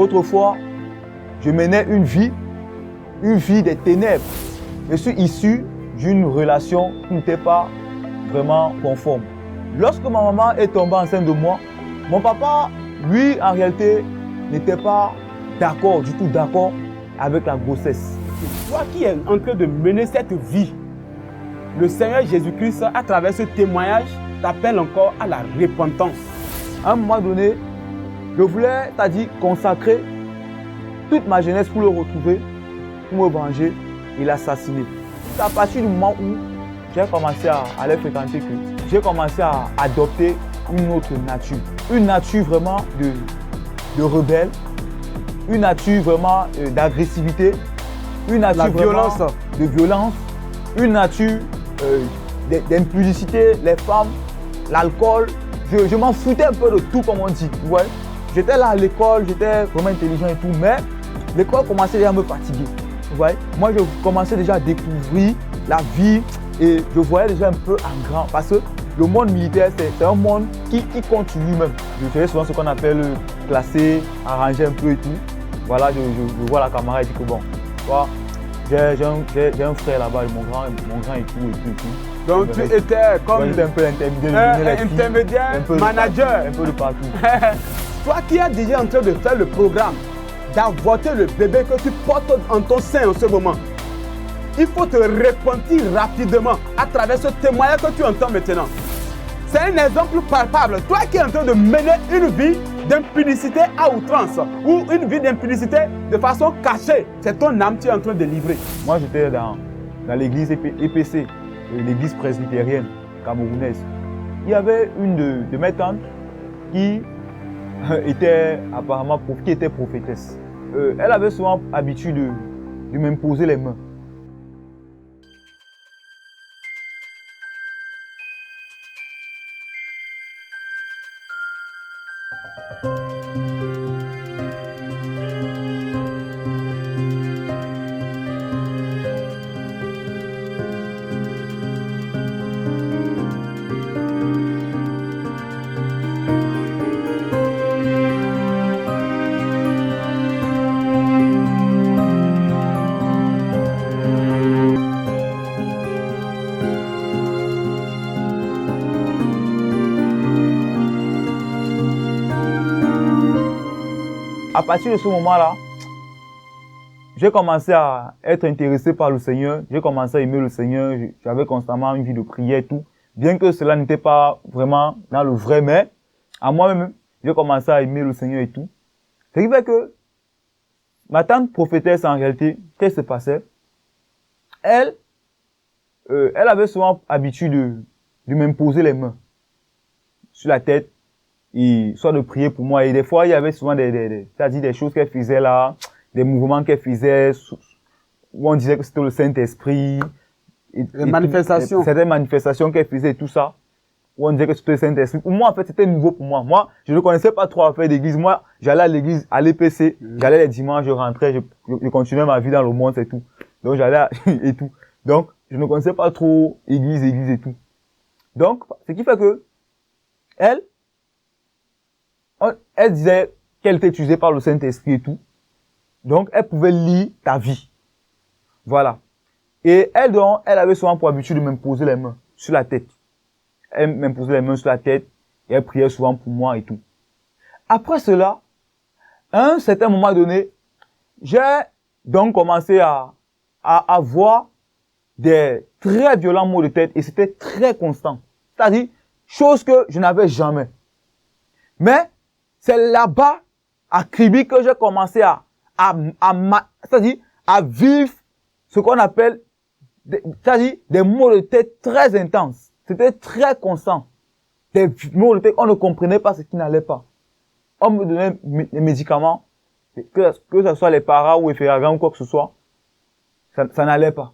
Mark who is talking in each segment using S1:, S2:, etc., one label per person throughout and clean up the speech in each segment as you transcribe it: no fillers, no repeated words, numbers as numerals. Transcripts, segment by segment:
S1: Autrefois, je menais une vie des ténèbres. Je suis issu d'une relation qui n'était pas vraiment conforme. Lorsque ma maman est tombée enceinte de moi, mon papa, lui, en réalité, n'était pas d'accord, du tout d'accord avec la grossesse.
S2: Toi qui es en train de mener cette vie, le Seigneur Jésus-Christ, à travers ce témoignage, t'appelle encore à la repentance.
S1: À un moment donné, je voulais, c'est-à-dire consacrer toute ma jeunesse pour le retrouver, pour me venger et l'assassiner. C'est à partir du moment où j'ai commencé à aller fréquenter que j'ai commencé à adopter une autre nature. Une nature vraiment de rebelle, une nature vraiment d'agressivité, une nature de violence, une nature d'impudicité, les femmes, l'alcool. Je m'en foutais un peu de tout, comme on dit. Ouais. J'étais là à l'école, j'étais vraiment intelligent et tout, mais l'école commençait déjà à me fatiguer. Ouais. Moi, je commençais déjà à découvrir la vie et je voyais déjà un peu en grand. Parce que le monde militaire, c'est un monde qui compte sur lui-même. Je faisais souvent ce qu'on appelle classer, arranger un peu et tout. Voilà, je vois la camarade et dis que bon, j'ai un frère là-bas, mon grand et tout.
S2: Donc tu étais comme
S1: un peu
S2: intermédiaire, manager.
S1: Un peu de partout.
S2: Toi qui es déjà en train de faire le programme, d'avorter le bébé que tu portes en ton sein en ce moment, il faut te repentir rapidement à travers ce témoignage que tu entends maintenant. C'est un exemple palpable. Toi qui es en train de mener une vie d'impudicité à outrance ou une vie d'impudicité de façon cachée, c'est ton âme que tu es en train de livrer.
S1: Moi, j'étais dans l'église EPC, l'église presbytérienne camerounaise. Il y avait une de mes tantes qui était apparemment prophétesse. Elle avait souvent l'habitude de m'imposer les mains. À partir de ce moment-là, j'ai commencé à être intéressé par le Seigneur. J'ai commencé à aimer le Seigneur. J'avais constamment une vie de prière et tout. Bien que cela n'était pas vraiment dans le vrai, mais à moi-même, j'ai commencé à aimer le Seigneur et tout. Ce qui fait que ma tante prophétesse, en réalité, qu'est-ce qui se passait? Elle avait souvent l'habitude de m'imposer les mains sur la tête. Et soit de prier pour moi. Et des fois, il y avait souvent c'est-à-dire des choses qu'elle faisait là, des mouvements qu'elle faisait, où on disait que c'était le Saint-Esprit.
S2: Les manifestations.
S1: C'était des manifestations qu'elle faisait et tout ça. Où on disait que c'était le Saint-Esprit. Pour moi, en fait, c'était nouveau pour moi. Moi, je ne connaissais pas trop à faire d'église. Moi, j'allais à l'église, à l'EPC. J'allais les dimanches, je rentrais, je continuais ma vie dans le monde et tout. Donc, j'allais et tout. Donc, je ne connaissais pas trop église et tout. Donc, ce qui fait que, elle disait qu'elle était utilisée par le Saint-Esprit et tout. Donc, elle pouvait lire ta vie. Voilà. Et elle avait souvent pour habitude de m'imposer les mains sur la tête. Elle m'imposait les mains sur la tête et elle priait souvent pour moi et tout. Après cela, à un certain moment donné, j'ai donc commencé à avoir des très violents maux de tête et c'était très constant. C'est-à-dire, chose que je n'avais jamais. Mais, c'est là-bas, à Kribi, que j'ai commencé c'est-à-dire, à vivre ce qu'on appelle, c'est-à-dire, des maux de tête très intenses. C'était très constant. Des maux de tête, on ne comprenait pas ce qui n'allait pas. On me donnait des médicaments, que ce soit les paras ou les Efferalgan ou quoi que ce soit, ça n'allait pas.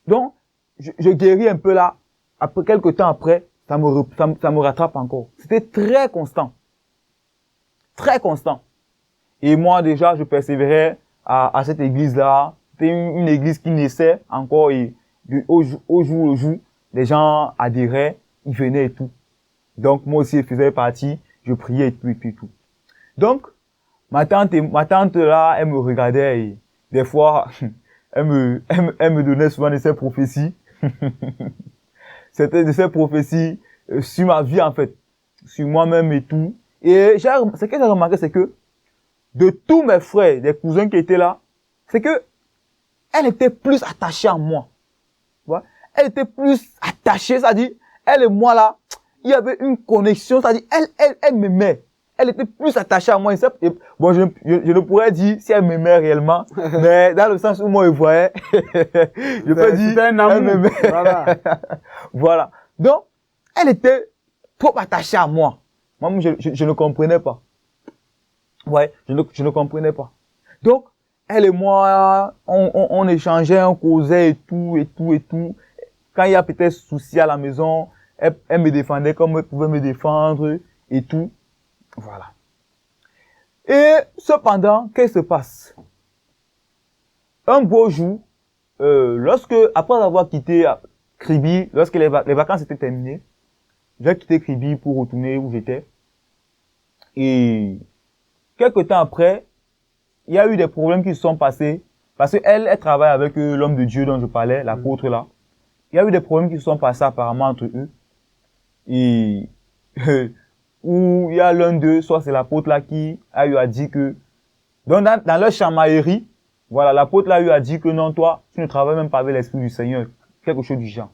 S1: Donc, je guéris un peu là. Après, quelques temps après, ça me rattrape encore. C'était très constant. Très constant. Et moi, déjà, je persévérais à cette église-là. C'était une église qui naissait encore et au jour le jour, les gens adhéraient, ils venaient et tout. Donc, moi aussi, je faisais partie, je priais et tout. Donc, ma tante là, elle me regardait et des fois, elle me donnait souvent de ses prophéties. C'était de ces prophéties sur ma vie en fait, sur moi-même et tout. Et ce que j'ai remarqué, c'est que de tous mes frères, des cousins qui étaient là, c'est que elle était plus attachée à moi. Tu vois? Elle était plus attachée, c'est-à-dire, elle et moi là, il y avait une connexion, c'est-à-dire, elle m'aimait. Elle était plus attachée à moi. Et bon, je ne pourrais dire si elle m'aimait réellement, mais dans le sens où moi je voyais, je peux dire, elle m'aimait. Voilà. Voilà. Donc, elle était trop attachée à moi. Moi, je ne comprenais pas. Ouais, je ne comprenais pas. Donc, elle et moi, on échangeait, on causait et tout, et tout, et tout. Quand il y a peut-être souci à la maison, elle me défendait comme elle pouvait me défendre et tout. Voilà. Et cependant, qu'est-ce qui se passe? Un beau jour, après avoir quitté Kribi, lorsque les vacances étaient terminées, j'ai quitté Kribi pour retourner où j'étais. Et quelques temps après, il y a eu des problèmes qui se sont passés. Parce qu'elle travaille avec l'homme de Dieu dont je parlais, l'apôtre là. Il y a eu des problèmes qui se sont passés apparemment entre eux. Et où il y a l'un d'eux, soit c'est l'apôtre là qui a eu à dire que, donc dans leur chamaillerie, voilà, l'apôtre là a eu à dire que non, toi, tu ne travailles même pas avec l'Esprit du Seigneur. Quelque chose du genre.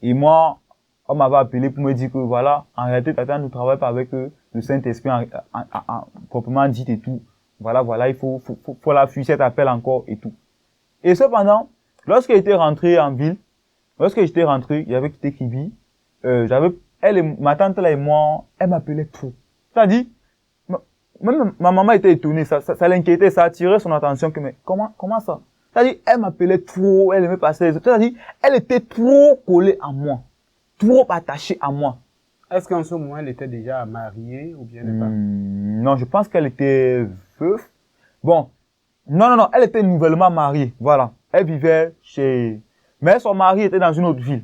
S1: Et moi, on m'avait appelé pour me dire que voilà, en réalité, Tata ne travaille pas avec le Saint-Esprit proprement dit et tout. Voilà, il faut la fuir cet appel encore et tout. Et cependant, lorsque j'étais rentré en ville, j'avais quitté Kribi, ma tante là et moi, elle m'appelait trop. C'est-à-dire, même ma maman était étonnée, ça l'inquiétait, ça attirait son attention que, mais comment ça? C'est-à-dire, elle m'appelait trop, elle aimait passer les autres. C'est-à-dire, elle était trop collée à moi, trop attachée à moi.
S2: Est-ce qu'en ce moment, elle était déjà mariée ou bien pas?
S1: Non, je pense qu'elle était veuve. Bon, non, elle était nouvellement mariée, voilà. Elle vivait mais son mari était dans une autre ville.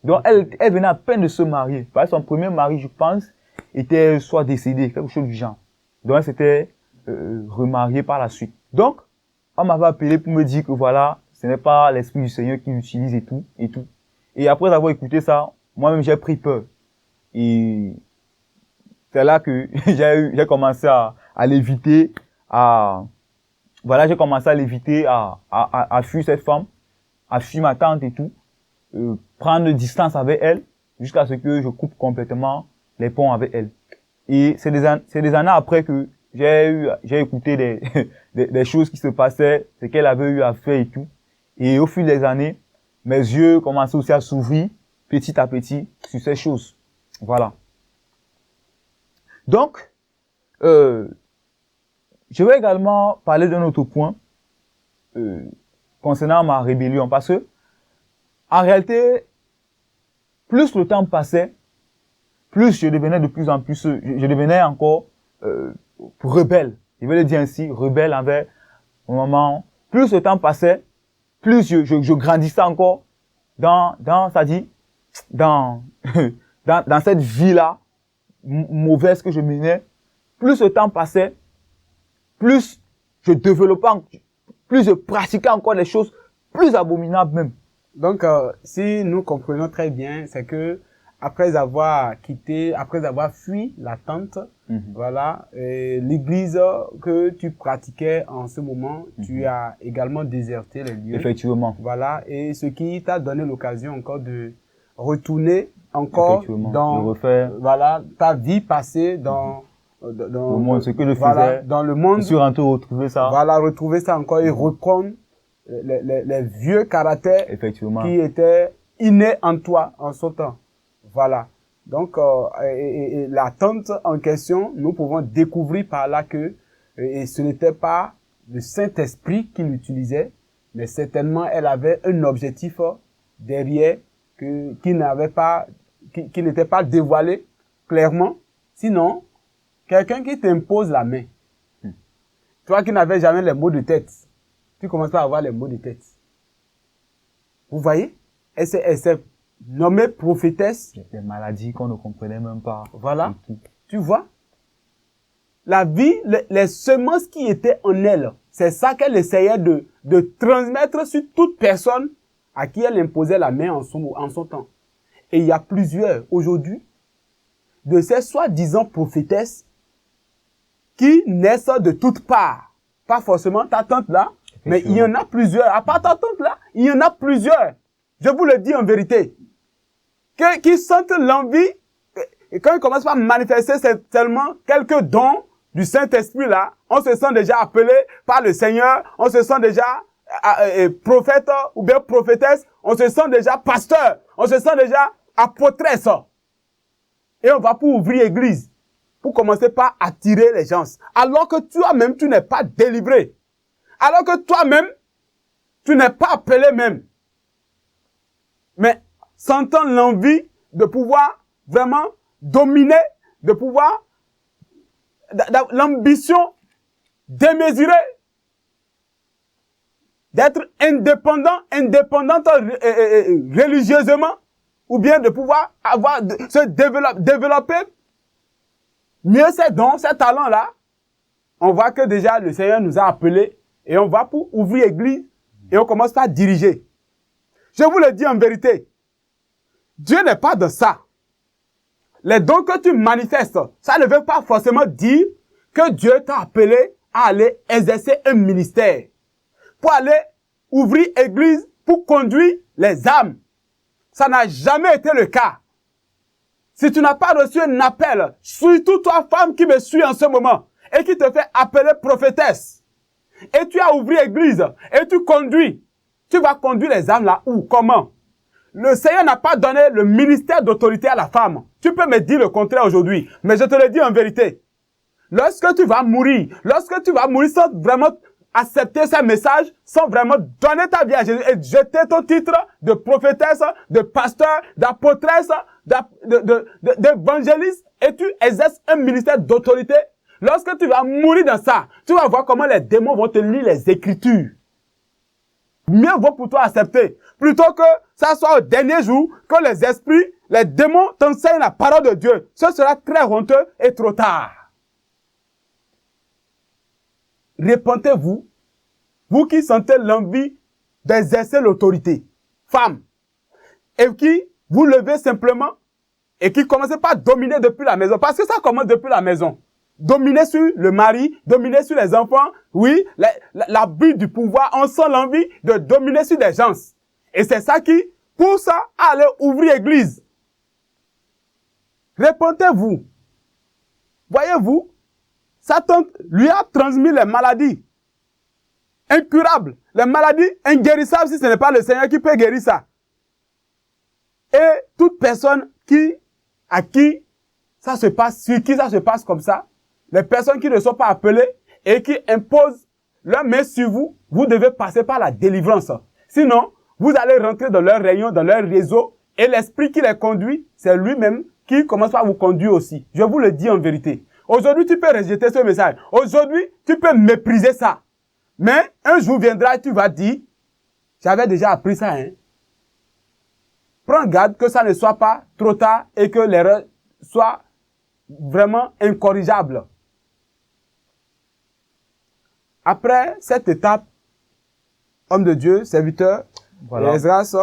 S1: Donc, elle venait à peine de se marier. Parce que son premier mari, je pense, était soit décédé, quelque chose du genre. Donc, elle s'était remariée par la suite. Donc, on m'avait appelé pour me dire que voilà, ce n'est pas l'Esprit du Seigneur qui l'utilise et tout, et tout. Et après avoir écouté ça, moi-même, j'ai pris peur. Et c'est là que j'ai commencé à l'éviter, j'ai commencé à l'éviter, à fuir cette femme, à fuir ma tante et tout, prendre distance avec elle, jusqu'à ce que je coupe complètement les ponts avec elle. Et c'est des années après que j'ai écouté des choses qui se passaient, ce qu'elle avait eu à faire et tout. Et au fil des années, mes yeux commençaient aussi à s'ouvrir petit à petit sur ces choses. Voilà. Donc, je vais également parler d'un autre point concernant ma rébellion, parce que en réalité, plus le temps passait, plus je devenais de plus en plus, je devenais encore rebelle. Je vais le dire ainsi, rebelle envers mon maman. Plus le temps passait, plus je grandissais encore dans cette vie-là mauvaise que je menais. Plus le temps passait, plus je développais, plus je pratiquais encore des choses plus abominables même.
S2: Donc, si nous comprenons très bien, c'est que après avoir fui la tente, voilà, l'église que tu pratiquais en ce moment, tu as également déserté les lieux.
S1: Effectivement.
S2: Voilà, et ce qui t'a donné l'occasion encore de retourner encore dans voilà, ta vie passée dans
S1: le monde, ce que je
S2: voilà,
S1: faisais.
S2: dans le monde.
S1: Je suis rentré retrouver ça.
S2: Voilà, retrouver ça encore et reprendre les vieux caractères
S1: Effectivement.
S2: qui étaient innés en toi en ce temps. Voilà. Donc, et la tante en question, nous pouvons découvrir par là que ce n'était pas le Saint-Esprit qui l'utilisait, mais certainement elle avait un objectif derrière qui n'était pas dévoilé clairement. Sinon, quelqu'un qui t'impose la main, toi qui n'avais jamais les maux de tête, tu commences à avoir les maux de tête. Vous voyez? Elle s'est nommée prophétesse.
S1: Des maladies qu'on ne comprenait même pas.
S2: Voilà. Tu vois? la vie, les semences qui étaient en elle, c'est ça qu'elle essayait de transmettre sur toute personne à qui elle imposait la main en son temps. Et il y a plusieurs, aujourd'hui, de ces soi-disant prophétesses qui naissent de toutes parts. Pas forcément ta tante là, mais il y en a plusieurs. À part ta tante là, il y en a plusieurs. Je vous le dis en vérité. Qui sentent l'envie, et quand ils commencent par manifester tellement quelques dons du Saint-Esprit là, on se sent déjà appelé par le Seigneur, on se sent déjà prophète ou bien prophétesse, on se sent déjà pasteur, on se sent déjà apôtresse. Et on va pour ouvrir église, pour commencer par attirer les gens. Alors que toi-même, tu n'es pas délivré. Alors que toi-même, tu n'es pas appelé même. Mais sentant l'envie de pouvoir vraiment dominer, de pouvoir, l'ambition démesurée, d'être indépendante religieusement, ou bien de pouvoir se développer mieux ces dons, ces talents-là, on voit que déjà le Seigneur nous a appelés et on va pour ouvrir l'église et on commence à diriger. Je vous le dis en vérité, Dieu n'est pas dans ça. Les dons que tu manifestes, ça ne veut pas forcément dire que Dieu t'a appelé à aller exercer un ministère, pour aller ouvrir église, pour conduire les âmes. Ça n'a jamais été le cas. Si tu n'as pas reçu un appel, surtout toi, femme qui me suit en ce moment, et qui te fait appeler prophétesse, et tu as ouvert église, et tu conduis, tu vas conduire les âmes là où, comment? Le Seigneur n'a pas donné le ministère d'autorité à la femme. Tu peux me dire le contraire aujourd'hui, mais je te le dis en vérité. Lorsque tu vas mourir sans vraiment accepter ce message, sans vraiment donner ta vie à Jésus et jeter ton titre de prophétesse, de pasteur, d'apôtresse, d'évangéliste, et tu exerces un ministère d'autorité, lorsque tu vas mourir dans ça, tu vas voir comment les démons vont te lire les Écritures. Mieux vaut pour toi accepter, plutôt que ça soit au dernier jour, que les esprits, les démons t'enseignent la parole de Dieu. Ce sera très honteux et trop tard. Repentez-vous, vous qui sentez l'envie d'exercer l'autorité, femmes, et qui vous levez simplement, et qui commencez pas à dominer depuis la maison, parce que ça commence depuis la maison. Dominer sur le mari, dominer sur les enfants, oui, l'abus du pouvoir, on sent l'envie de dominer sur des gens. Et c'est ça qui pousse à aller ouvrir église. Repentez-vous. Voyez-vous, Satan lui a transmis les maladies incurables, les maladies inguérissables si ce n'est pas le Seigneur qui peut guérir ça. Et toute personne à qui ça se passe, sur qui ça se passe comme ça, les personnes qui ne sont pas appelées et qui imposent leur main sur vous, vous devez passer par la délivrance. Sinon, vous allez rentrer dans leur rayon, dans leur réseau, et l'esprit qui les conduit, c'est lui-même qui commence par vous conduire aussi. Je vous le dis en vérité. Aujourd'hui, tu peux rejeter ce message. Aujourd'hui, tu peux mépriser ça. Mais un jour viendra et tu vas dire, j'avais déjà appris ça, hein. Prends garde que ça ne soit pas trop tard et que l'erreur soit vraiment incorrigeable. Après cette étape, homme de Dieu, serviteur,
S1: Voilà.
S2: Esdras,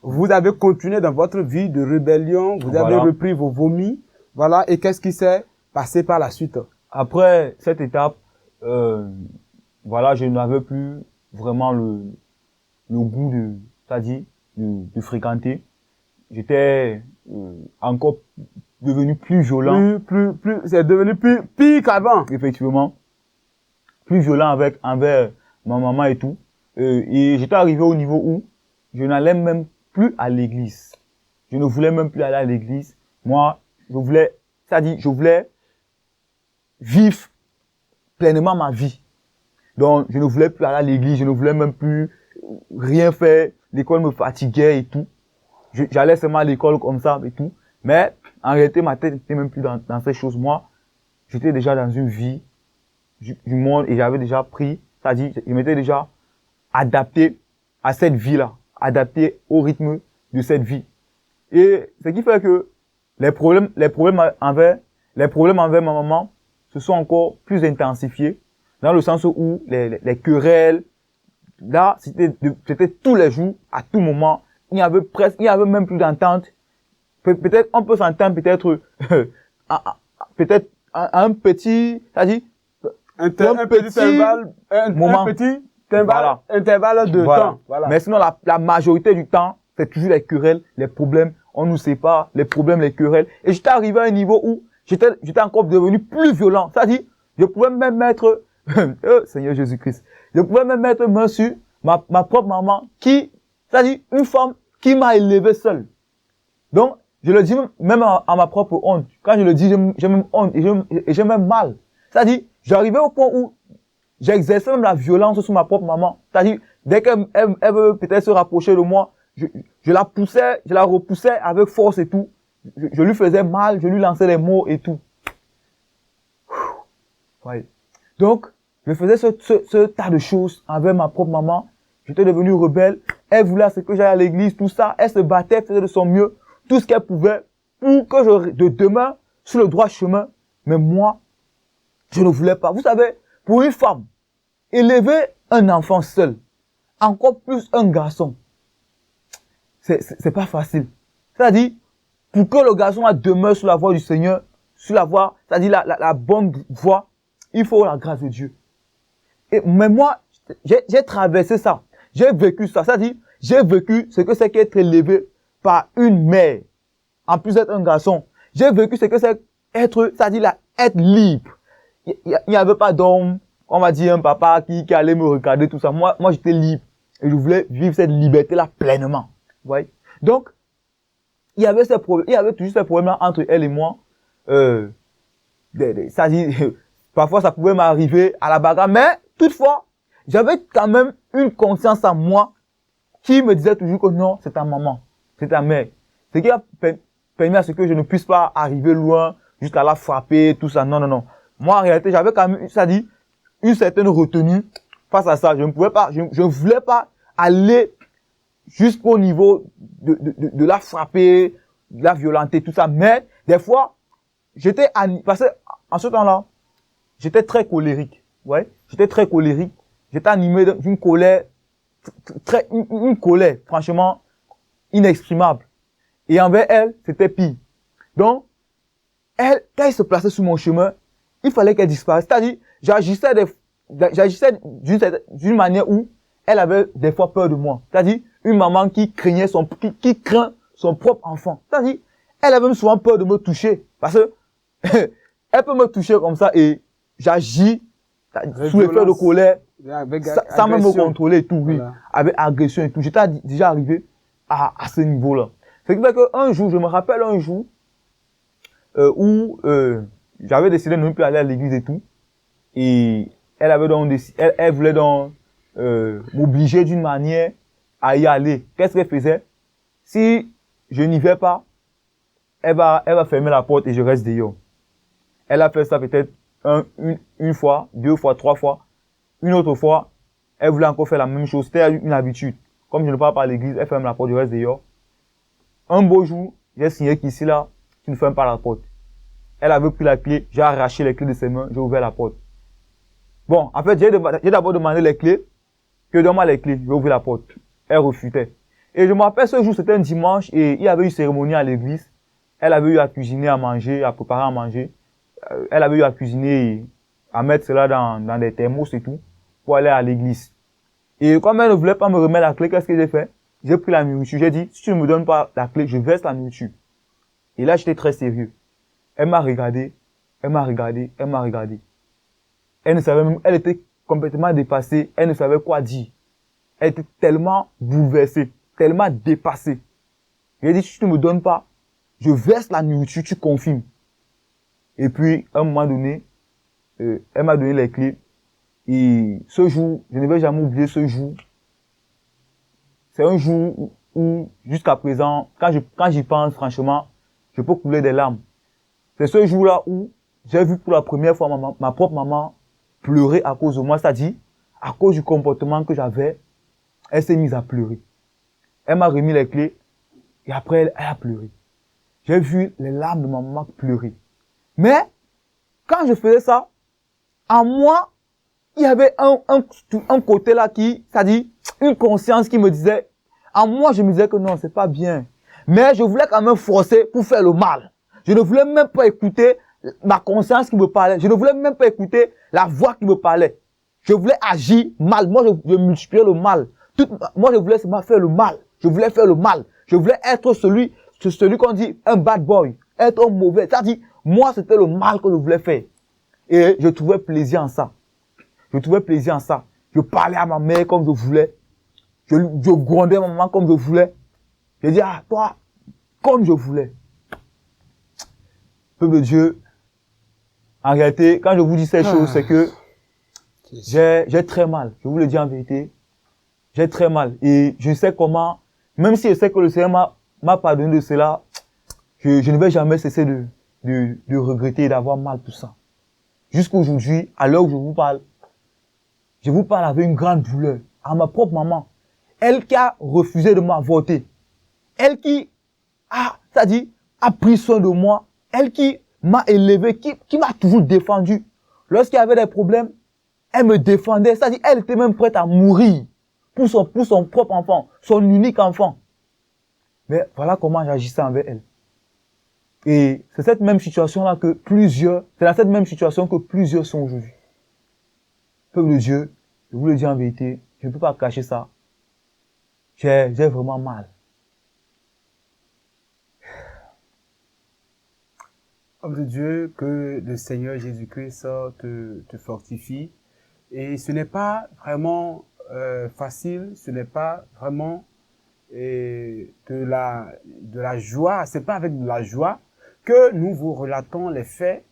S2: vous avez continué dans votre vie de rébellion, vous avez repris vos vomis, voilà, et qu'est-ce qui s'est passé par la suite?
S1: Après cette étape, voilà, je n'avais plus vraiment le goût c'est-à-dire de fréquenter. J'étais encore devenu plus violent.
S2: C'est devenu plus pire qu'avant.
S1: Effectivement. Plus violent envers ma maman et tout. Et j'étais arrivé au niveau où je n'allais même plus à l'église. Je ne voulais même plus aller à l'église. Moi, je voulais vivre pleinement ma vie. Donc, je ne voulais plus aller à l'église, je ne voulais même plus rien faire. L'école me fatiguait et tout. J'allais seulement à l'école comme ça et tout. Mais, en réalité, ma tête n'était même plus dans ces choses. Moi, j'étais déjà dans une vie du monde et j'avais déjà pris, c'est-à-dire, je m'étais déjà adapté à cette vie-là, adapté au rythme de cette vie. Et ce qui fait que les problèmes envers ma maman se sont encore plus intensifiées, dans le sens où les querelles, là, c'était tous les jours, à tout moment. Il y avait même plus d'entente. Peut-être, on peut s'entendre peut-être, peut-être un petit, c'est-à-dire,
S2: un petit intervalle,
S1: moment.
S2: Un petit intervalle,
S1: Voilà.
S2: intervalle de
S1: Voilà.
S2: temps. Voilà.
S1: Mais sinon, la majorité du temps, c'est toujours les querelles, les problèmes. On nous sépare, les problèmes, les querelles. Et j'étais arrivé à un niveau où j'étais encore devenu plus violent. C'est-à-dire, je pouvais même mettre, oh, Seigneur Jésus-Christ, je pouvais même mettre main sur ma propre maman c'est-à-dire une femme qui m'a élevé seule. Donc, je le dis même à ma propre honte. Quand je le dis, j'ai même honte et j'ai même mal. C'est-à-dire, j'arrivais au point où j'exerçais même la violence sur ma propre maman. C'est-à-dire, dès qu'elle veut peut-être se rapprocher de moi, je la poussais, je la repoussais avec force et tout. Je lui faisais mal, je lui lançais des mots et tout. Ouais. Donc, je faisais ce tas de choses avec ma propre maman. J'étais devenu rebelle. Elle voulait ce que j'aille à l'église, tout ça. Elle se battait, elle faisait de son mieux, tout ce qu'elle pouvait pour que je demeure sur le droit chemin. Mais moi, je ne voulais pas. Vous savez, pour une femme, élever un enfant seul, encore plus un garçon, c'est pas facile. C'est-à-dire, pour que le garçon demeure sur la voie du Seigneur, sur la voie, c'est-à-dire la bonne voie, il faut la grâce de Dieu. Mais moi, j'ai traversé ça. J'ai vécu ça. C'est-à-dire, j'ai vécu ce que c'est qu'être élevé par une mère. En plus d'être un garçon. J'ai vécu ce que c'est être, c'est-à-dire être libre. Il n'y avait pas d'homme, on va dire un papa qui allait me regarder, tout ça. Moi, j'étais libre. Et je voulais vivre cette liberté-là pleinement. Vous voyez? Donc, il y avait toujours ces problèmes-là entre elle et moi. C'est-à-dire, parfois ça pouvait m'arriver à la bagarre, mais toutefois, j'avais quand même une conscience en moi qui me disait toujours que non, c'est ta maman, c'est ta mère. Ce qui a permis à ce que je ne puisse pas arriver loin, jusqu'à la frapper, tout ça. Non, non, non. Moi, en réalité, j'avais quand même, c'est-à-dire, une certaine retenue face à ça. Je ne pouvais pas, je voulais pas aller jusqu'au niveau de la frapper, de la violenter, tout ça. Mais, des fois, parce que, en ce temps-là, j'étais très colérique. Ouais. J'étais très colérique. J'étais animé d'une colère, une colère, franchement, inexprimable. Et envers elle, c'était pire. Donc, elle, quand elle se plaçait sur mon chemin, il fallait qu'elle disparaisse. C'est-à-dire, j'agissais d'une manière où elle avait des fois peur de moi. C'est-à-dire, une maman qui craint son propre enfant. C'est-à-dire, elle avait même souvent peur de me toucher. Parce que, elle peut me toucher comme ça et j'agis sous l'effet de colère, sans même me contrôler et tout, oui. Voilà. Avec agression et tout. J'étais déjà arrivé à ce niveau-là. Ce qui fait qu'un jour, je me rappelle un jour, où, j'avais décidé de ne plus aller à l'église et tout. Et elle avait donc elle voulait donc, m'obliger d'une manière à y aller. Qu'est-ce qu'elle faisait? Si je n'y vais pas, elle va fermer la porte et je reste dehors. Elle a fait ça peut-être une fois, 2 fois, 3 fois. Une autre fois, elle voulait encore faire la même chose. C'était une habitude. Comme je ne pars pas à l'église, elle ferme la porte, je reste dehors. Un beau jour, j'ai signé qu'ici là, tu ne fermes pas la porte. Elle avait pris la clé, j'ai arraché les clés de ses mains, j'ai ouvert la porte. Bon, en fait, j'ai d'abord demandé les clés, que donne-moi les clés, j'ai ouvert la porte. Elle refutait. Et je me rappelle ce jour, c'était un dimanche, et il y avait eu une cérémonie à l'église. Elle avait eu à cuisiner, à manger, à préparer à manger. Elle avait eu à cuisiner et à mettre cela dans des thermos et tout, pour aller à l'église. Et comme elle ne voulait pas me remettre la clé, qu'est-ce que j'ai fait? J'ai pris la nourriture, j'ai dit, si tu ne me donnes pas la clé, je verse la nourriture. Et là, j'étais très sérieux. Elle m'a regardé, elle m'a regardé, elle m'a regardé. Elle ne savait même, elle était complètement dépassée, elle ne savait quoi dire. Elle était tellement bouleversée, tellement dépassée. J'ai dit, si tu ne me donnes pas, je verse la nourriture, tu confirmes. Et puis, à un moment donné, elle m'a donné les clés. Et ce jour, je ne vais jamais oublier ce jour. C'est un jour où jusqu'à présent, quand j'y pense, franchement, je peux couler des larmes. C'est ce jour-là où j'ai vu pour la première fois ma propre maman pleurer à cause de moi. C'est-à-dire, à cause du comportement que j'avais, elle s'est mise à pleurer. Elle m'a remis les clés et après, elle a pleuré. J'ai vu les larmes de ma maman pleurer. Mais, quand je faisais ça, en moi, il y avait un côté là qui, c'est-à-dire une conscience qui me disait, en moi, je me disais que non, c'est pas bien. Mais je voulais quand même forcer pour faire le mal. Je ne voulais même pas écouter ma conscience qui me parlait. Je ne voulais même pas écouter la voix qui me parlait. Je voulais agir mal. Moi, je multipliais le mal. Moi, je voulais seulement faire le mal. Je voulais faire le mal. Je voulais être celui qu'on dit un bad boy. Être un mauvais. C'est-à-dire, moi, c'était le mal que je voulais faire. Et je trouvais plaisir en ça. Je trouvais plaisir en ça. Je parlais à ma mère comme je voulais. Je grondais ma maman comme je voulais. Je dis, ah, toi, comme je voulais. Peuple de Dieu, en réalité, quand je vous dis ces choses, c'est que j'ai très mal. Je vous le dis en vérité. J'ai très mal. Et je sais comment, même si je sais que le Seigneur m'a pardonné de cela, je ne vais jamais cesser de regretter et d'avoir mal pour ça. Jusqu'aujourd'hui, à l'heure où je vous parle avec une grande douleur. À ma propre maman. Elle qui a refusé de m'avorter. Elle qui c'est-à-dire, a pris soin de moi. Elle qui m'a élevé, qui m'a toujours défendu. Lorsqu'il y avait des problèmes, elle me défendait. C'est-à-dire, elle était même prête à mourir pour son propre enfant, son unique enfant. Mais voilà comment j'agissais envers elle. Et c'est cette même situation-là c'est dans cette même situation que plusieurs sont aujourd'hui. Peuple de Dieu, je vous le dis en vérité, je ne peux pas cacher ça. J'ai vraiment mal.
S2: Homme de Dieu, que le Seigneur Jésus-Christ te fortifie. Et ce n'est pas vraiment facile, ce n'est pas vraiment de la joie, c'est pas avec de la joie que nous vous relatons les faits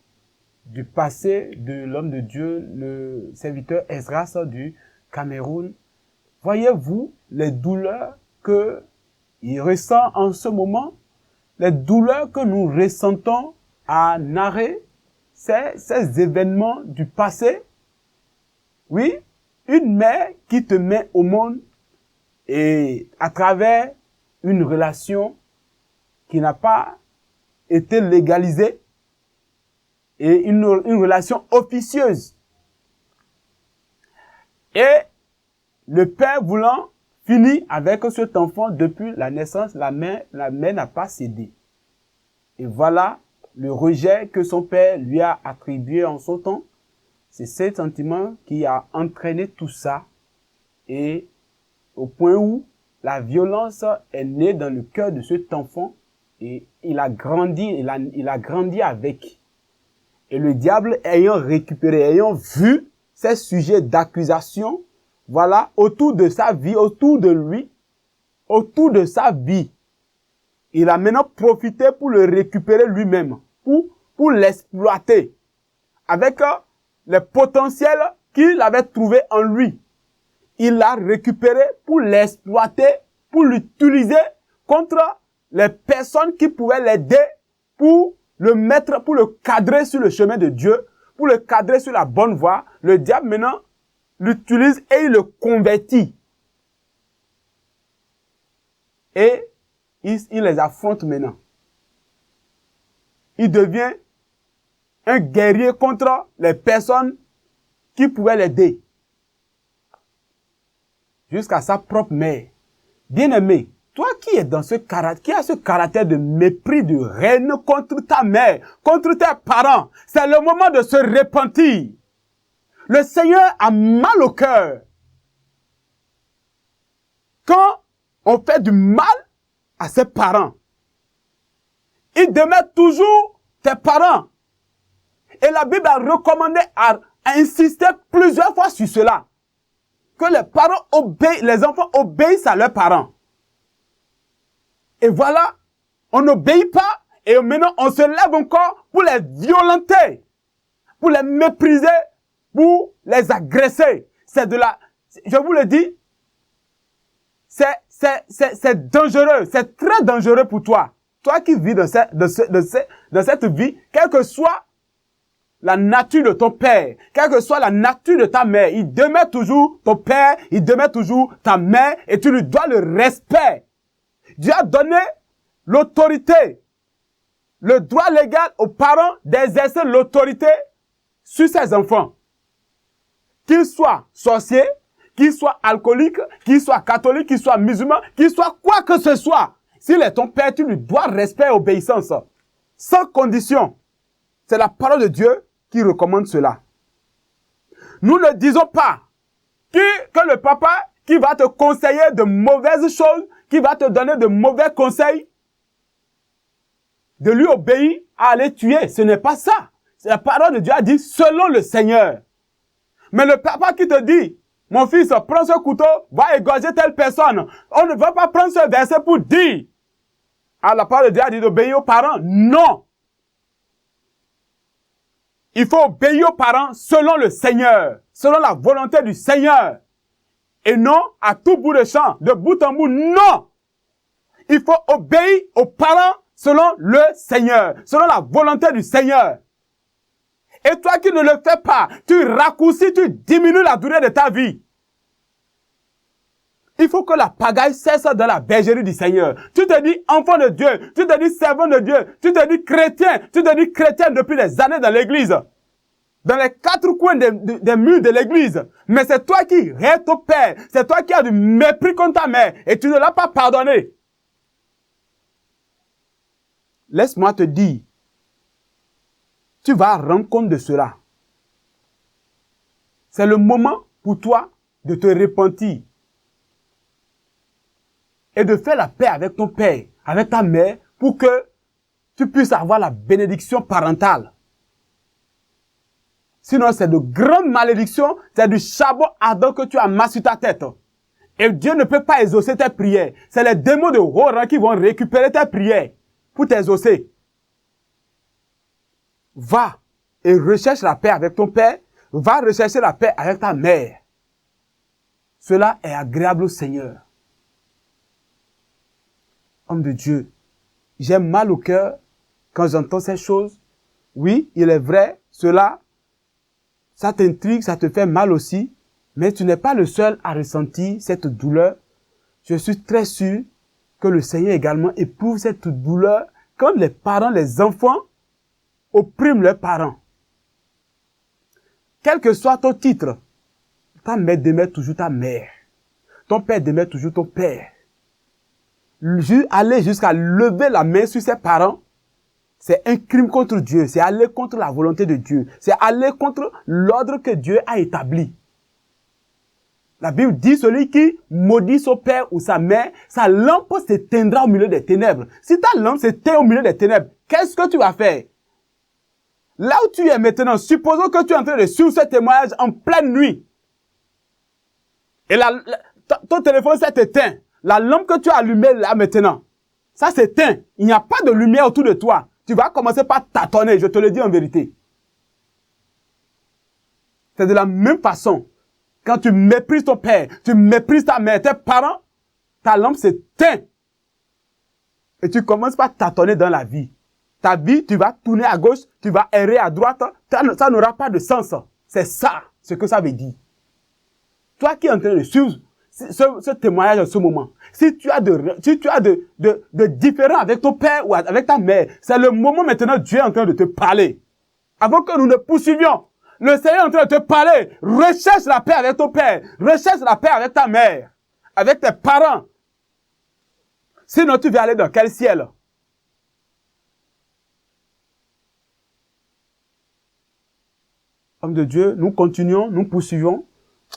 S2: du passé de l'homme de Dieu, le serviteur Esdras du Cameroun. Voyez-vous les douleurs qu'il ressent en ce moment, les douleurs que nous ressentons à narrer ces événements du passé. Oui, une mère qui te met au monde et à travers une relation qui n'a pas été légalisée et une relation officieuse. Et le père voulant finir avec cet enfant depuis la naissance, la mère n'a pas cédé. Et voilà le rejet que son père lui a attribué en son temps. C'est ce sentiment qui a entraîné tout ça, et au point où la violence est née dans le cœur de cet enfant, et il a grandi avec. Et le diable ayant récupéré, ayant vu ces sujets d'accusation, voilà, autour de sa vie, autour de lui, autour de sa vie, il a maintenant profité pour le récupérer lui-même, pour l'exploiter avec les potentiels qu'il avait trouvés en lui. Il l'a récupéré pour l'exploiter, pour l'utiliser contre les personnes qui pouvaient l'aider, pour le mettre, pour le cadrer sur le chemin de Dieu, pour le cadrer sur la bonne voie. Le diable maintenant l'utilise et il le convertit. Et il les affronte maintenant. Il devient un guerrier contre les personnes qui pouvaient l'aider. Jusqu'à sa propre mère. Bien-aimé, toi qui es dans qui a ce caractère de mépris, de haine contre ta mère, contre tes parents, c'est le moment de se repentir. Le Seigneur a mal au cœur. Quand on fait du mal à ses parents, il demeure toujours tes parents. Et la Bible a recommandé, a insisté plusieurs fois sur cela. Que les enfants obéissent à leurs parents. Et voilà, on n'obéit pas, et maintenant on se lève encore pour les violenter, pour les mépriser, pour les agresser. Je vous le dis, c'est dangereux, c'est très dangereux pour toi. Toi qui vis dans cette vie, quelle que soit la nature de ton père, quelle que soit la nature de ta mère, il demeure toujours ton père, il demeure toujours ta mère, et tu lui dois le respect. Dieu a donné l'autorité, le droit légal aux parents d'exercer l'autorité sur ses enfants. Qu'ils soient sorciers, qu'ils soient alcooliques, qu'ils soient catholiques, qu'ils soient musulmans, qu'ils soient quoi que ce soit. S'il est ton père, tu lui dois respect et obéissance. Sans condition. C'est la parole de Dieu qui recommande cela. Nous ne disons pas que le papa qui va te conseiller de mauvaises choses, qui va te donner de mauvais conseils, de lui obéir à aller tuer. Ce n'est pas ça. La parole de Dieu a dit selon le Seigneur. Mais le papa qui te dit, mon fils, prends ce couteau, va égorger telle personne. On ne va pas prendre ce verset pour dire. Ah, la parole de Dieu a dit d'obéir aux parents. Non. Il faut obéir aux parents selon le Seigneur, selon la volonté du Seigneur. Et non à tout bout de champ, de bout en bout. Non. Il faut obéir aux parents selon le Seigneur, selon la volonté du Seigneur. Et toi qui ne le fais pas, tu raccourcis, tu diminues la durée de ta vie. Il faut que la pagaille cesse dans la bergerie du Seigneur. Tu te dis enfant de Dieu, tu te dis servant de Dieu, tu te dis chrétien, tu te dis chrétien depuis des années dans l'église. Dans les quatre coins des murs de l'église. Mais c'est toi qui hais ton père, c'est toi qui as du mépris contre ta mère et tu ne l'as pas pardonné. Laisse-moi te dire, tu vas rendre compte de cela. C'est le moment pour toi de te repentir et de faire la paix avec ton père, avec ta mère, pour que tu puisses avoir la bénédiction parentale. Sinon, c'est de grandes malédictions, c'est du charbon ardent que tu as massé sur ta tête. Et Dieu ne peut pas exaucer tes prières. C'est les démons de haut rang qui vont récupérer tes prières pour t'exaucer. Va et recherche la paix avec ton père. Va rechercher la paix avec ta mère. Cela est agréable au Seigneur. Homme de Dieu, j'ai mal au cœur quand j'entends ces choses. Oui, il est vrai, cela, ça t'intrigue, ça te fait mal aussi, mais tu n'es pas le seul à ressentir cette douleur. Je suis très sûr que le Seigneur également éprouve cette douleur quand les parents, les enfants oppriment leurs parents. Quel que soit ton titre, ta mère demeure toujours ta mère. Ton père demeure toujours ton père. Aller jusqu'à lever la main sur ses parents, c'est un crime contre Dieu. C'est aller contre la volonté de Dieu. C'est aller contre l'ordre que Dieu a établi. La Bible dit, celui qui maudit son père ou sa mère, sa lampe s'éteindra au milieu des ténèbres. Si ta lampe s'éteint au milieu des ténèbres, qu'est-ce que tu vas faire? Là où tu es maintenant, supposons que tu es en train de suivre ce témoignage en pleine nuit. Et ton téléphone s'est éteint. La lampe que tu as allumée là maintenant, ça s'éteint. Il n'y a pas de lumière autour de toi. Tu vas commencer par tâtonner, je te le dis en vérité. C'est de la même façon. Quand tu méprises ton père, tu méprises ta mère, tes parents, ta lampe s'éteint. Et tu commences par tâtonner dans la vie. Ta vie, tu vas tourner à gauche, tu vas errer à droite. Ça n'aura pas de sens. C'est ça, ce que ça veut dire. Toi qui es en train de suivre ce témoignage en ce moment, si tu as de différends avec ton père ou avec ta mère, c'est le moment maintenant Dieu est en train de te parler. Avant que nous ne poursuivions, le Seigneur est en train de te parler. Recherche la paix avec ton père. Recherche la paix avec ta mère. Avec tes parents. Sinon, tu vas aller dans quel ciel? Homme de Dieu, nous continuons, nous poursuivons.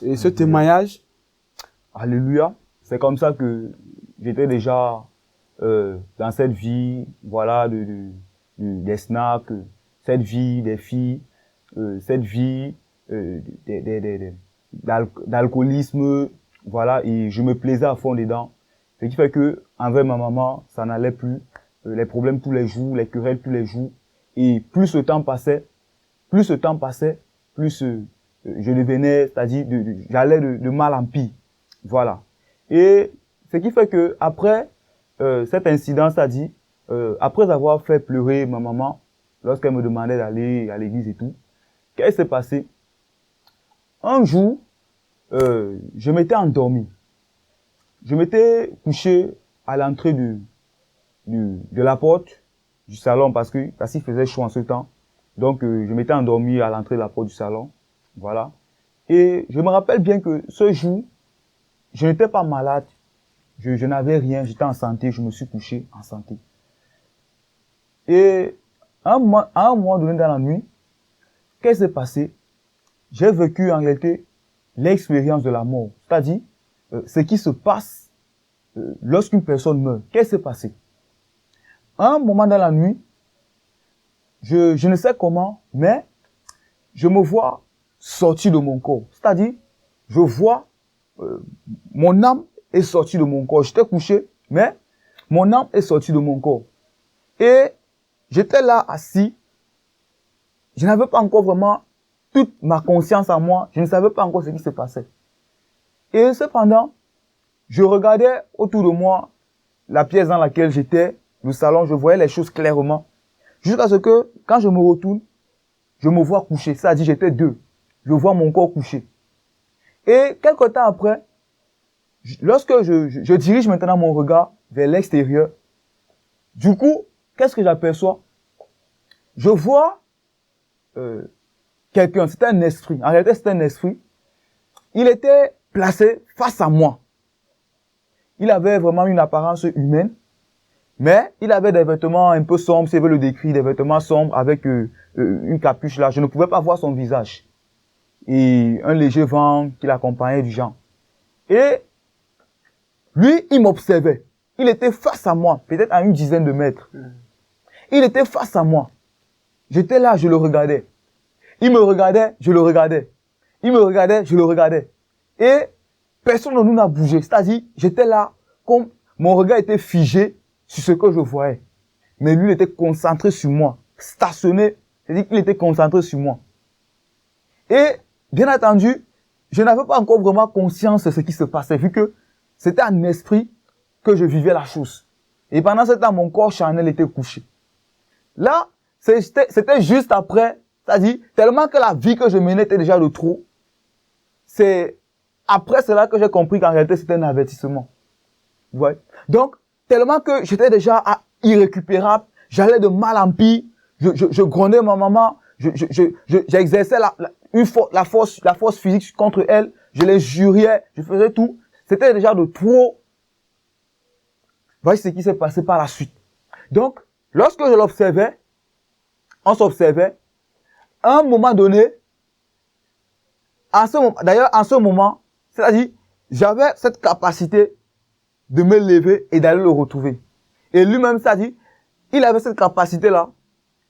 S2: Et ce témoignage.
S1: Alléluia. C'est comme ça que j'étais déjà dans cette vie, voilà, des snacks, cette vie des filles, cette vie d'alcoolisme, voilà, et je me plaisais à fond dedans. Ce qui fait que avec ma maman, ça n'allait plus, les problèmes tous les jours, les querelles tous les jours, et plus le temps passait, plus je devenais, c'est-à-dire j'allais de mal en pire, voilà. Et ce qui fait que après cet incident, c'est-à-dire après avoir fait pleurer ma maman lorsqu'elle me demandait d'aller à l'église et tout, qu'est-ce qui s'est passé? Un jour, je m'étais endormi. Je m'étais couché à l'entrée de la porte du salon parce qu'il faisait chaud en ce temps. Donc, je m'étais endormi à l'entrée de la porte du salon. Voilà. Et je me rappelle bien que ce jour, je n'étais pas malade. Je n'avais rien. J'étais en santé. Je me suis couché en santé. Et à un moment donné dans la nuit, qu'est-ce qui s'est passé? J'ai vécu en réalité l'expérience de la mort. C'est-à-dire, ce qui se passe lorsqu'une personne meurt. Qu'est-ce qui s'est passé? À un moment dans la nuit, je ne sais comment, mais je me vois sortir de mon corps. C'est-à-dire, je vois mon âme est sortie de mon corps. J'étais couché, mais mon âme est sortie de mon corps. Et j'étais là assis. Je n'avais pas encore vraiment toute ma conscience en moi. Je ne savais pas encore ce qui se passait. Et cependant, je regardais autour de moi la pièce dans laquelle j'étais, le salon, je voyais les choses clairement. Jusqu'à ce que, quand je me retourne, je me vois couché. C'est-à-dire, j'étais deux. Je vois mon corps couché. Et quelque temps après, lorsque je dirige maintenant mon regard vers l'extérieur, du coup, qu'est-ce que j'aperçois? Je vois quelqu'un, c'était un esprit. En réalité, c'était un esprit. Il était placé face à moi. Il avait vraiment une apparence humaine, mais il avait des vêtements un peu sombres, si je veux le décrire, des vêtements sombres avec une capuche là. Je ne pouvais pas voir son visage. Et un léger vent qui l'accompagnait du genre. Et lui, il m'observait. Il était face à moi, peut-être à une dizaine de mètres. Il était face à moi. J'étais là, je le regardais. Il me regardait, je le regardais. Il me regardait, je le regardais. Et personne de nous n'a bougé. C'est-à-dire, j'étais là, comme mon regard était figé sur ce que je voyais. Mais lui, il était concentré sur moi, stationné. C'est-à-dire qu'il était concentré sur moi. Et, bien entendu, je n'avais pas encore vraiment conscience de ce qui se passait, vu que c'était un esprit que je vivais la chose. Et pendant ce temps, mon corps charnel était couché. Là, c'était juste après, c'est-à-dire, tellement que la vie que je menais était déjà de trop. C'est après cela que j'ai compris qu'en réalité, c'était un avertissement. Vous voyez? Donc, tellement que j'étais déjà irrécupérable, j'allais de mal en pire, je grondais ma maman, j'exerçais la force physique contre elle, je les juriais, je faisais tout. C'était déjà de trop. Voyez ce qui s'est passé par la suite. Donc, lorsque je l'observais, on s'observait, à un moment donné, en ce moment, c'est-à-dire, j'avais cette capacité de me lever et d'aller le retrouver. Et lui-même, c'est-à-dire, il avait cette capacité-là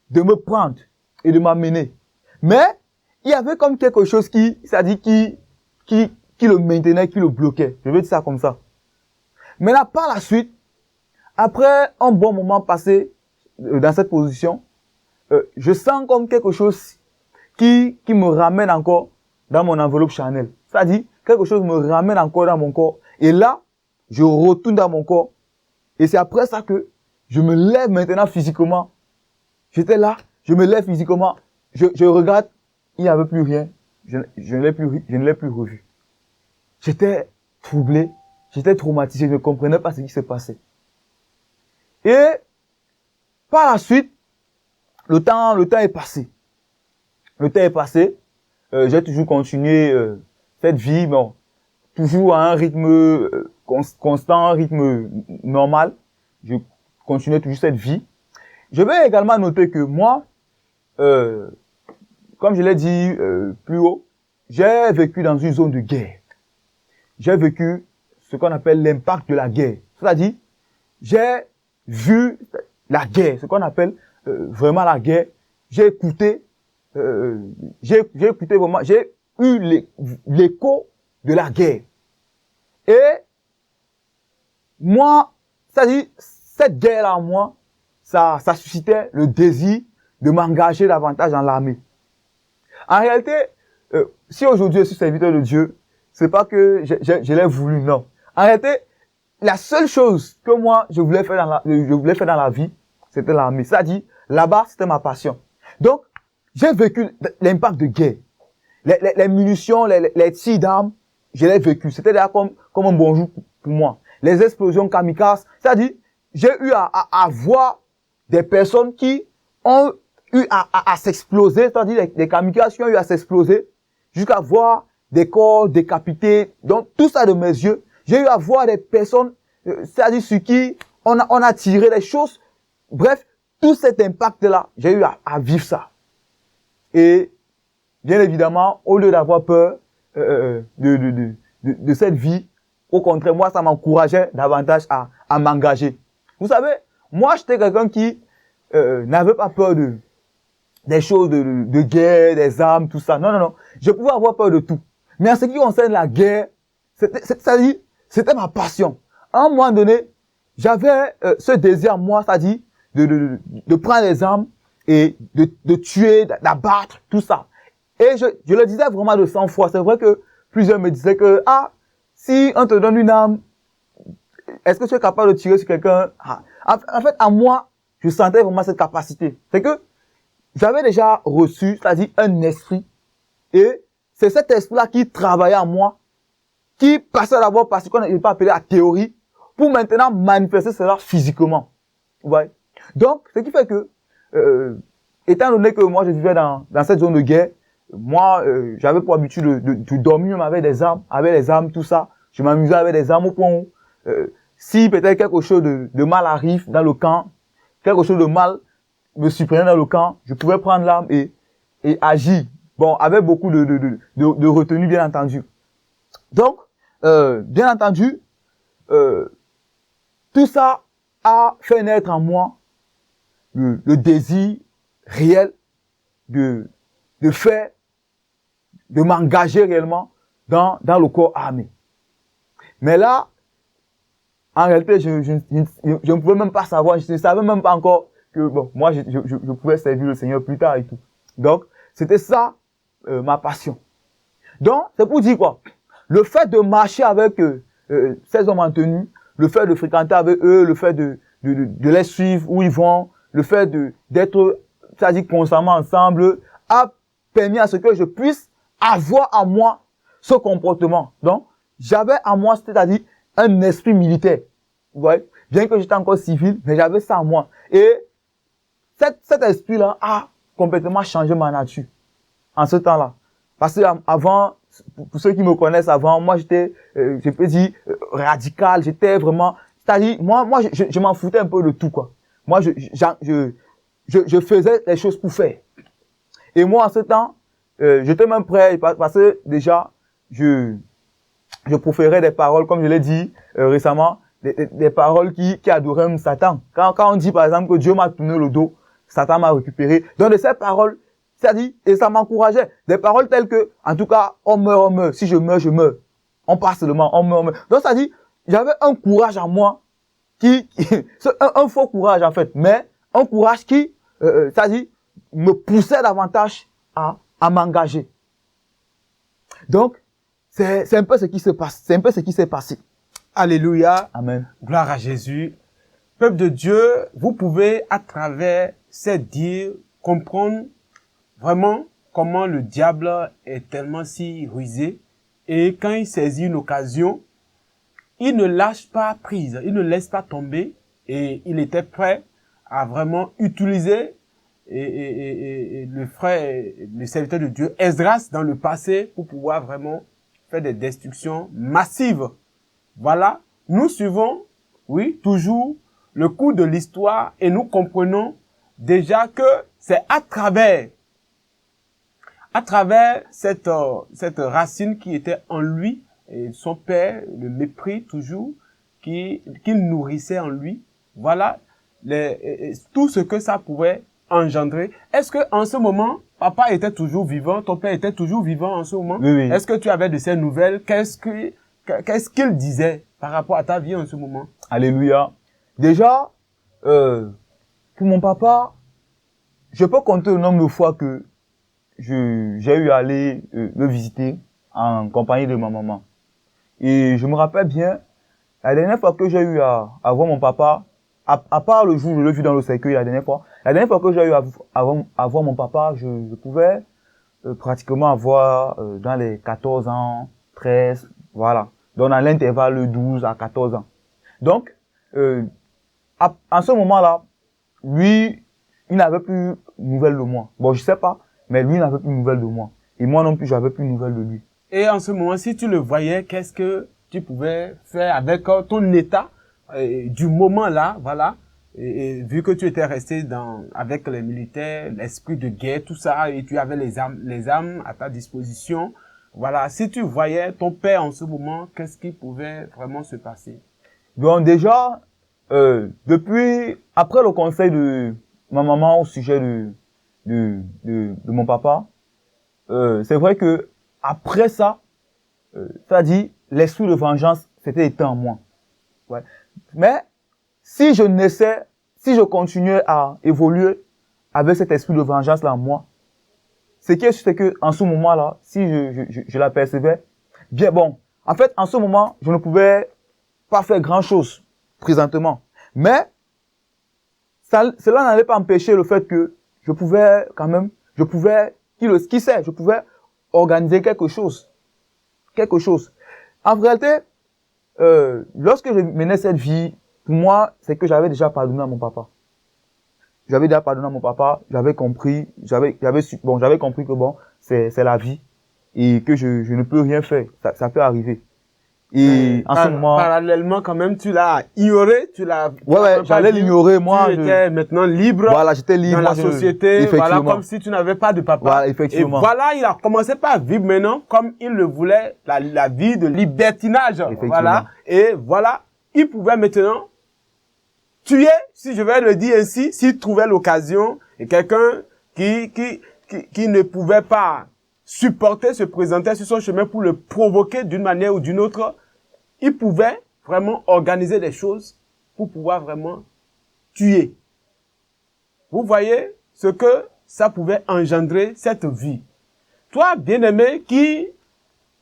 S1: de me prendre et de m'amener. Mais, il y avait comme quelque chose c'est-à-dire, qui le maintenait, qui le bloquait. Je vais dire ça comme ça. Maintenant, par la suite, après un bon moment passé dans cette position, je sens comme quelque chose qui me ramène encore dans mon enveloppe charnelle. C'est-à-dire, quelque chose me ramène encore dans mon corps. Et là, je retourne dans mon corps. Et c'est après ça que je me lève maintenant physiquement. J'étais là, je me lève physiquement. Je regarde, il n'y avait plus rien. Je ne l'ai plus revu. J'étais troublé, j'étais traumatisé, je ne comprenais pas ce qui se passait. Et par la suite, le temps est passé. Le temps est passé. J'ai toujours continué cette vie, bon, toujours à un rythme constant, un rythme normal. Je continuais toujours cette vie. Je vais également noter que moi, comme je l'ai dit plus haut, j'ai vécu dans une zone de guerre. J'ai vécu ce qu'on appelle l'impact de la guerre. C'est-à-dire, j'ai vu la guerre, ce qu'on appelle vraiment la guerre. J'ai écouté vraiment, j'ai eu l'écho de la guerre. Et moi, c'est-à-dire, cette guerre-là, moi, ça suscitait le désir de m'engager davantage dans l'armée. En réalité, si aujourd'hui je suis serviteur de Dieu, c'est pas que je l'ai voulu, non. En réalité, la seule chose que moi, je voulais faire dans la vie, c'était l'armée. C'est-à-dire, là-bas, c'était ma passion. Donc, j'ai vécu l'impact de guerre. Les munitions, les tirs d'armes, je l'ai vécu. C'était là comme un bonjour pour moi. Les explosions kamikazes, c'est-à-dire, j'ai eu à voir des personnes qui ont eu à s'exploser, c'est-à-dire des kamikazes qui ont eu à s'exploser, jusqu'à voir des corps décapités. Donc, tout ça de mes yeux, j'ai eu à voir des personnes, c'est-à-dire sur qui on a tiré des choses. Bref, tout cet impact-là, j'ai eu à vivre ça. Et, bien évidemment, au lieu d'avoir peur de cette vie, au contraire, moi, ça m'encourageait davantage à m'engager. Vous savez, moi, j'étais quelqu'un qui n'avait pas peur des choses de guerre, des armes, tout ça. Non, non, non. Je pouvais avoir peur de tout. Mais en ce qui concerne la guerre, c'était ma passion. À un moment donné, j'avais ce désir en moi, c'est-à-dire de prendre les armes et de tuer, d'abattre, tout ça. Et je le disais vraiment de sang-froid. C'est vrai que plusieurs me disaient que, si on te donne une arme, est-ce que tu es capable de tirer sur quelqu'un? En fait, à moi, je sentais vraiment cette capacité. C'est que j'avais déjà reçu, c'est-à-dire un esprit. Et c'est cet esprit-là qui travaillait en moi, qui passait d'abord par ce qu'on n'est pas appelé la théorie, pour maintenant manifester cela physiquement. Vous voyez? Donc, ce qui fait que, étant donné que moi je vivais dans cette zone de guerre, moi, j'avais pour habitude de dormir même avec des armes, tout ça. Je m'amusais avec des armes au point où, si peut-être quelque chose de mal arrive dans le camp, quelque chose de mal me surprenait dans le camp, je pouvais prendre l'arme et agir. Bon, avec beaucoup de retenue, bien entendu. Donc, bien entendu, tout ça a fait naître en moi le désir réel de faire, de m'engager réellement dans le corps armé. Mais là, en réalité, je ne pouvais même pas savoir, je ne savais même pas encore que, bon, moi, je pouvais servir le Seigneur plus tard et tout. Donc, c'était ça, ma passion. Donc, c'est pour dire quoi? Le fait de marcher avec ces hommes en tenue, le fait de fréquenter avec eux, le fait de les suivre où ils vont, le fait d'être, c'est-à-dire constamment ensemble, a permis à ce que je puisse avoir en moi ce comportement. Donc, j'avais en moi, c'est-à-dire un esprit militaire. Vous voyez? Bien que j'étais encore civil, mais j'avais ça en moi. Et cet esprit-là a complètement changé ma nature en ce temps-là. Parce que avant, pour ceux qui me connaissent avant, moi j'étais, je peux dire, radical. J'étais vraiment, c'est-à-dire, moi je m'en foutais un peu de tout, quoi. Moi, je faisais les choses pour faire. Et moi, en ce temps, j'étais même prêt, parce que déjà, je proférais des paroles, comme je l'ai dit récemment, des paroles qui adoraient même Satan. Quand on dit, par exemple, que Dieu m'a tourné le dos, Satan m'a récupéré. Donc, de ces paroles, c'est-à-dire, et ça m'encourageait. Des paroles telles que, en tout cas, on meurt. Si je meurs, je meurs. On part seulement, on meurt. Donc, ça dit, j'avais un courage en moi un faux courage, en fait, mais un courage qui, c'est-à-dire, me poussait davantage à m'engager. Donc, c'est un peu ce qui se passe. C'est un peu ce qui s'est passé.
S2: Alléluia.
S1: Amen.
S2: Gloire à Jésus. Peuple de Dieu, vous pouvez, à travers ces dires, comprendre vraiment comment le diable est tellement si rusé. Et quand il saisit une occasion, il ne lâche pas prise, il ne laisse pas tomber. Et il était prêt à vraiment utiliser le frère, le serviteur de Dieu, Esdras, dans le passé, pour pouvoir vraiment faire des destructions massives. Voilà, nous suivons, oui, toujours le cours de l'histoire et nous comprenons déjà que c'est à travers cette racine qui était en lui, et son père, le mépris toujours, qu'il nourrissait en lui. Voilà tout ce que ça pouvait engendrer. Est-ce que en ce moment, papa était toujours vivant, ton père était toujours vivant en ce moment?
S1: Oui, oui.
S2: Est-ce que tu avais de ces nouvelles? Qu'est-ce qu'il disait par rapport à ta vie en ce moment?
S1: Alléluia. Déjà, pour mon papa, je peux compter le nombre de fois que j'ai eu à aller le visiter en compagnie de ma maman. Et je me rappelle bien, la dernière fois que j'ai eu à voir mon papa, à part le jour où je l'ai vu dans le cercueil la dernière fois que j'ai eu à voir mon papa, je pouvais pratiquement avoir dans les 14 ans, 13, voilà. Donc dans l'intervalle de 12 à 14 ans. Donc, en ce moment-là, lui, il n'avait plus de nouvelles de moi. Bon, je sais pas, mais lui n'avait plus de nouvelles de moi. Et moi non plus, j'avais plus de nouvelles de lui.
S2: Et en ce moment, si tu le voyais, qu'est-ce que tu pouvais faire avec ton état du moment là, voilà, et vu que tu étais resté avec les militaires, l'esprit de guerre, tout ça, et tu avais les armes à ta disposition, voilà, si tu voyais ton père en ce moment, qu'est-ce qui pouvait vraiment se passer?
S1: Donc déjà, après le conseil de ma maman au sujet de mon papa, c'est vrai que après ça, ça dit, l'esprit de vengeance s'était éteint en moi. Ouais. Mais si je continuais à évoluer avec cet esprit de vengeance là en moi, c'est que en ce moment-là, si je l'apercevais, bien bon, en fait, en ce moment, je ne pouvais pas faire grand-chose présentement. Mais cela n'allait pas empêcher le fait que je pouvais qui sait, je pouvais organiser quelque chose. En réalité, lorsque je menais cette vie, pour moi, c'est que j'avais déjà pardonné à mon papa. J'avais compris, j'avais compris que bon, c'est la vie et que je ne peux rien faire. Ça peut arriver. Et en ce moment,
S2: parallèlement, quand même, tu l'as ignoré,
S1: ouais, j'allais l'ignorer, moi.
S2: Tu étais maintenant libre.
S1: Voilà, j'étais libre.
S2: Dans la société. Voilà, comme si tu n'avais pas de papa.
S1: Voilà, effectivement.
S2: Et voilà, il a commencé par vivre maintenant comme il le voulait, la vie de libertinage. Voilà. Et voilà, il pouvait maintenant tuer, si je vais le dire ainsi, s'il trouvait l'occasion, et quelqu'un qui ne pouvait pas supporter, se présenter sur son chemin pour le provoquer d'une manière ou d'une autre, il pouvait vraiment organiser des choses pour pouvoir vraiment tuer. Vous voyez ce que ça pouvait engendrer, cette vie. Toi, bien-aimé, qui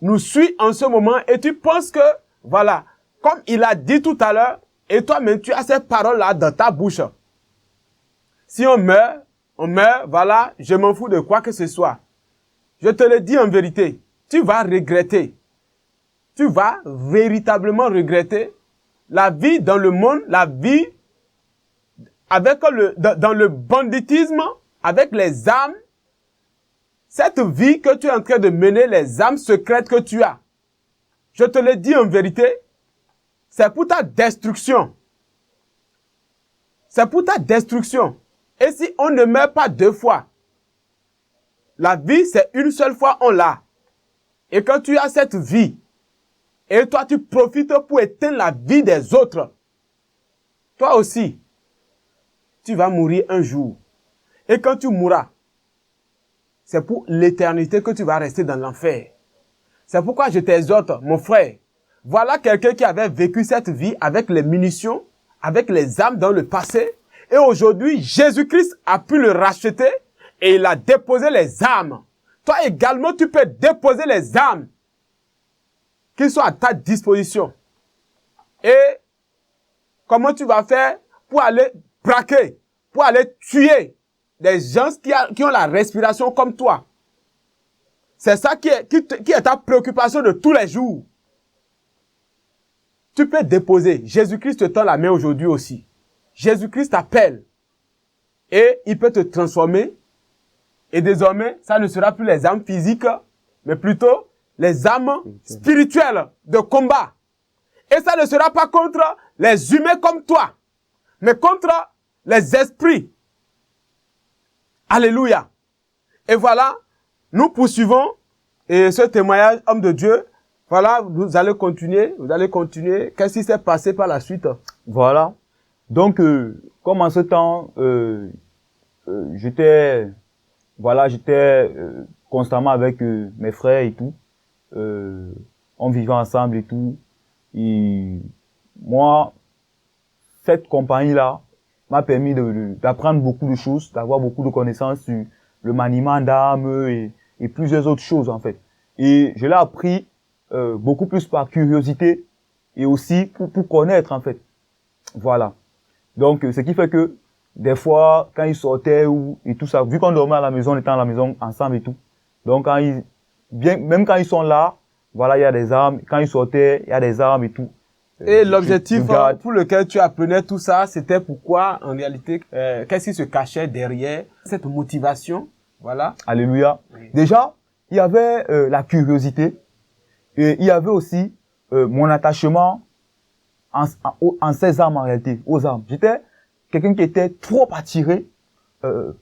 S2: nous suis en ce moment, et tu penses que, voilà, comme il a dit tout à l'heure, et toi-même, tu as ces paroles-là dans ta bouche. Si on meurt, voilà, je m'en fous de quoi que ce soit. Je te le dis en vérité, tu vas regretter. Tu vas véritablement regretter la vie dans le monde, la vie dans le banditisme, avec les armes. Cette vie que tu es en train de mener, les armes secrètes que tu as. Je te le dis en vérité, c'est pour ta destruction. C'est pour ta destruction. Et si on ne meurt pas deux fois, la vie, c'est une seule fois, on l'a. Et quand tu as cette vie, et toi, tu profites pour éteindre la vie des autres, toi aussi, tu vas mourir un jour. Et quand tu mourras, c'est pour l'éternité que tu vas rester dans l'enfer. C'est pourquoi je t'exhorte, mon frère, voilà quelqu'un qui avait vécu cette vie avec les munitions, avec les armes dans le passé, et aujourd'hui, Jésus-Christ a pu le racheter, et il a déposé les armes. Toi également, tu peux déposer les armes qui sont à ta disposition. Et comment tu vas faire pour aller braquer, pour aller tuer des gens qui ont la respiration comme toi? C'est ça qui est ta préoccupation de tous les jours. Tu peux déposer. Jésus-Christ te tend la main aujourd'hui aussi. Jésus-Christ t'appelle. Et il peut te transformer. Et désormais, ça ne sera plus les armes physiques, mais plutôt les armes spirituelles de combat. Et ça ne sera pas contre les humains comme toi, mais contre les esprits. Alléluia. Et voilà, nous poursuivons et ce témoignage, homme de Dieu. Voilà, vous allez continuer. Qu'est-ce qui s'est passé par la suite?
S1: Voilà. Donc, comme en ce temps, j'étais constamment avec mes frères et tout. On vivait ensemble et tout. Et moi, cette compagnie-là m'a permis d'apprendre beaucoup de choses, d'avoir beaucoup de connaissances sur le maniement d'armes et plusieurs autres choses en fait. Et je l'ai appris beaucoup plus par curiosité et aussi pour connaître en fait. Voilà. Donc, ce qui fait que des fois, quand ils sortaient et tout ça, vu qu'on dormait à la maison, on était à la maison ensemble et tout. Donc, même quand ils sont là, voilà, il y a des armes. Quand ils sortaient, il y a des armes et tout.
S2: Et l'objectif
S1: garde.
S2: pour lequel tu apprenais tout ça, c'était pourquoi, en réalité, qu'est-ce qui se cachait derrière cette motivation? Voilà.
S1: Alléluia.
S2: Oui.
S1: Déjà, il y avait la curiosité et il y avait aussi mon attachement en ces armes en réalité, aux armes. J'étais quelqu'un qui était trop attiré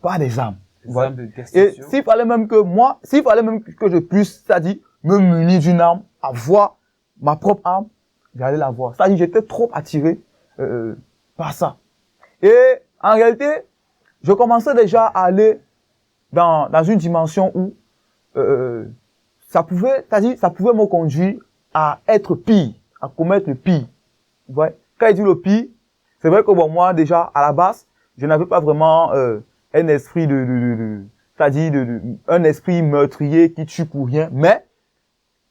S1: par des armes. Voilà. Et s'il fallait même que je puisse, c'est-à-dire me munir d'une arme, avoir ma propre arme, j'allais l'avoir. C'est-à-dire j'étais trop attiré par ça. Et en réalité, je commençais déjà à aller dans une dimension où ça pouvait me conduire à être pire, à commettre le pire. Ouais. Quand il dit le pire, c'est vrai que bon, moi déjà à la base, je n'avais pas vraiment un esprit un esprit meurtrier qui tue pour rien, mais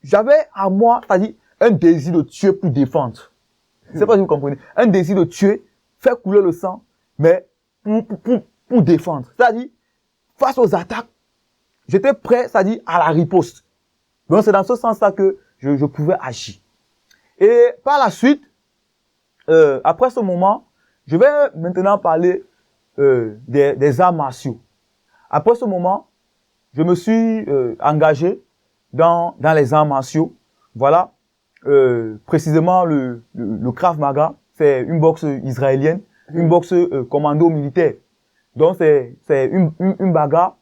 S1: j'avais à moi, c'est-à-dire un désir de tuer pour défendre. Je sais pas si vous comprenez. Un désir de tuer, faire couler le sang, mais pour défendre. C'est-à-dire, face aux attaques, j'étais prêt, c'est-à-dire à la riposte. Donc c'est dans ce sens-là que je pouvais agir. Et par la suite, après ce moment, je vais maintenant parler des arts martiaux. Après ce moment, je me suis engagé dans les arts martiaux. Voilà, précisément le Krav Maga, c'est une boxe israélienne, une boxe commando militaire. Donc c'est une bagarre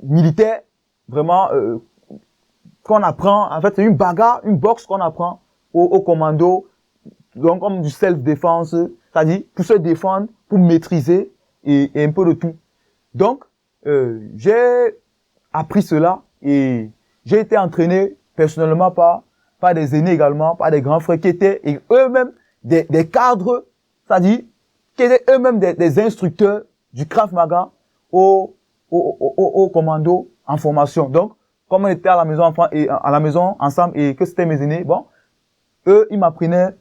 S1: militaire vraiment qu'on apprend. En fait, c'est une bagarre, une boxe qu'on apprend au commando, donc comme du self-défense, c'est-à-dire pour se défendre, pour maîtriser et un peu de tout. Donc j'ai appris cela et j'ai été entraîné personnellement par des aînés également, par des grands frères qui étaient eux-mêmes des cadres, c'est-à-dire qui étaient eux-mêmes des instructeurs du Krav Maga au commando en formation. Donc, comme on était à la maison ensemble et que c'était mes aînés, bon, eux, ils m'apprenaient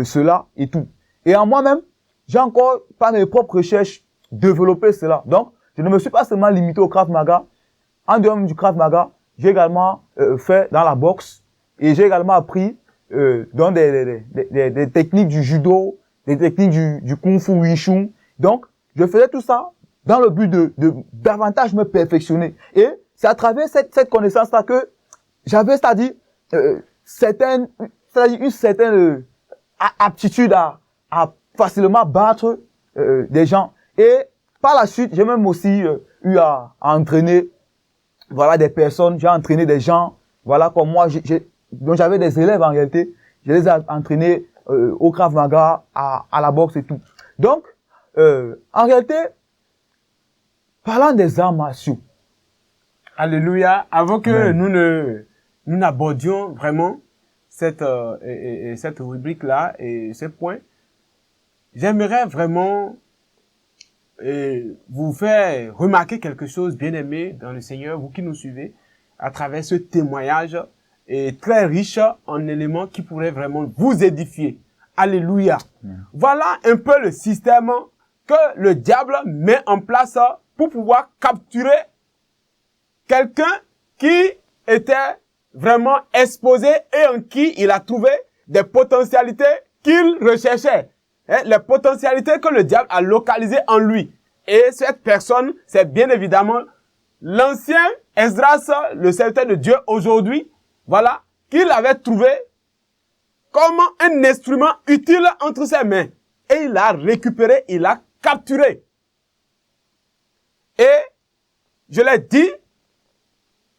S1: cela et tout. Et en moi-même, j'ai encore, par mes propres recherches, développé cela. Donc, je ne me suis pas seulement limité au Krav Maga. En dehors du Krav Maga, j'ai également fait dans la boxe et j'ai également appris dans des techniques du judo, des techniques du kung fu wushu. Donc, je faisais tout ça dans le but de davantage me perfectionner. Et c'est à travers cette connaissance-là que j'avais, c'est-à-dire une certaine aptitude à facilement battre des gens. Et par la suite, j'ai même aussi eu à entraîner, voilà, des personnes. J'ai entraîné des gens, voilà, comme moi. Donc j'avais des élèves en réalité. Je les ai entraînés au Krav Maga, à la boxe et tout. Donc, en réalité, parlant des arts martiaux.
S2: Alléluia. Avant que nous n'abordions vraiment cette rubrique-là et ces points, j'aimerais vraiment vous faire remarquer quelque chose, bien aimé dans le Seigneur, vous qui nous suivez, à travers ce témoignage très riche en éléments qui pourraient vraiment vous édifier. Alléluia. Voilà un peu le système que le diable met en place pour pouvoir capturer quelqu'un qui était vraiment exposé et en qui il a trouvé des potentialités qu'il recherchait. Les potentialités que le diable a localisées en lui. Et cette personne, c'est bien évidemment l'ancien Esdras, le serviteur de Dieu aujourd'hui, voilà, qu'il avait trouvé comme un instrument utile entre ses mains. Et il l'a récupéré, il l'a capturé. Et je l'ai dit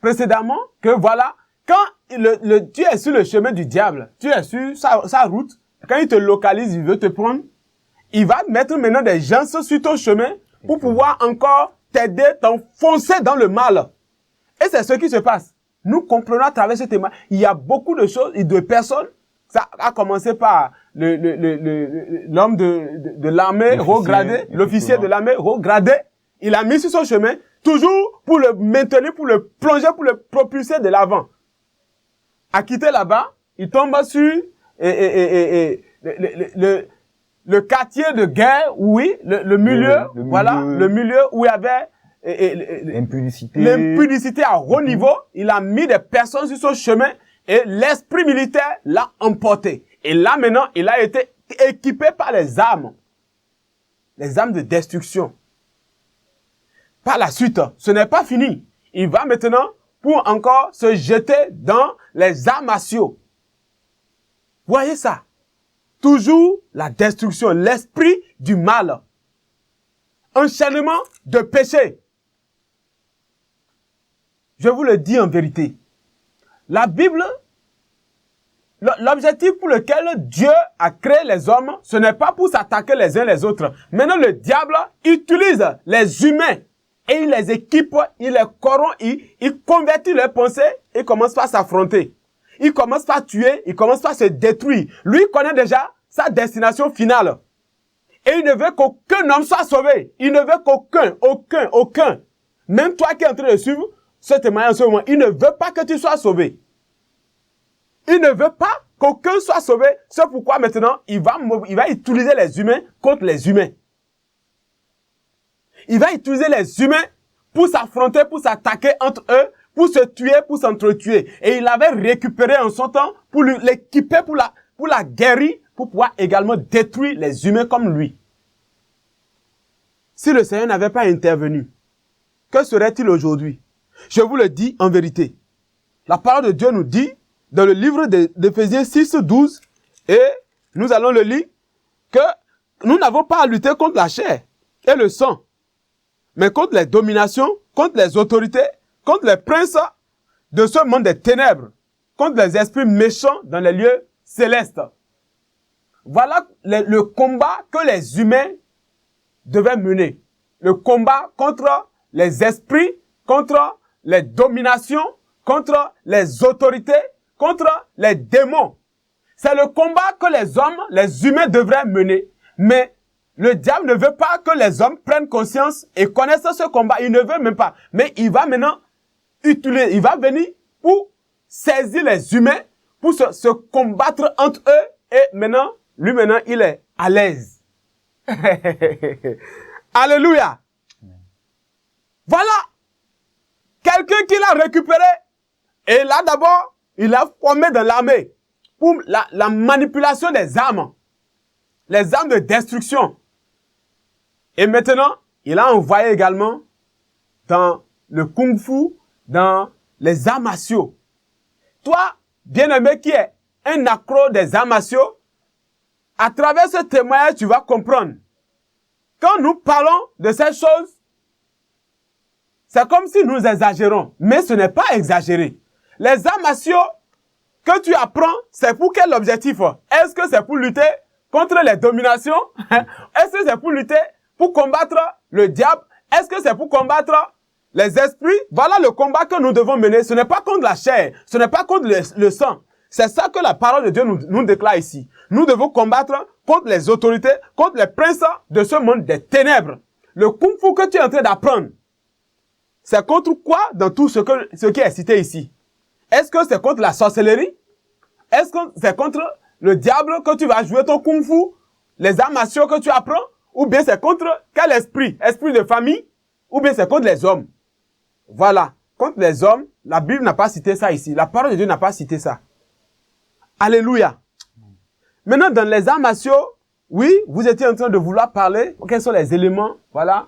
S2: précédemment que voilà, quand tu es sur le chemin du diable, tu es sur sa route, quand il te localise, il veut te prendre, il va mettre maintenant des gens sur ton chemin pour pouvoir encore t'aider, t'enfoncer dans le mal. Et c'est ce qui se passe. Nous comprenons à travers ce témoin, il y a beaucoup de choses et de personnes. Ça a commencé par l'homme de l'armée haut gradé, l'officier de l'armée haut gradé. Il a mis sur son chemin, toujours pour le maintenir, pour le plonger, pour le propulser de l'avant. À quitter là-bas, il tombe sur le quartier de guerre, oui, le milieu, voilà, le milieu où il y avait l'impudicité à haut niveau. Il a mis des personnes sur son chemin et l'esprit militaire l'a emporté. Et là, maintenant, il a été équipé par les armes de destruction. Par la suite, ce n'est pas fini. Il va maintenant pour encore se jeter dans les arts martiaux. Voyez ça. Toujours la destruction, l'esprit du mal. Enchaînement de péché. Je vous le dis en vérité. La Bible, l'objectif pour lequel Dieu a créé les hommes, ce n'est pas pour s'attaquer les uns les autres. Maintenant, le diable utilise les humains et il les équipe, il les corrompt, il convertit leurs pensées et commence par s'affronter. Il commence par tuer, il commence par se détruire. Lui connaît déjà sa destination finale. Et il ne veut qu'aucun homme soit sauvé. Il ne veut qu'aucun. Même toi qui es en train de suivre ce témoignage en ce moment, il ne veut pas que tu sois sauvé. Il ne veut pas qu'aucun soit sauvé. C'est pourquoi maintenant, il va utiliser les humains contre les humains. Il va utiliser les humains pour s'affronter, pour s'attaquer entre eux, pour se tuer, pour s'entretuer. Et il avait récupéré en son temps pour l'équiper pour la guérir, pour pouvoir également détruire les humains comme lui. Si le Seigneur n'avait pas intervenu, que serait-il aujourd'hui? Je vous le dis en vérité. La parole de Dieu nous dit, dans le livre d'Éphésiens 6, 12, et nous allons le lire, que nous n'avons pas à lutter contre la chair et le sang, mais contre les dominations, contre les autorités, contre les princes de ce monde des ténèbres, contre les esprits méchants dans les lieux célestes. Voilà le combat que les humains devaient mener. Le combat contre les esprits, contre les dominations, contre les autorités, contre les démons. C'est le combat que les hommes, les humains devraient mener. Mais le diable ne veut pas que les hommes prennent conscience et connaissent ce combat. Il ne veut même pas. Mais il va maintenant utiliser, il va venir pour saisir les humains, pour se combattre entre eux. Et maintenant, lui maintenant, il est à l'aise. Alléluia. Voilà. Quelqu'un qui l'a récupéré. Et là d'abord, il l'a formé dans l'armée pour la manipulation des armes. Les armes de destruction. Et maintenant, il a envoyé également dans le kung-fu, dans les arts martiaux. Toi, bien-aimé qui est un accro des arts martiaux, à travers ce témoignage, tu vas comprendre. Quand nous parlons de ces choses, c'est comme si nous exagérons. Mais ce n'est pas exagéré. Les arts martiaux que tu apprends, c'est pour quel objectif? Est-ce que c'est pour lutter contre les dominations? Est-ce que c'est pour lutter, pour combattre le diable? Est-ce que c'est pour combattre les esprits? Voilà le combat que nous devons mener. Ce n'est pas contre la chair, ce n'est pas contre le sang. C'est ça que la parole de Dieu nous déclare ici. Nous devons combattre contre les autorités, contre les princes de ce monde des ténèbres. Le kung-fu que tu es en train d'apprendre, c'est contre quoi dans tout ce qui est cité ici? Est-ce que c'est contre la sorcellerie? Est-ce que c'est contre le diable que tu vas jouer ton kung-fu? Les arts martiaux que tu apprends? Ou bien c'est contre quel esprit? Esprit de famille? Ou bien c'est contre les hommes? Voilà. Contre les hommes, la Bible n'a pas cité ça ici. La parole de Dieu n'a pas cité ça. Alléluia. Maintenant, dans les arts martiaux, oui, vous étiez en train de vouloir parler. Quels sont les éléments, voilà,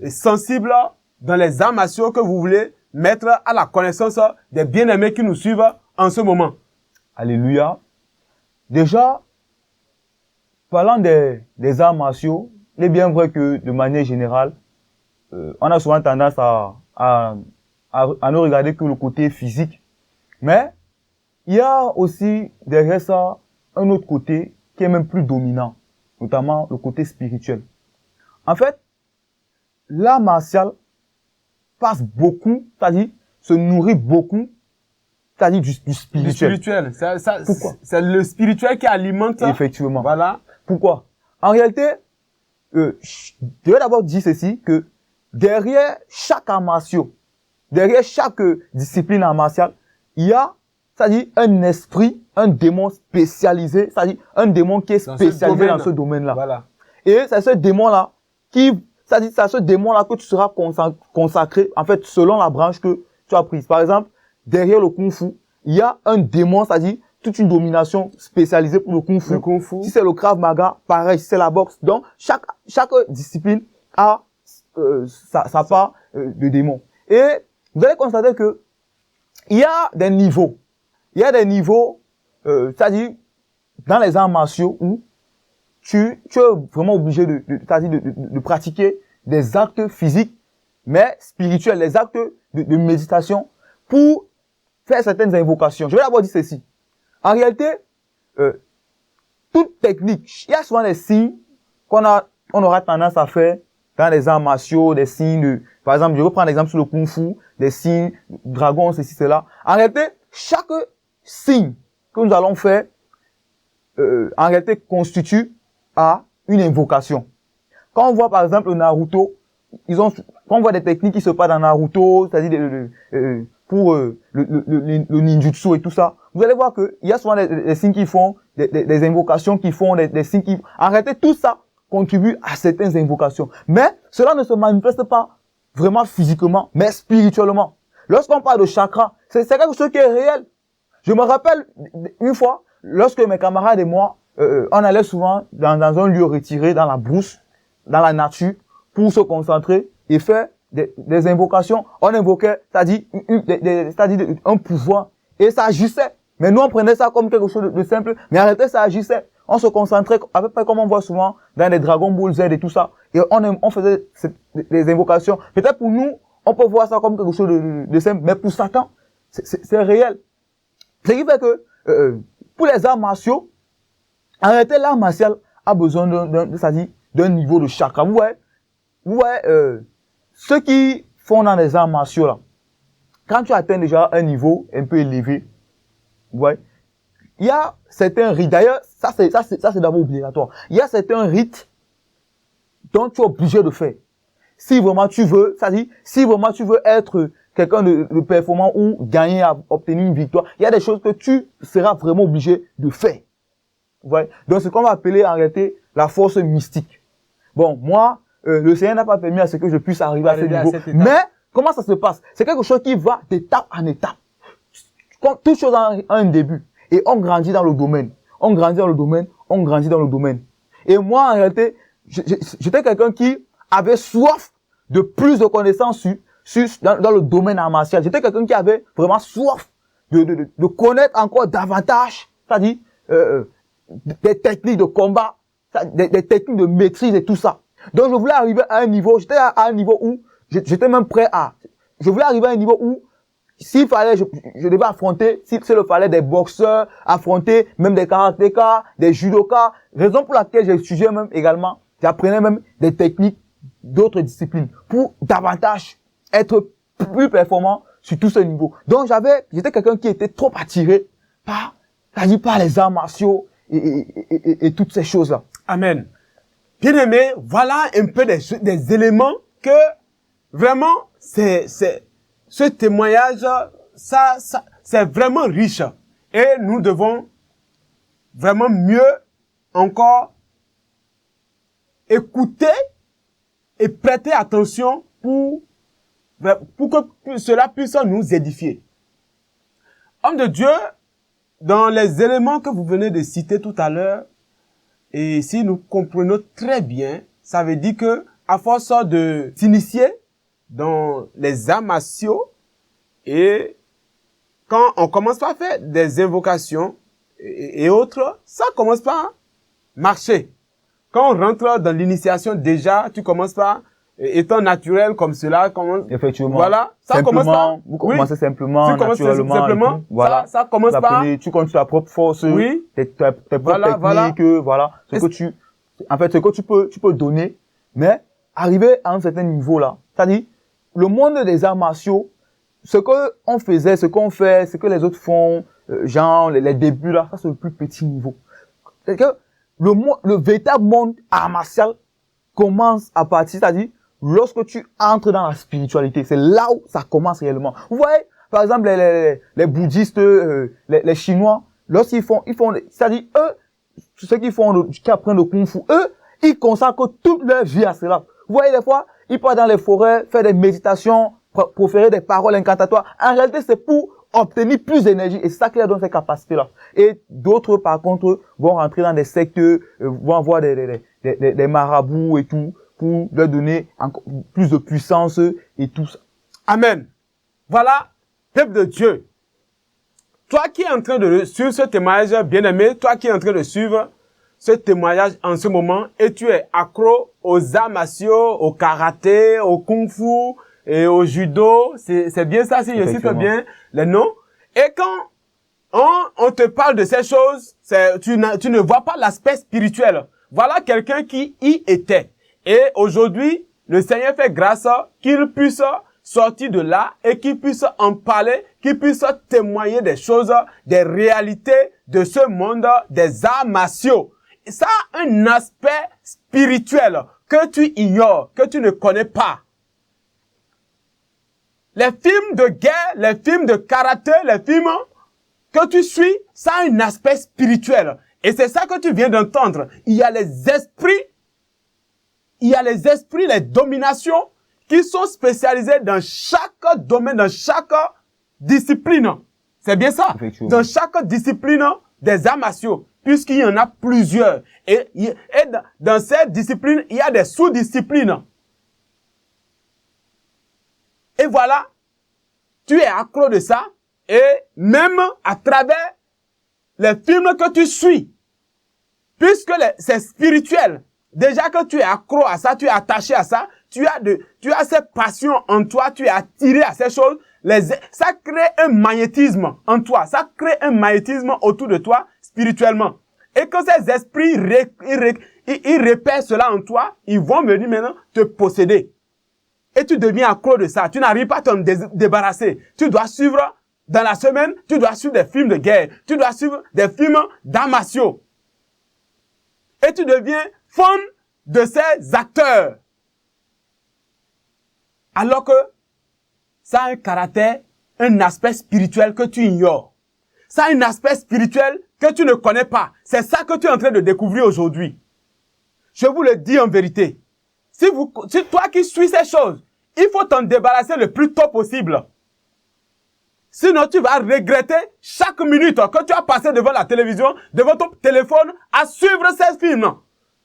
S2: sensibles dans les arts martiaux que vous voulez mettre à la connaissance des bien-aimés qui nous suivent en ce moment?
S1: Alléluia. Déjà, parlant des arts martiaux, il est bien vrai que de manière générale, on a souvent tendance à ne regarder que le côté physique. Mais il y a aussi derrière ça un autre côté qui est même plus dominant, notamment le côté spirituel. En fait, l'art martial passe beaucoup, c'est-à-dire se nourrit beaucoup, c'est-à-dire du spirituel.
S2: Du spirituel.
S1: Pourquoi?
S2: C'est le spirituel qui alimente.
S1: Effectivement.
S2: Voilà.
S1: Pourquoi? En réalité, je vais d'abord dire ceci, que derrière chaque art martial, derrière chaque discipline art martial, il y a, c'est-à-dire un esprit, un démon spécialisé, c'est-à-dire un démon qui est spécialisé dans ce domaine-là.
S2: Voilà.
S1: Et c'est ce démon-là c'est-à-dire c'est à ce démon-là que tu seras consacré, en fait, selon la branche que tu as prise. Par exemple, derrière le kung-fu, il y a un démon, c'est-à-dire toute une domination spécialisée pour le Kung Fu.
S2: Le Kung Fu.
S1: Si c'est le Krav Maga, pareil, si c'est la boxe. Donc, chaque discipline a sa part de démon. Et vous allez constater que il y a des niveaux. Il y a des niveaux, c'est-à-dire dans les arts martiaux où tu es vraiment obligé de pratiquer des actes physiques, mais spirituels, des actes de méditation pour faire certaines invocations. Je vais d'abord dire ceci. En réalité, toute technique, il y a souvent des signes qu'on aura tendance à faire dans les arts martiaux, des signes par exemple, je vais prendre l'exemple sur le Kung Fu, des signes, dragon, ceci, cela. En réalité, chaque signe que nous allons faire, en réalité, constitue à une invocation. Quand on voit par exemple le Naruto, quand on voit des techniques qui se passent dans Naruto, c'est-à-dire pour le ninjutsu et tout ça, vous allez voir que il y a souvent des signes qui font, des invocations qui font, des signes qui... En réalité, tout ça contribue à certaines invocations. Mais cela ne se manifeste pas vraiment physiquement, mais spirituellement. Lorsqu'on parle de chakra, c'est quelque chose qui est réel. Je me rappelle une fois, lorsque mes camarades et moi, on allait souvent dans un lieu retiré, dans la brousse, dans la nature, pour se concentrer et faire des invocations. On invoquait, c'est-à-dire un pouvoir, et ça agissait. Mais nous, on prenait ça comme quelque chose de simple, mais en réalité, ça agissait. On se concentrait, à peu près comme on voit souvent dans les Dragon Ball Z et tout ça. Et on faisait des invocations. Peut-être pour nous, on peut voir ça comme quelque chose de simple, mais pour Satan, c'est réel. Ce qui fait que, pour les arts martiaux, en réalité, l'art martial a besoin d'un niveau de chakra. Vous voyez, ceux qui font dans les arts martiaux, là, quand tu atteins déjà un niveau un peu élevé, vous voyez, il y a certains rites. D'ailleurs, ça c'est d'abord obligatoire. Il y a certains rites dont tu es obligé de faire. Si vraiment tu veux, c'est-à-dire, si vraiment tu veux être quelqu'un de performant ou gagner à obtenir une victoire, il y a des choses que tu seras vraiment obligé de faire. Vous voyez? Donc, c'est ce qu'on va appeler en réalité la force mystique. Bon, moi, le Seigneur n'a pas permis à ce que je puisse arriver à ce niveau. Mais, comment ça se passe? C'est quelque chose qui va d'étape en étape. Toute chose a un début. Et on grandit dans le domaine. On grandit dans le domaine. On grandit dans le domaine. Et moi, en réalité, j'étais quelqu'un qui avait soif de plus de connaissances dans le domaine art martial. J'étais quelqu'un qui avait vraiment soif de connaître encore davantage, c'est-à-dire des techniques de combat, des techniques de maîtrise et tout ça. Donc je voulais arriver à un niveau, j'étais à un niveau où j'étais même prêt je voulais arriver à un niveau où s'il fallait, je devais affronter, s'il le fallait, des boxeurs, affronter même des karatékas, des judokas, raison pour laquelle j'ai étudié même également, j'apprenais même des techniques d'autres disciplines pour davantage être plus performant sur tous ces niveaux. Donc j'étais quelqu'un qui était trop attiré par les arts martiaux et toutes ces choses-là.
S2: Amen. Bien aimé, voilà un peu des éléments que vraiment ce témoignage, ça c'est vraiment riche. Et nous devons vraiment mieux encore écouter et prêter attention pour que cela puisse nous édifier. Homme de Dieu, dans les éléments que vous venez de citer tout à l'heure, et si nous comprenons très bien, ça veut dire que à force de s'initier dans les arts martiaux, et quand on commence par faire des invocations et autres, ça commence par marcher. Quand on rentre dans l'initiation, déjà, tu commences par étant naturel comme cela.
S1: Effectivement.
S2: Voilà. Ça commence par...
S1: Vous commencez simplement, naturellement.
S2: Simplement.
S1: Voilà.
S2: Ça commence par...
S1: Tu comptes ta propre force.
S2: Oui.
S1: Tes propres techniques. Voilà. Ce que tu peux donner. Mais, arriver à un certain niveau là. C'est-à-dire, le monde des arts martiaux, ce que on faisait, ce qu'on fait, ce que les autres font, genre, les débuts là, ça c'est le plus petit niveau. C'est que, le véritable monde art martial commence à partir, c'est-à-dire, lorsque tu entres dans la spiritualité, c'est là où ça commence réellement. Vous voyez, par exemple, les bouddhistes, les chinois, lorsqu'ils font, c'est-à-dire, eux, ceux qui apprennent le kung fu, eux, ils consacrent toute leur vie à cela. Vous voyez, des fois, ils partent dans les forêts, faire des méditations, proférer des paroles incantatoires. En réalité, c'est pour obtenir plus d'énergie. Et c'est ça qui leur donne ces capacités-là. Et d'autres, par contre, vont rentrer dans des sectes, vont avoir des marabouts et tout, pour leur donner encore plus de puissance et tout ça.
S2: Amen. Voilà, peuple de Dieu. Toi qui es en train de suivre ce témoignage, bien-aimé, toi qui es en train de suivre ce témoignage en ce moment, et tu es accro aux arts martiaux, au karaté, au kung-fu et au judo, c'est bien ça si je cite bien les noms. Et quand on te parle de ces choses, tu ne vois pas l'aspect spirituel. Voilà quelqu'un qui y était. Et aujourd'hui, le Seigneur fait grâce qu'il puisse sortir de là et qu'il puisse en parler, qu'il puisse témoigner des choses, des réalités de ce monde, des arts martiaux. Ça a un aspect spirituel que tu ignores, que tu ne connais pas. Les films de guerre, les films de karaté, les films que tu suis, ça a un aspect spirituel. Et c'est ça que tu viens d'entendre. Il y a les esprits, les dominations qui sont spécialisées dans chaque domaine, dans chaque discipline. C'est bien ça. Dans chaque discipline des arts martiaux, puisqu'il y en a plusieurs. Et dans ces disciplines, il y a des sous-disciplines. Et voilà, tu es accro de ça. Et même à travers les films que tu suis, puisque c'est spirituel, déjà que tu es accro à ça, tu es attaché à ça, tu as cette passion en toi, tu es attiré à ces choses, ça crée un magnétisme en toi, ça crée un magnétisme autour de toi spirituellement. Et quand ces esprits ils repèrent cela en toi, ils vont venir maintenant te posséder. Et tu deviens accro de ça, tu n'arrives pas à t'en débarrasser. Tu dois suivre, dans la semaine, tu dois suivre des films de guerre, tu dois suivre des films d'arts martiaux. Et tu deviens fan de ces acteurs. Alors que ça a un caractère, un aspect spirituel que tu ignores. Ça a un aspect spirituel que tu ne connais pas. C'est ça que tu es en train de découvrir aujourd'hui. Je vous le dis en vérité. Si toi qui suis ces choses, il faut t'en débarrasser le plus tôt possible. Sinon, tu vas regretter chaque minute que tu as passé devant la télévision, devant ton téléphone, à suivre ces films.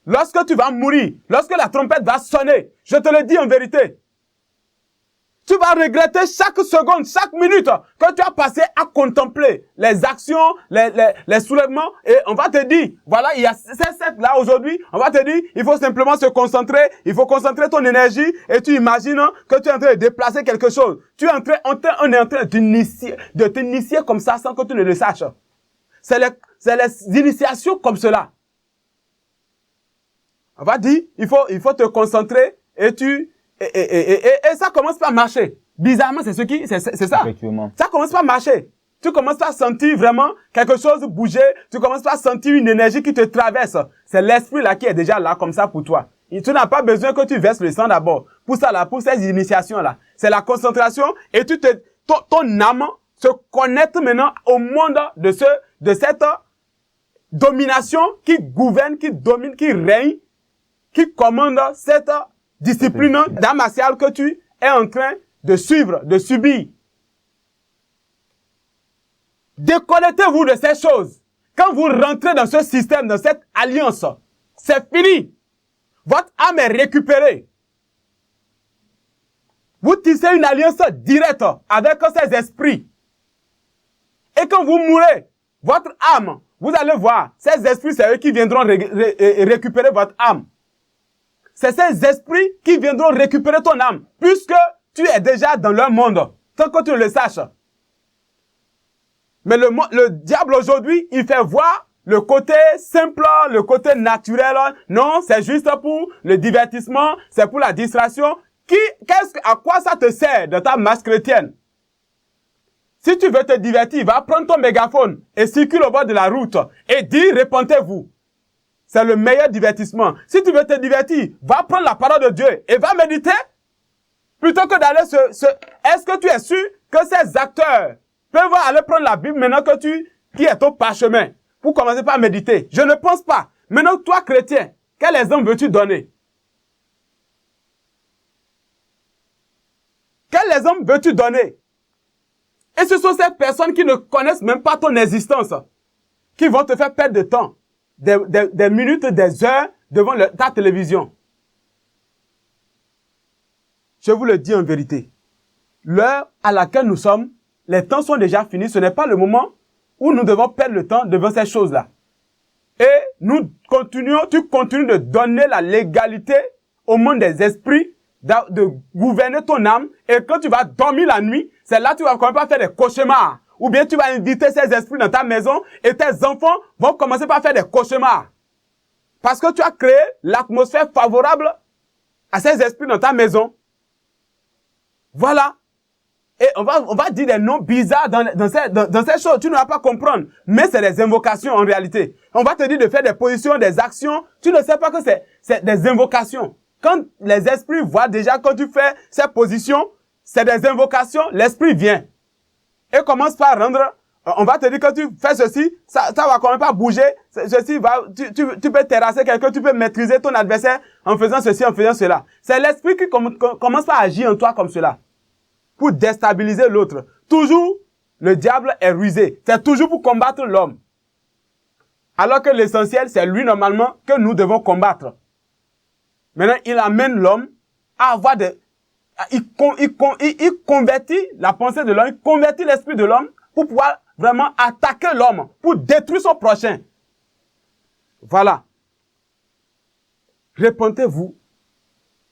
S2: Lorsque tu vas mourir, lorsque la trompette va sonner, je te le dis en vérité, tu vas regretter chaque seconde, chaque minute que tu as passé à contempler les actions, les soulèvements. Et on va te dire, voilà, il y a ces sept là aujourd'hui. On va te dire, il faut simplement se concentrer. Il faut concentrer ton énergie. Et tu imagines que tu es en train de déplacer quelque chose. On est en train de t'initier comme ça sans que tu ne le saches. C'est les initiations comme cela. On va dire, il faut te concentrer et ça commence pas à marcher. Bizarrement, c'est ça.
S1: Effectivement.
S2: Ça commence pas à marcher. Tu commences pas à sentir vraiment quelque chose bouger. Tu commences pas à sentir une énergie qui te traverse. C'est l'esprit là qui est déjà là comme ça pour toi. Et tu n'as pas besoin que tu verses le sang d'abord. Pour ça là, pour ces initiations là. C'est la concentration et ton âme se connecte maintenant au monde de cette domination qui gouverne, qui domine, qui règne, qui commande cette discipline d'art martial que tu es en train de suivre, de subir. Déconnectez-vous de ces choses. Quand vous rentrez dans ce système, dans cette alliance, c'est fini. Votre âme est récupérée. Vous tissez une alliance directe avec ces esprits. Et quand vous mourrez, votre âme, vous allez voir, ces esprits, c'est eux qui viendront récupérer votre âme. C'est ces esprits qui viendront récupérer ton âme, puisque tu es déjà dans leur monde, sans que tu le saches. Mais le diable aujourd'hui, il fait voir le côté simple, le côté naturel. Non, c'est juste pour le divertissement, c'est pour la distraction. À quoi ça te sert dans ta marche chrétienne? Si tu veux te divertir, va prendre ton mégaphone et circule au bord de la route et dis, répentez-vous. C'est le meilleur divertissement. Si tu veux te divertir, va prendre la parole de Dieu et va méditer. Plutôt que d'aller Est-ce que tu es sûr que ces acteurs peuvent aller prendre la Bible maintenant qui est au parchemin pour commencer par méditer? Je ne pense pas. Maintenant, toi, chrétien, quel exemple veux-tu donner? Quel exemple veux-tu donner? Et ce sont ces personnes qui ne connaissent même pas ton existence, qui vont te faire perdre de temps, des minutes, des heures devant ta télévision. Je vous le dis en vérité. L'heure à laquelle nous sommes, les temps sont déjà finis. Ce n'est pas le moment où nous devons perdre le temps devant ces choses-là. Et tu continues de donner la légalité au monde des esprits, de gouverner ton âme. Et quand tu vas dormir la nuit, c'est là que tu vas quand même pas faire des cauchemars. Ou bien tu vas inviter ces esprits dans ta maison et tes enfants vont commencer par faire des cauchemars. Parce que tu as créé l'atmosphère favorable à ces esprits dans ta maison. Voilà. Et on va dire des noms bizarres dans ces choses. Tu ne vas pas comprendre. Mais c'est des invocations en réalité. On va te dire de faire des positions, des actions. Tu ne sais pas que c'est des invocations. Quand les esprits voient déjà quand tu fais ces positions, c'est des invocations, l'esprit vient. Et commence par rendre, on va te dire que tu fais ceci, ça va quand même pas bouger. Ceci va, tu peux terrasser quelqu'un, tu peux maîtriser ton adversaire en faisant ceci, en faisant cela. C'est l'esprit qui commence par agir en toi comme cela. Pour déstabiliser l'autre. Toujours, le diable est rusé. C'est toujours pour combattre l'homme. Alors que l'essentiel, c'est lui normalement que nous devons combattre. Maintenant, il amène l'homme à avoir il convertit la pensée de l'homme, il convertit l'esprit de l'homme pour pouvoir vraiment attaquer l'homme, pour détruire son prochain. Voilà. Repentez-vous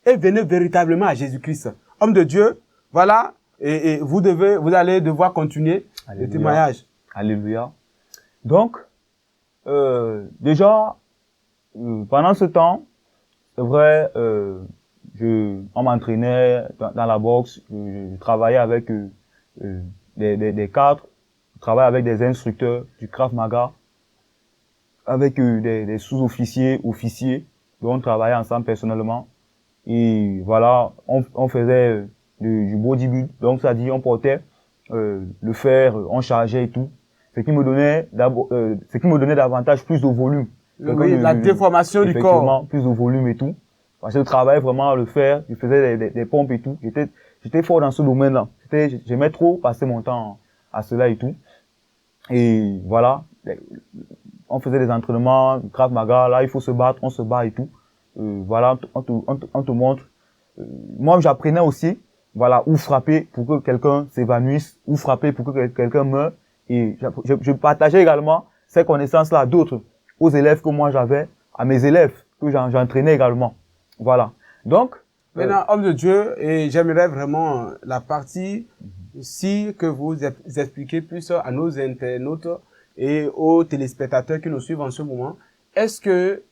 S2: et venez véritablement à Jésus-Christ. Homme de Dieu, voilà, et vous allez devoir continuer le témoignage.
S1: Alléluia. Donc, déjà, pendant ce temps, c'est vrai, on m'entraînait dans la boxe, je travaillais avec des cadres, je travaillais avec des instructeurs du Krav Maga, avec des sous-officiers, officiers, dont on travaillait ensemble personnellement. Et voilà, on faisait du bodybuild, donc ça dit on portait le fer, on chargeait et tout, ce qui me donnait davantage plus de volume.
S2: Oui, la déformation du corps.
S1: Plus de volume et tout. Parce que je travaillais vraiment à le faire, je faisais des pompes et tout. J'étais fort dans ce domaine-là. J'aimais trop passer mon temps à cela et tout. Et voilà, on faisait des entraînements, Krav Maga, là il faut se battre, on se bat et tout. Voilà, on te montre. Moi j'apprenais aussi, voilà, où frapper pour que quelqu'un s'évanouisse, où frapper pour que quelqu'un meure. Et je partageais également ces connaissances-là à d'autres, aux élèves que moi j'avais, à mes élèves que j'entraînais également. Voilà. Donc,
S2: maintenant, homme de Dieu, et j'aimerais vraiment la partie si que vous expliquez plus à nos internautes et aux téléspectateurs qui nous suivent en ce moment. Est-ce que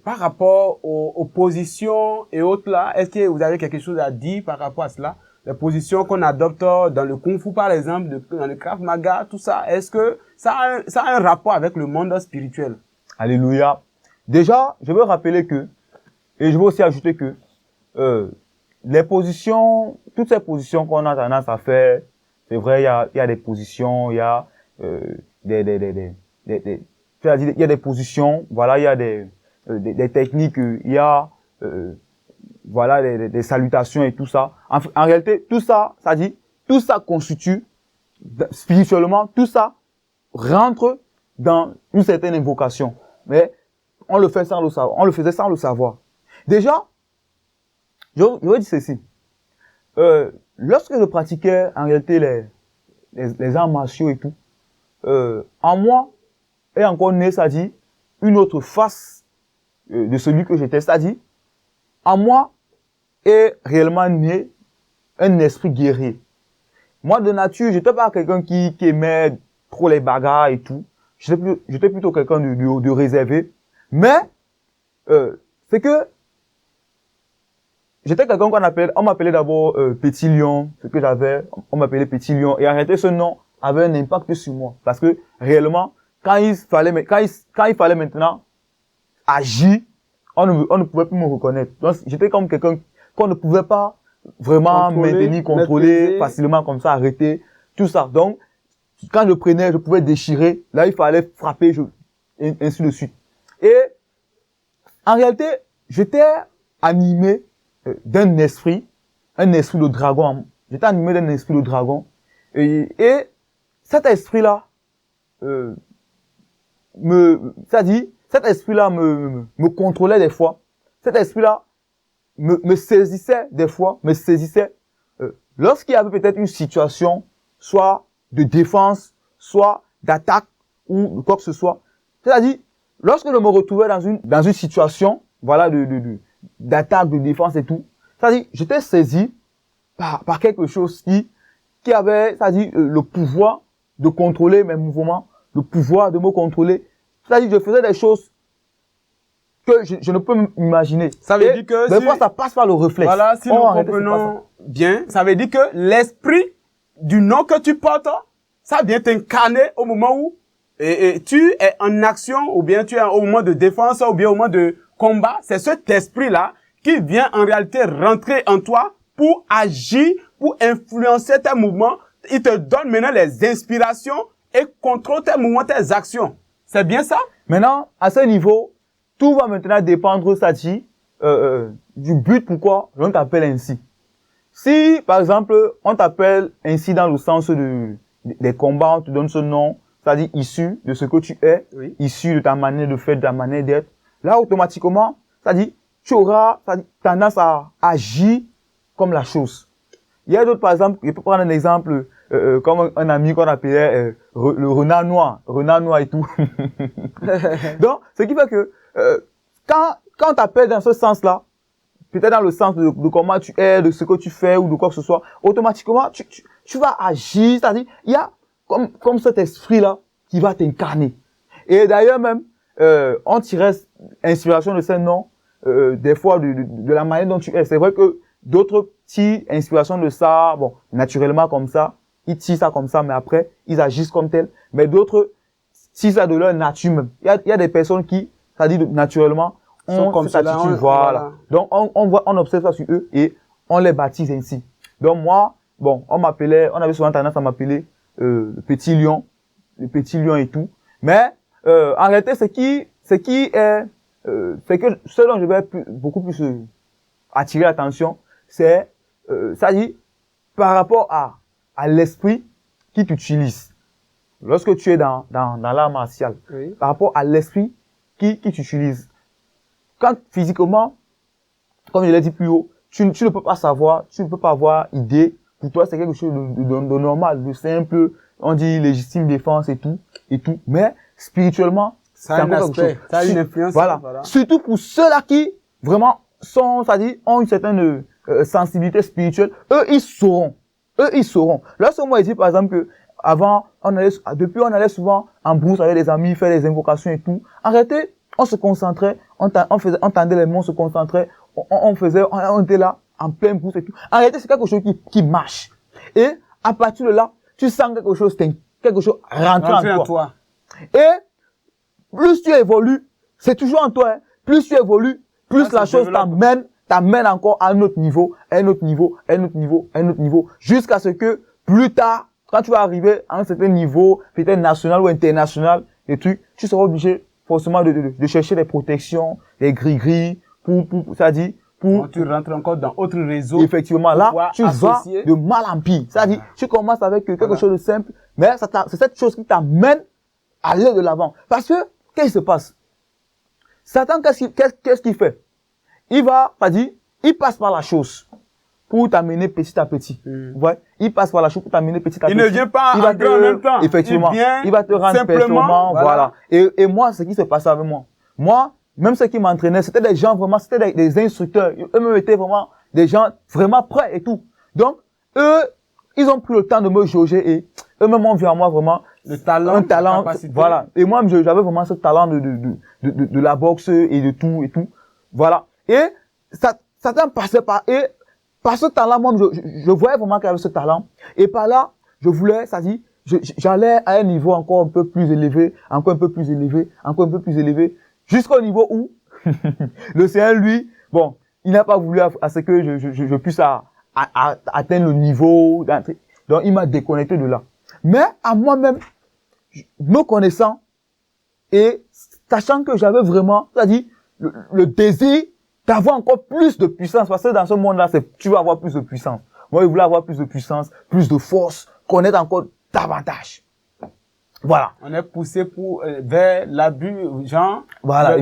S2: par rapport aux positions et autres là, est-ce que vous avez quelque chose à dire par rapport à cela? Les positions qu'on adopte dans le Kung Fu par exemple, dans le Krav Maga, tout ça, est-ce que ça a un rapport avec le monde spirituel?
S1: Alléluia. Déjà, je veux rappeler que, et je veux aussi ajouter que, les positions, toutes ces positions qu'on a tendance à faire, c'est vrai, il y a des positions, il y a, c'est-à-dire, il y a des positions, voilà, il y a des techniques, il y a, voilà, des salutations et tout ça. En réalité, tout ça, ça dit, tout ça constitue, spirituellement, tout ça rentre dans une certaine invocation. Mais, on le fait sans le savoir, on le faisait sans le savoir. Déjà, je veux dire ceci. Lorsque je pratiquais, en réalité, les arts martiaux et tout, en moi, est encore né, ça dit, une autre face de celui que j'étais, c'est-à-dire, en moi est réellement né un esprit guerrier. Moi, de nature, j'étais pas quelqu'un qui aimait trop les bagarres et tout. J'étais plutôt quelqu'un de réservé. Mais, c'est que, j'étais quelqu'un on m'appelait d'abord Petit Lion, ce que j'avais, on m'appelait Petit Lion. Et en réalité, ce nom avait un impact sur moi. Parce que, réellement, quand il fallait maintenant agir, on ne pouvait plus me reconnaître. Donc, j'étais comme quelqu'un qu'on ne pouvait pas vraiment contrôler facilement comme ça, arrêter, tout ça. Donc, quand je prenais, je pouvais déchirer. Là, il fallait frapper, et ainsi de suite. Et, en réalité, j'étais animé d'un esprit de dragon. J'étais animé d'un esprit de dragon. Et cet esprit-là, cet esprit-là me contrôlait des fois. Cet esprit-là me saisissait des fois, lorsqu'il y avait peut-être une situation, soit de défense, soit d'attaque, ou quoi que ce soit. C'est-à-dire, lorsque je me retrouvais dans une situation, voilà, d'attaque, de défense et tout, c'est-à-dire, j'étais saisi par quelque chose qui avait, c'est-à-dire, le pouvoir de contrôler mes mouvements, le pouvoir de me contrôler. C'est-à-dire, je faisais des choses que je ne peux m'imaginer.
S2: Ça veut dire que
S1: des fois, ça passe par le réflexe.
S2: Voilà, si nous comprenons bien, ça veut dire que l'esprit du nom que tu portes, ça vient t'incarner au moment où tu es en action, ou bien tu es au moment de défense, ou bien au moment de combat. C'est cet esprit-là qui vient en réalité rentrer en toi pour agir, pour influencer tes mouvements. Il te donne maintenant les inspirations et contrôle tes mouvements, tes actions. C'est bien ça?
S1: Maintenant, à ce niveau, tout va maintenant dépendre, Sachi, du but pourquoi on t'appelle ainsi. Si, par exemple, on t'appelle ainsi dans le sens des combats, on te donne ce nom, c'est-à-dire issu de ce que tu es,
S2: oui,
S1: issu de ta manière de faire, de ta manière d'être, là, automatiquement, c'est-à-dire, tu auras tendance à agir comme la chose. Il y a d'autres, par exemple, je peux prendre un exemple, comme un ami qu'on appelait le renard noir et tout. Donc, ce qui fait que quand on t'appelle dans ce sens-là, peut-être dans le sens de comment tu es, de ce que tu fais ou de quoi que ce soit, automatiquement, tu vas agir, c'est-à-dire, il y a comme cet esprit-là qui va t'incarner. Et d'ailleurs même, on tirait inspiration de ce nom, des fois de la manière dont tu es. C'est vrai que d'autres tirent inspiration de ça, bon, naturellement comme ça, ils tirent ça comme ça, mais après, ils agissent comme tel. Mais d'autres tirent ça de leur nature même. Il y a des personnes qui, ça dit naturellement, ont
S2: comme
S1: cette attitude, voilà. Donc, on observe ça sur eux et on les baptise ainsi. Donc, moi, bon, on avait souvent tendance à m'appeler, le petit lion et tout. Mais, en réalité, c'est que ce dont je vais beaucoup plus attirer l'attention, c'est, ça dit, par rapport à l'esprit qui t'utilise. Lorsque tu es dans l'art martial,
S2: oui,
S1: par rapport à l'esprit qui t'utilise. Quand physiquement, comme je l'ai dit plus haut, tu ne peux pas savoir, tu ne peux pas avoir idée. Pour toi, c'est quelque chose de normal, de simple. On dit légitime défense et tout. Mais spirituellement,
S2: ça a un aspect, ça a une influence.
S1: Voilà. Surtout pour ceux-là qui vraiment sont, c'est-à-dire, ont une certaine sensibilité spirituelle. Eux, ils sauront. Lorsque moi, je dis par exemple que avant, on allait souvent en brousse avec des amis, faire des invocations et tout. En réalité, on se concentrait, on tendait les mains, on se concentrait, on était là, en pleine brousse et tout. En réalité, c'est quelque chose qui marche. Et, à partir de là, tu sens quelque chose rentrer en toi. Et, plus tu évolues, c'est toujours en toi, hein. Plus tu évolues, plus la chose t'amène encore à un autre niveau, jusqu'à ce que, plus tard, quand tu vas arriver à un certain niveau, peut-être national ou international, et tu seras obligé, forcément, de chercher des protections, des gris-gris, pour
S2: tu rentres encore dans autre réseau.
S1: Effectivement, là, tu vas de mal en pire. C'est-à-dire, tu commences avec quelque chose de simple, mais c'est cette chose qui t'amène à aller de l'avant. Parce que, qu'est-ce qui se passe? Satan, qu'est-ce qu'il fait? Il passe par la chose pour t'amener petit à petit. Ouais, il passe par la chose pour t'amener petit à petit.
S2: Il ne vient pas en même temps.
S1: Effectivement. Il va te rendre performant, voilà. Et moi, ce qui se passe avec moi. Moi, même ceux qui m'entraînaient, c'était des gens vraiment, c'était des instructeurs. Eux-mêmes étaient vraiment des gens vraiment prêts et tout. Donc, eux, ils ont pris le temps de me jauger et eux-mêmes ont vu en moi vraiment
S2: un talent,
S1: voilà. Et moi, j'avais vraiment ce talent de la boxe et de tout et tout. Voilà. Et Satan passait par, et par ce talent, moi, je voyais vraiment qu'il y avait ce talent. Et par là, je voulais, ça dit, j'allais à un niveau encore un peu plus élevé, jusqu'au niveau où le Seigneur, lui, bon, il n'a pas voulu à ce que je puisse atteindre le niveau d'entrée. Donc, il m'a déconnecté de là. Mais à moi-même, me connaissant et sachant que j'avais vraiment, c'est-à-dire le désir d'avoir encore plus de puissance, parce que dans ce monde-là, tu vas avoir plus de puissance. Moi, je voulais avoir plus de puissance, plus de force, connaître encore davantage. Voilà.
S2: On est poussé vers l'abus, genre.
S1: Voilà,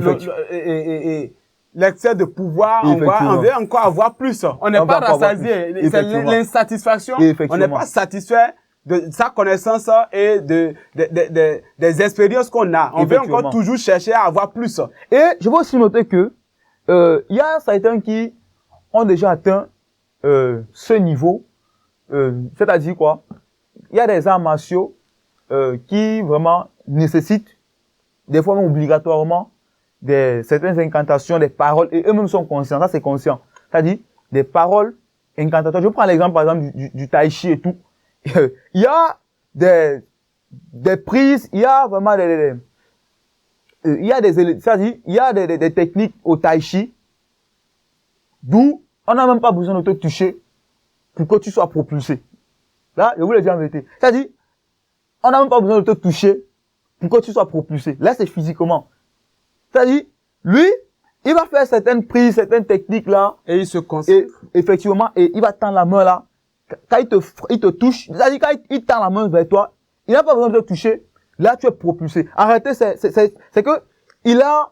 S2: Et l'excès de pouvoir, on veut encore avoir plus. On n'est pas rassasié. C'est l'insatisfaction. On n'est pas satisfait de sa connaissance et des expériences qu'on a. On veut encore toujours chercher à avoir plus.
S1: Et je veux aussi noter que il y a certains qui ont déjà atteint ce niveau. C'est-à-dire quoi? Il y a des arts martiaux qui vraiment nécessitent, des fois même obligatoirement, certaines incantations, des paroles, et eux-mêmes sont conscients, ça c'est conscient. C'est-à-dire des paroles incantatoires. Je prends l'exemple par exemple du tai chi et tout. Il y a des prises, il y a vraiment il y a c'est-à-dire il y a des techniques au tai chi d'où on n'a même pas besoin de te toucher pour que tu sois propulsé. Là, je vous le dis en vérité. C'est-à-dire, on n'a même pas besoin de te toucher pour que tu sois propulsé. Là, c'est physiquement. C'est-à-dire, lui, il va faire certaines prises, certaines techniques là.
S2: Et il se concentre.
S1: Effectivement, et il va tendre la main là. Quand il te touche, c'est-à-dire quand il tend la main vers toi, il n'a pas besoin de te toucher. Là, tu es propulsé. Arrêtez, c'est que, il a,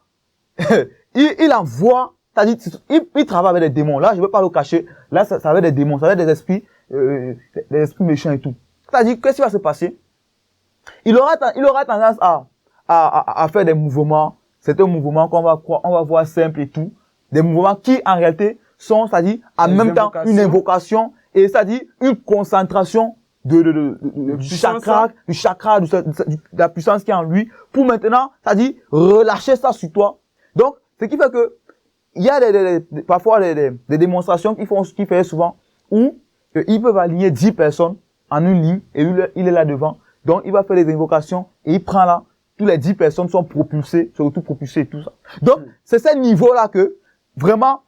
S1: il envoie, c'est-à-dire, il travaille avec des démons. Là, je ne veux pas le cacher. Là, ça va avec des démons, ça va avec des esprits méchants et tout. C'est-à-dire, qu'est-ce qui va se passer? Il aura tendance à faire des mouvements, certains mouvements qu'on va voir simples et tout. Des mouvements qui, en réalité, sont, c'est-à-dire, en même temps, une invocation et, c'est-à-dire, une concentration du chakra, de la puissance qui est en lui, pour maintenant, c'est-à-dire, relâcher ça sur toi. Donc, ce qui fait que, il y a parfois des démonstrations qui fait souvent, où ils peuvent aligner 10 personnes en une ligne, et il est là devant. Donc, il va faire des invocations, et il prend là, tous les 10 personnes sont propulsées, surtout propulsées et tout ça. Donc, c'est ce niveau-là que, vraiment,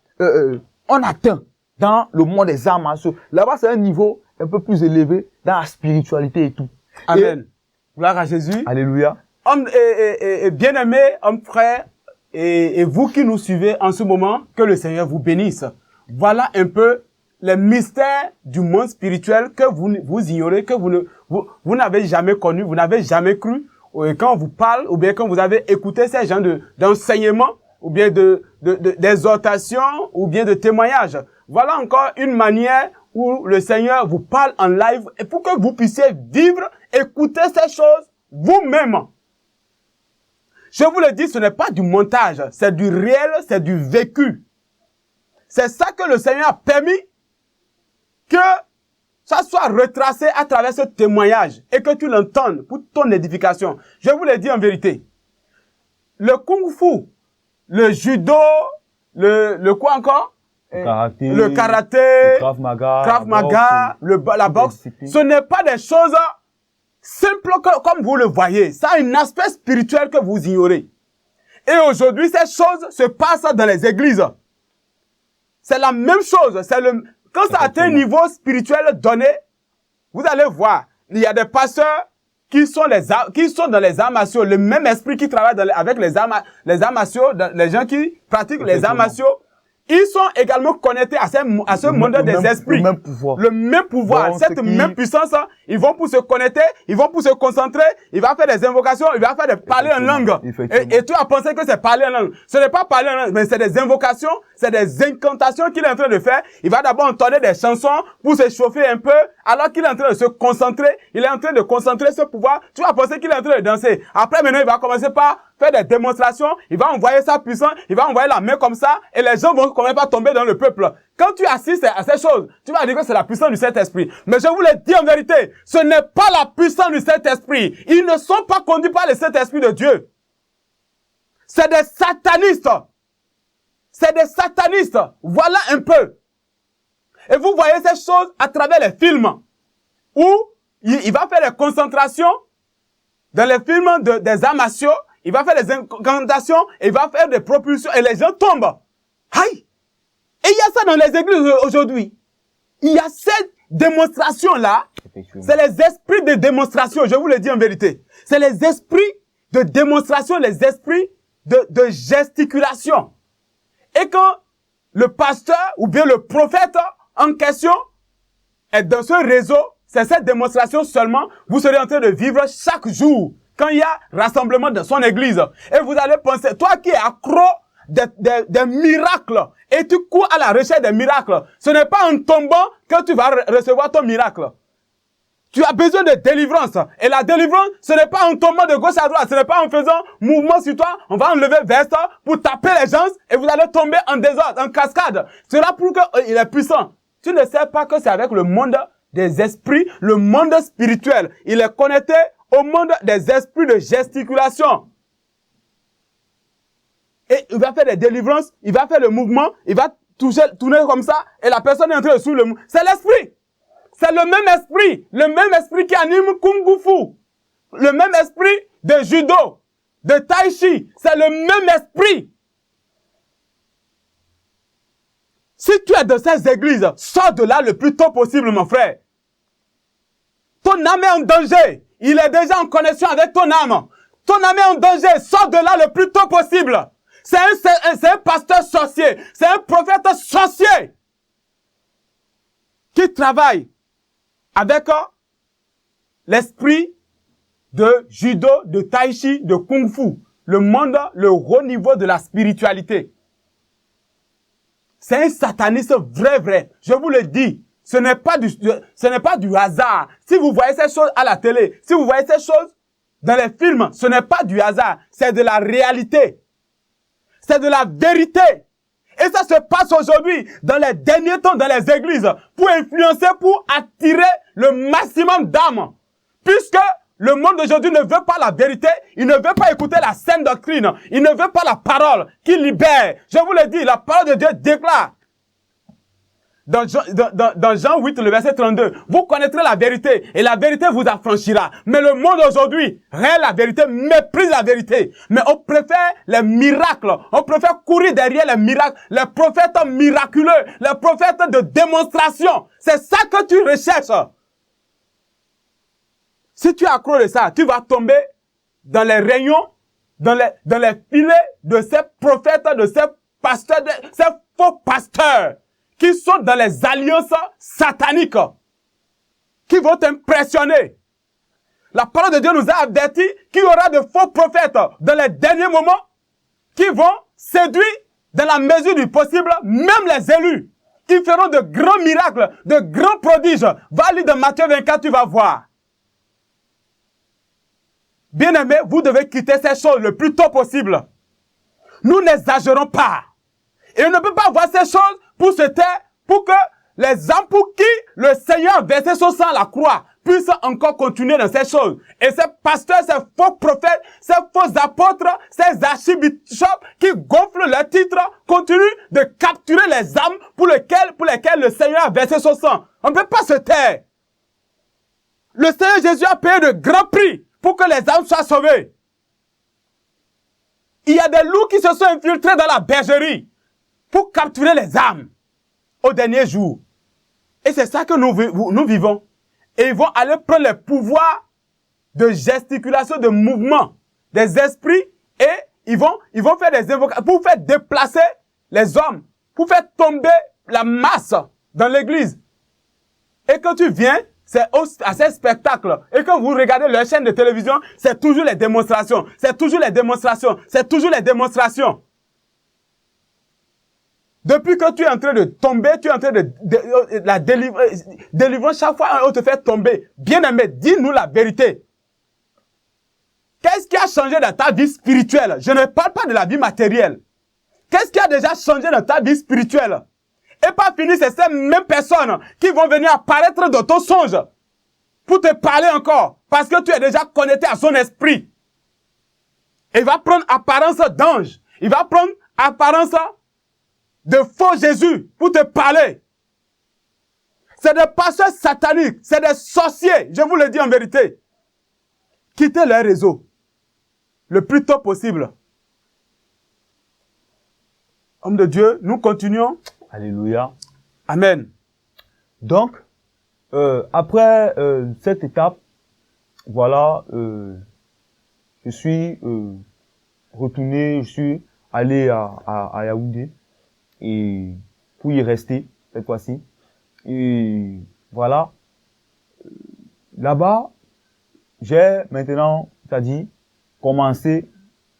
S1: on atteint dans le monde des arts martiaux. Là-bas, c'est un niveau un peu plus élevé dans la spiritualité et tout.
S2: Amen. Gloire à Jésus.
S1: Alléluia.
S2: Homme et bien-aimé, homme frère, et vous qui nous suivez en ce moment, que le Seigneur vous bénisse. Voilà un peu les mystères du monde spirituel que vous ignorez, que vous n'avez jamais connu, vous n'avez jamais cru. Quand on vous parle, ou bien quand vous avez écouté ces genres d'enseignements, ou bien d'exhortations, ou bien de témoignages. Voilà encore une manière où le Seigneur vous parle en live, et pour que vous puissiez vivre, écouter ces choses vous-même. Je vous le dis, ce n'est pas du montage, c'est du réel, c'est du vécu. C'est ça que le Seigneur a permis que ça soit retracé à travers ce témoignage et que tu l'entendes pour ton édification. Je vous le dis en vérité. Le kung-fu, le judo, le quoi encore? Le karaté,
S1: le Krav Maga,
S2: la boxe, ce n'est pas des choses simples comme vous le voyez. Ça a un aspect spirituel que vous ignorez. Et aujourd'hui, ces choses se passent dans les églises. C'est la même chose. Quand ça atteint un niveau spirituel donné, vous allez voir, il y a des pasteurs qui sont dans les arts martiaux, le même esprit qui travaille avec les arts martiaux, les gens qui pratiquent les arts martiaux, ils sont également connectés à ce monde des esprits. Le même pouvoir. Cette même puissance, ils vont pour se connecter, ils vont pour se concentrer, il va faire des invocations, il va faire des parler en langue. Et tu as pensé que c'est parler en langue. Ce n'est pas parler en langue, mais c'est des invocations, c'est des incantations qu'il est en train de faire. Il va d'abord entonner des chansons pour se chauffer un peu, alors qu'il est en train de se concentrer, il est en train de concentrer ce pouvoir. Tu vas penser qu'il est en train de danser. Après, maintenant, il va commencer par faire des démonstrations, il va envoyer sa puissance, il va envoyer la main comme ça, et les gens vont quand même pas tomber dans le peuple. Quand tu assistes à ces choses, tu vas dire que c'est la puissance du Saint-Esprit. Mais je vous le dis en vérité, ce n'est pas la puissance du Saint-Esprit. Ils ne sont pas conduits par le Saint-Esprit de Dieu. C'est des satanistes. C'est des satanistes. Voilà un peu. Et vous voyez ces choses à travers les films, où il va faire des concentrations dans les films des arts martiaux. Il va faire des incantations, il va faire des propulsions et les gens tombent. Aïe! Et il y a ça dans les églises aujourd'hui. Il y a cette démonstration-là. C'est les esprits de démonstration, je vous le dis en vérité. C'est les esprits de démonstration, les esprits de gesticulation. Et quand le pasteur ou bien le prophète en question est dans ce réseau, c'est cette démonstration seulement, vous serez en train de vivre chaque jour, quand il y a rassemblement dans son église. Et vous allez penser, toi qui es accro des miracles, et tu cours à la recherche des miracles, ce n'est pas en tombant que tu vas recevoir ton miracle. Tu as besoin de délivrance. Et la délivrance, ce n'est pas en tombant de gauche à droite. Ce n'est pas en faisant mouvement sur toi. On va enlever veste pour taper les gens et vous allez tomber en désordre, en cascade. C'est là pour qu'il est puissant. Tu ne sais pas que c'est avec le monde des esprits, le monde spirituel. Il est connecté au monde des esprits de gesticulation. Et il va faire des délivrances, il va faire le mouvement, il va tourner comme ça et la personne est en train de suivre le mouvement. C'est l'esprit. C'est le même esprit qui anime Kung Fu, le même esprit de judo, de tai chi, c'est le même esprit. Si tu es dans ces églises, sors de là le plus tôt possible, mon frère. Ton âme est en danger. Il est déjà en connexion avec ton âme. Ton âme est en danger. Sors de là le plus tôt possible. C'est un pasteur sorcier. C'est un prophète sorcier qui travaille avec l'esprit de judo, de tai chi, de kung fu. Le monde, le haut niveau de la spiritualité. C'est un sataniste vrai. Je vous le dis. Ce n'est pas du hasard. Si vous voyez ces choses à la télé, si vous voyez ces choses dans les films, ce n'est pas du hasard. C'est de la réalité. C'est de la vérité. Et ça se passe aujourd'hui, dans les derniers temps, dans les églises, pour influencer, pour attirer le maximum d'âmes. Puisque le monde d'aujourd'hui ne veut pas la vérité, il ne veut pas écouter la saine doctrine, il ne veut pas la parole qui libère. Je vous le dis, la parole de Dieu déclare. Dans Jean 8, le verset 32, vous connaîtrez la vérité et la vérité vous affranchira. Mais le monde aujourd'hui, réel la vérité, méprise la vérité. Mais on préfère les miracles, on préfère courir derrière les miracles, les prophètes miraculeux, les prophètes de démonstration. C'est ça que tu recherches. Si tu es accro de ça, tu vas tomber dans les rayons, dans les filets de ces prophètes, de ces pasteurs, de ces faux pasteurs qui sont dans les alliances sataniques, qui vont t'impressionner. La parole de Dieu nous a averti qu'il y aura de faux prophètes dans les derniers moments qui vont séduire dans la mesure du possible même les élus, qui feront de grands miracles, de grands prodiges. Va lire dans Matthieu 24, tu vas voir. Bien-aimés, vous devez quitter ces choses le plus tôt possible. Nous n'exagérons pas. Et on ne peut pas voir ces choses pour se taire, pour que les hommes pour qui le Seigneur a versé son sang à la croix puissent encore continuer dans ces choses. Et ces pasteurs, ces faux prophètes, ces faux apôtres, ces archibishops qui gonflent leurs titres, continuent de capturer les âmes pour lesquelles le Seigneur a versé son sang. On ne peut pas se taire. Le Seigneur Jésus a payé de grands prix pour que les âmes soient sauvées. Il y a des loups qui se sont infiltrés dans la bergerie pour capturer les âmes au dernier jour. Et c'est ça que nous vivons. Et ils vont aller prendre les pouvoirs de gesticulation, de mouvement des esprits et ils vont faire des invocations pour faire déplacer les hommes, pour faire tomber la masse dans l'église. Et quand tu viens, c'est à ces spectacles. Et quand vous regardez leur chaîne de télévision, c'est toujours les démonstrations. C'est toujours les démonstrations. C'est toujours les démonstrations. Depuis que tu es en train de tomber, tu es en train de la délivrer chaque fois on te fait tomber. Bien-aimé, dis-nous la vérité. Qu'est-ce qui a changé dans ta vie spirituelle? Je ne parle pas de la vie matérielle. Qu'est-ce qui a déjà changé dans ta vie spirituelle? Et pas fini, c'est ces mêmes personnes qui vont venir apparaître dans ton songe pour te parler encore. Parce que tu es déjà connecté à son esprit. Et il va prendre apparence d'ange. Il va prendre apparence de faux Jésus pour te parler. C'est des pasteurs sataniques, c'est des sorciers, je vous le dis en vérité. Quittez leur réseau le plus tôt possible. Homme de Dieu, nous continuons.
S1: Alléluia.
S2: Amen.
S1: Donc, après cette étape, voilà, je suis retourné, je suis allé à Yaoundé et pour y rester cette fois-ci. Et voilà, là-bas, j'ai maintenant, c'est-à-dire,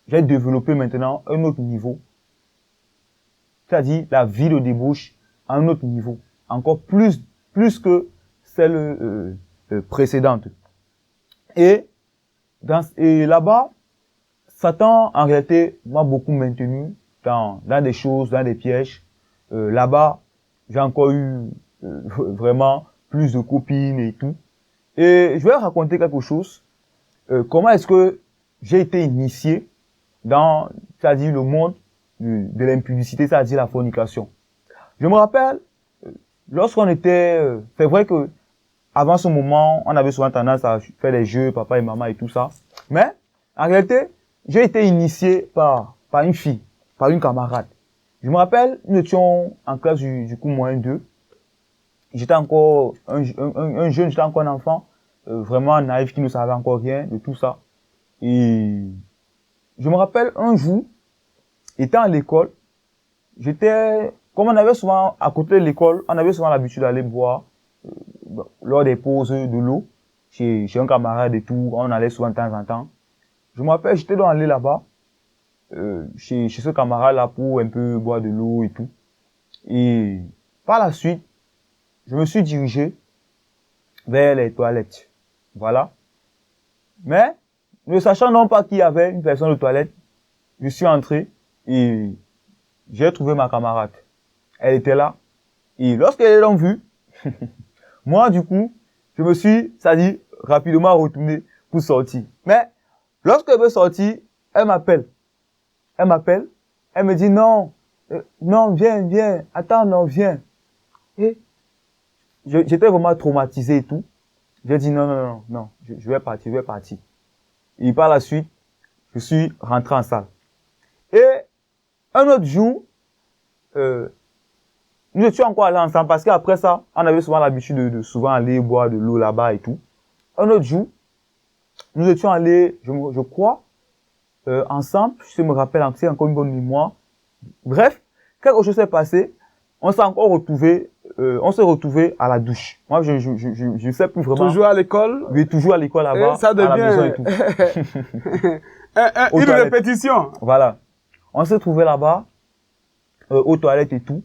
S1: j'ai développé maintenant un autre niveau. C'est-à-dire, la vie de débauche à un autre niveau. Encore plus que celle précédente. Et là-bas, Satan, en réalité, m'a beaucoup maintenu dans des choses, dans des pièges. Là-bas, j'ai encore eu vraiment plus de copines et tout. Et je vais raconter quelque chose. Comment est-ce que j'ai été initié dans, c'est-à-dire le monde de l'impudicité, c'est-à-dire la fornication. Je me rappelle, lorsqu'on était, c'est vrai que avant ce moment, on avait souvent tendance à faire des jeux, papa et maman et tout ça. Mais, en réalité, j'ai été initié par une fille, par une camarade. Je me rappelle, nous étions en classe du coup moyen 2. J'étais encore un jeune, j'étais encore un enfant, vraiment naïf, qui ne savait encore rien de tout ça. Et je me rappelle un jour, étant à l'école, comme on avait souvent, à côté de l'école, on avait souvent l'habitude d'aller boire, lors des pauses de l'eau, chez un camarade et tout, on allait souvent de temps en temps. Je me rappelle, j'étais donc allé là-bas, chez ce camarade-là pour un peu boire de l'eau et tout. Et par la suite, je me suis dirigé vers les toilettes. Voilà. Mais, ne sachant non pas qu'il y avait une personne aux toilettes, je suis entré et j'ai trouvé ma camarade. Elle était là. Et lorsqu'elle est donc vue, moi, du coup, je me suis, c'est-à-dire, rapidement retourné pour sortir. Mais, lorsqu'elle veut sortir, elle m'appelle. Elle me dit non, non, viens, attends, non, viens. Et j'étais vraiment traumatisé et tout. J'ai dit non, je vais partir. Et par la suite, je suis rentré en salle. Et un autre jour, nous étions encore allés ensemble parce qu'après ça, on avait souvent l'habitude de souvent aller boire de l'eau là-bas et tout. Un autre jour, nous étions allés, je crois, ensemble, je me rappelle, c'est encore une bonne mémoire. Bref, quelque chose s'est passé, on s'est encore retrouvé, on s'est retrouvé à la douche. Moi, je sais plus vraiment.
S2: Toujours à l'école?
S1: Oui, toujours à l'école là-bas,
S2: ça devient...
S1: à la maison et tout.
S2: Une répétition.
S1: Voilà. On s'est trouvé là-bas, aux toilettes et tout.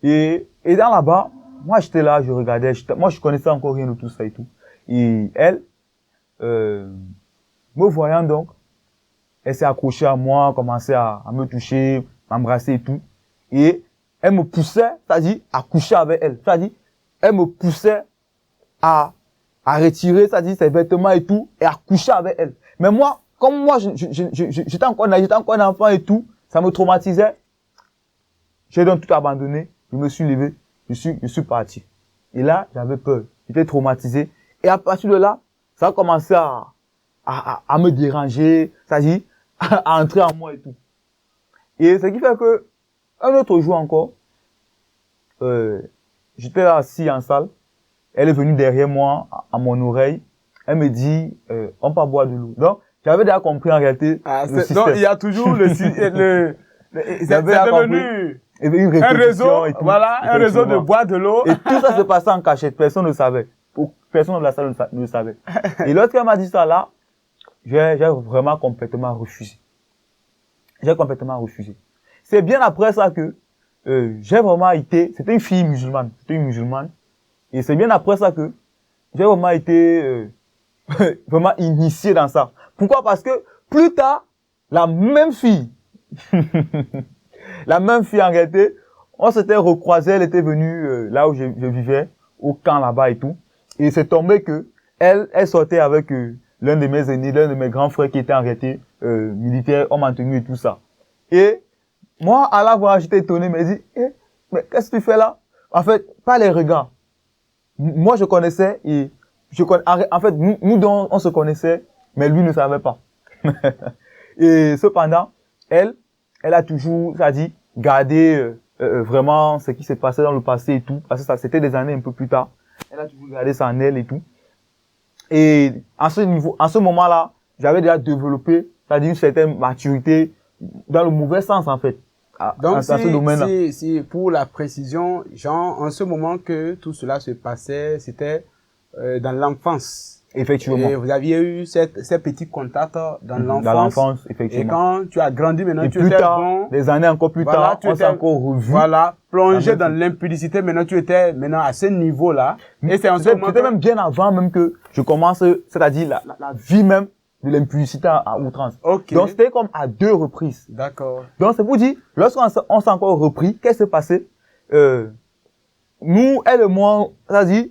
S1: Et dans là-bas, moi j'étais là, je regardais, moi je connaissais encore rien de tout ça et tout. Et elle, me voyant donc, elle s'est accrochée à moi, commençait à me toucher, m'embrasser et tout. Et elle me poussait, c'est-à-dire à coucher avec elle. C'est-à-dire, elle me poussait à retirer, c'est-à-dire ses vêtements et tout, et à coucher avec elle. Mais moi, comme moi, j'étais encore un enfant et tout, ça me traumatisait. J'ai donc tout abandonné. Je me suis levé, je suis parti. Et là, j'avais peur. J'étais traumatisé. Et à partir de là, ça a commencé à me déranger, c'est-à-dire à entrer en moi et tout. Et ce qui fait que, un autre jour encore, j'étais là assis en salle. Elle est venue derrière moi, à mon oreille. Elle me dit, on peut boire de l'eau. Donc, j'avais déjà compris en réalité le système.
S2: Donc, il y a toujours c'est devenu un réseau,
S1: et tout,
S2: voilà, un réseau de boire de l'eau.
S1: Et tout ça se passait en cachette, personne ne savait. Personne de la salle ne savait. Et lorsqu'elle m'a dit ça là, j'ai vraiment complètement refusé. J'ai complètement refusé. C'est bien après ça que j'ai vraiment été, c'était une fille musulmane, et c'est bien après ça que j'ai vraiment été vraiment initié dans ça. Pourquoi? Parce que plus tard, la même fille en réalité, on s'était recroisé, elle était venue là où je vivais, au camp là-bas et tout. Et c'est tombé que elle sortait avec l'un de mes aînés, l'un de mes grands frères qui était en réalité militaire, homme en tenue et tout ça. Et moi, à la voir, j'étais étonné, mais dit, mais qu'est-ce que tu fais là? En fait, pas les regards. Moi, je connaissais et en fait, nous on se connaissait, mais lui ne savait pas. Et cependant, elle a toujours, ça dit, gardé vraiment ce qui s'est passé dans le passé et tout, parce que ça c'était des années un peu plus tard. Elle a toujours gardé ça en elle et tout. Et à ce moment-là, j'avais déjà développé, c'est-à-dire une certaine maturité dans le mauvais sens en fait.
S2: Donc
S1: dans ce domaine-là.
S2: Si pour la précision, genre en ce moment que tout cela se passait, c'était dans l'enfance.
S1: Effectivement.
S2: Et vous aviez eu ces petits contacts dans l'enfance.
S1: Dans l'enfance,
S2: Et
S1: effectivement.
S2: quand tu as grandi maintenant,
S1: Et
S2: tu
S1: plus
S2: étais
S1: tard,
S2: bon.
S1: des années encore plus
S2: Voilà,
S1: tard,
S2: tu
S1: on
S2: étais-
S1: s'est encore revus.
S2: Voilà, plongé
S1: Ah,
S2: dans l'impudicité. Maintenant, tu étais maintenant à ce niveau-là. Et c'est en ce moment
S1: C'était
S2: que-
S1: même bien avant même que je commence, c'est-à-dire la vie même de l'impudicité à outrance.
S2: Ok.
S1: Donc c'était comme à 2 reprises.
S2: D'accord.
S1: Donc c'est pour dire, lorsqu'on s'est encore repris, qu'est-ce qui s'est passé? Nous, elle et moi, c'est-à-dire,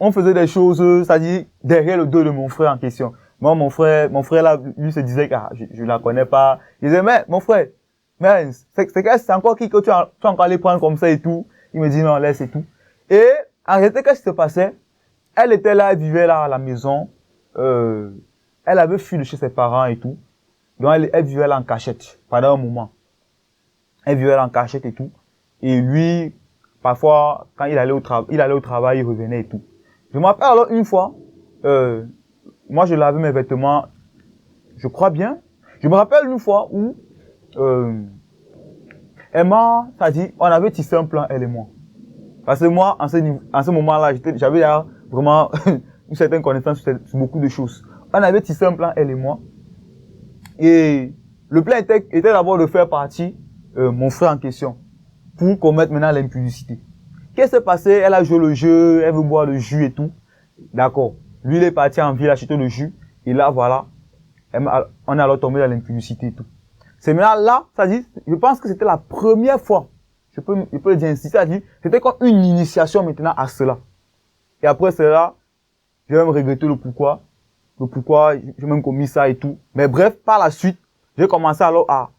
S1: on faisait des choses, c'est-à-dire, derrière le dos de mon frère en question. Moi, mon frère là, lui se disait que je la connais pas. Il disait, mais, mon frère, mais, c'est encore qui que tu as encore allé prendre comme ça et tout. Il me dit, non, laisse et tout. Et, en réalité, qu'est-ce qui se passait? Elle était là, elle vivait là à la maison. Elle avait fui de chez ses parents et tout. Donc, elle vivait là en cachette pendant un moment. Elle vivait là en cachette et tout. Et lui, parfois, quand il allait au travail, il revenait et tout. Je me rappelle alors une fois, moi je lavais mes vêtements, je crois bien. Je me rappelle une fois où Emma, ça dit, on avait tissé un plan, elle et moi. Parce que moi, en ce moment-là, j'avais vraiment une certaine connaissance sur beaucoup de choses. On avait tissé un plan, elle et moi. Et le plan était d'abord de faire partir mon frère en question pour commettre maintenant l'impudicité. Qu'est-ce qui s'est passé? Elle a joué le jeu, elle veut boire le jus et tout. D'accord. Lui, il est parti en ville acheter le jus. Et là, voilà, on est alors tombé dans l'impudicité et tout. C'est maintenant là, ça dit, je pense que c'était la première fois, je peux le dire ainsi, ça dit, c'était comme une initiation maintenant à cela. Et après cela, j'ai même regretté le pourquoi j'ai même commis ça et tout. Mais bref, par la suite, j'ai commencé alors à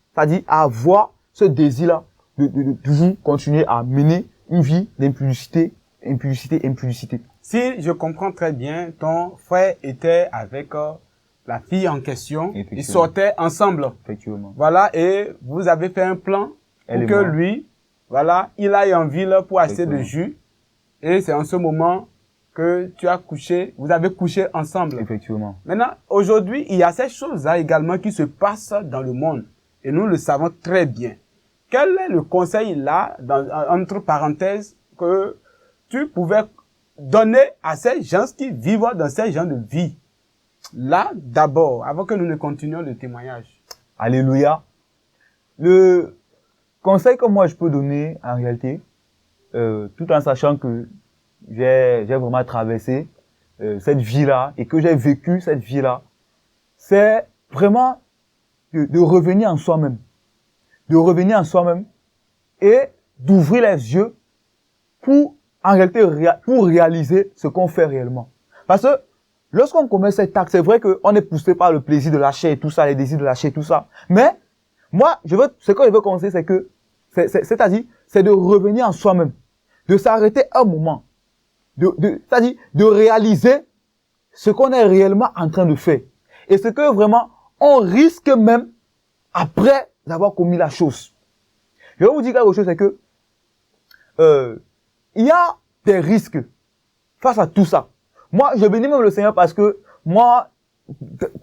S1: avoir ce désir-là de toujours continuer à mener une vie d'impudicité, impudicité.
S2: Si je comprends très bien, ton frère était avec la fille en question. Ils sortaient ensemble.
S1: Effectivement.
S2: Voilà, et vous avez fait un plan pour que lui, voilà, il aille en ville pour acheter du jus. Et c'est en ce moment que tu as couché, vous avez couché ensemble.
S1: Effectivement.
S2: Maintenant, aujourd'hui, il y a ces choses-là également qui se passent dans le monde. Et nous le savons très bien. Quel est le conseil là, entre parenthèses, que tu pouvais donner à ces gens qui vivent dans ces gens de vie? Là, d'abord, avant que nous ne continuions le témoignage.
S1: Alléluia. Le conseil que moi je peux donner, en réalité, tout en sachant que j'ai vraiment traversé cette vie-là et que j'ai vécu cette vie-là, c'est vraiment de revenir en soi-même. De revenir en soi-même et d'ouvrir les yeux pour, en réalité, pour réaliser ce qu'on fait réellement. Parce que lorsqu'on commet cet acte, c'est vrai qu'on est poussé par le plaisir de lâcher et tout ça, les désirs de lâcher et tout ça. Mais, moi, ce que je veux conseiller, c'est que, c'est-à-dire, c'est de revenir en soi-même. De s'arrêter un moment. C'est-à-dire, de réaliser ce qu'on est réellement en train de faire. Et ce que vraiment, on risque même après d'avoir commis la chose. Je vais vous dire quelque chose, c'est que, il y a des risques face à tout ça. Moi, je bénis même le Seigneur parce que moi,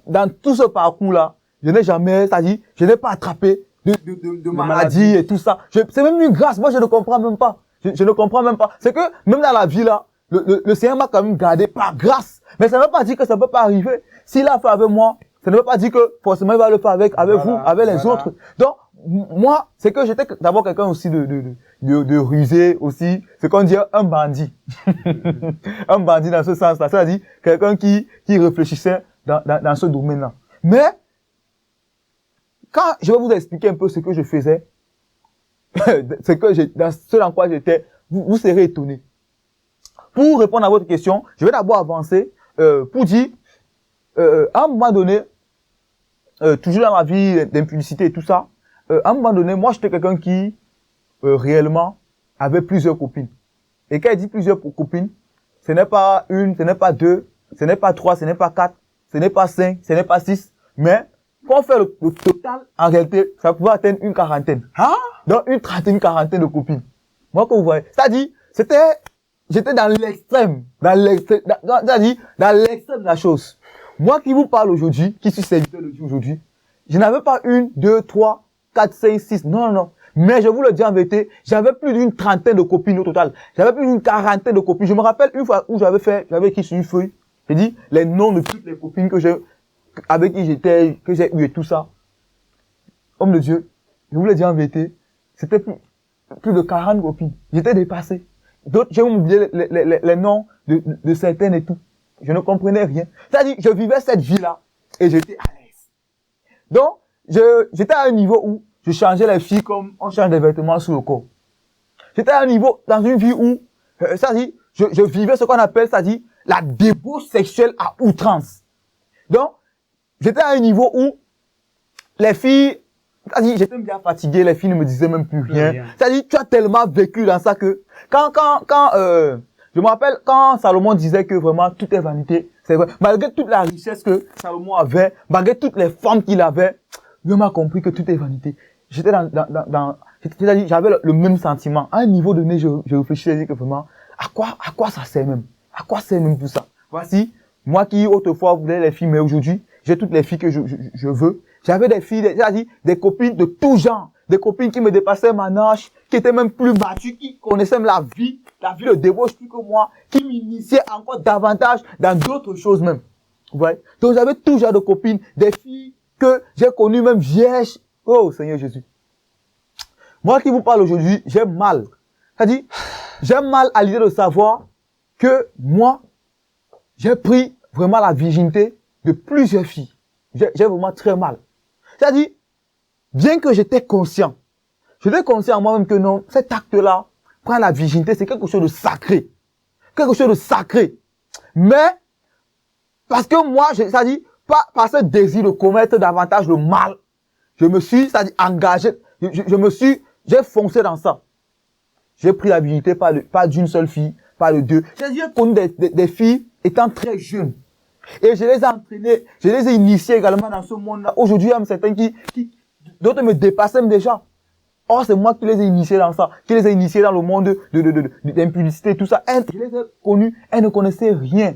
S1: dans tout ce parcours-là, je n'ai jamais, c'est-à-dire, je n'ai pas attrapé de maladie et tout ça. C'est même une grâce. Moi, je ne comprends même pas. Je ne comprends même pas. C'est que, même dans la vie là, le Seigneur m'a quand même gardé par grâce. Mais ça ne veut pas dire que ça ne peut pas arriver. S'il a fait avec moi, ça ne veut pas dire que forcément il va le faire avec vous, avec les autres. Donc, moi, c'est que j'étais d'abord quelqu'un aussi de rusé aussi. C'est qu'on dit un bandit. Un bandit dans ce sens-là. C'est-à-dire quelqu'un qui réfléchissait dans ce domaine-là. Mais, quand je vais vous expliquer un peu ce que je faisais, dans ce dans quoi j'étais, vous serez étonnés. Pour répondre à votre question, je vais d'abord avancer, pour dire, à un moment donné, toujours dans ma vie d'impudicité et tout ça, à un moment donné, moi, j'étais quelqu'un qui, réellement, avait plusieurs copines. Et quand il dit plusieurs copines, ce n'est pas une, ce n'est pas deux, ce n'est pas trois, ce n'est pas quatre, ce n'est pas cinq, ce n'est pas six, mais, quand on fait le total, en réalité, ça pouvait atteindre une quarantaine.
S2: Hein?
S1: Donc, une trentaine, une quarantaine de copines. Moi, que vous voyez. C'est-à-dire, j'étais dans l'extrême. C'est-à-dire, dans l'extrême de la chose. Moi qui vous parle aujourd'hui, qui suis serviteur de Dieu aujourd'hui, je n'avais pas une, deux, trois, quatre, cinq, six. Non, non. Mais je vous le dis en vérité, j'avais plus d'une trentaine de copines au total. J'avais plus d'une quarantaine de copines. Je me rappelle une fois où j'avais écrit sur une feuille, J'ai dit les noms de toutes les copines avec qui j'étais, que j'ai eu et tout ça. Homme de Dieu, je vous l'ai dit en vérité, c'était plus de 40 copines. J'étais dépassé. D'autres, j'ai oublié les noms de certaines et tout. Je ne comprenais rien. C'est-à-dire, je vivais cette vie-là et j'étais à l'aise. Donc, j'étais à un niveau où je changeais les filles comme on change des vêtements sur le corps. J'étais à un niveau, dans une vie où, c'est-à-dire, je vivais ce qu'on appelle, c'est-à-dire, la débauche sexuelle à outrance. Donc, j'étais à un niveau où les filles, c'est-à-dire, j'étais bien fatigué, les filles ne me disaient même plus rien. C'est-à-dire, tu as tellement vécu dans ça que, je me rappelle quand Salomon disait que vraiment tout est vanité, c'est vrai. Malgré toute la richesse que Salomon avait, malgré toutes les femmes qu'il avait, lui m'a compris que tout est vanité. J'étais c'est-à-dire, j'avais le même sentiment. À un niveau donné, je réfléchissais, je disais que vraiment, à quoi ça sert même? À quoi sert même tout ça? Voici, moi qui autrefois voulais les filles, mais aujourd'hui, j'ai toutes les filles que je veux. J'avais des filles, c'est-à-dire des copines de tout genre. Des copines qui me dépassaient ma âge, qui étaient même plus matures, qui connaissaient même la vie de débauche plus que moi, qui m'initiaient encore davantage dans d'autres choses même. Vous voyez? Donc j'avais tout genre de copines, des filles que j'ai connues même vierges. Oh Seigneur Jésus. Moi qui vous parle aujourd'hui, j'ai mal. C'est-à-dire, j'ai mal à l'idée de savoir que moi, j'ai pris vraiment la virginité de plusieurs filles. J'ai vraiment très mal. C'est-à-dire, bien que j'étais conscient moi-même que non, cet acte-là, prendre la virginité, c'est quelque chose de sacré. Quelque chose de sacré. Mais, parce que moi, c'est-à-dire, pas par ce désir de commettre davantage le mal, je me suis, c'est-à-dire, engagé, j'ai foncé dans ça. J'ai pris la virginité pas d'une seule fille, pas de deux. J'ai connu des filles étant très jeunes. Et je les ai entraînées, je les ai initiées également dans ce monde-là. Aujourd'hui, il y a certains d'autres me dépassent même déjà. Or, c'est moi qui les ai initiés dans ça, qui les ai initiés dans le monde d'impudicité et tout ça. Je les ai connues, elles ne connaissaient rien.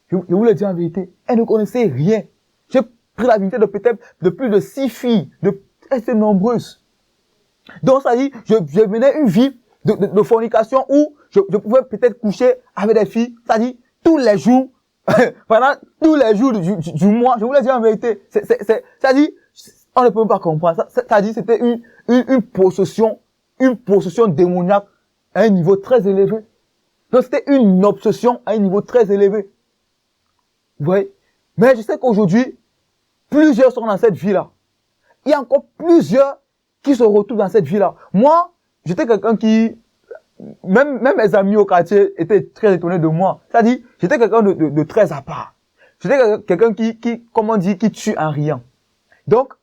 S1: Je vous le dis en vérité, elles ne connaissaient rien. J'ai pris la virginité de plus de 6 filles, elles étaient nombreuses. Donc, ça dit, je menais une vie de fornication où je pouvais peut-être coucher avec des filles, ça dit, tous les jours, pendant tous les jours du mois, je vous le dis en vérité, ça dit, on ne peut pas comprendre. Ça dit, c'était une possession démoniaque à un niveau très élevé. Donc, c'était une obsession à un niveau très élevé. Vous voyez? Mais je sais qu'aujourd'hui, plusieurs sont dans cette vie-là. Il y a encore plusieurs qui se retrouvent dans cette vie-là. Moi, j'étais quelqu'un qui, même mes amis au quartier étaient très étonnés de moi. C'est-à-dire, j'étais quelqu'un de très à part. J'étais quelqu'un qui, comme on dit, qui tue en riant. Donc,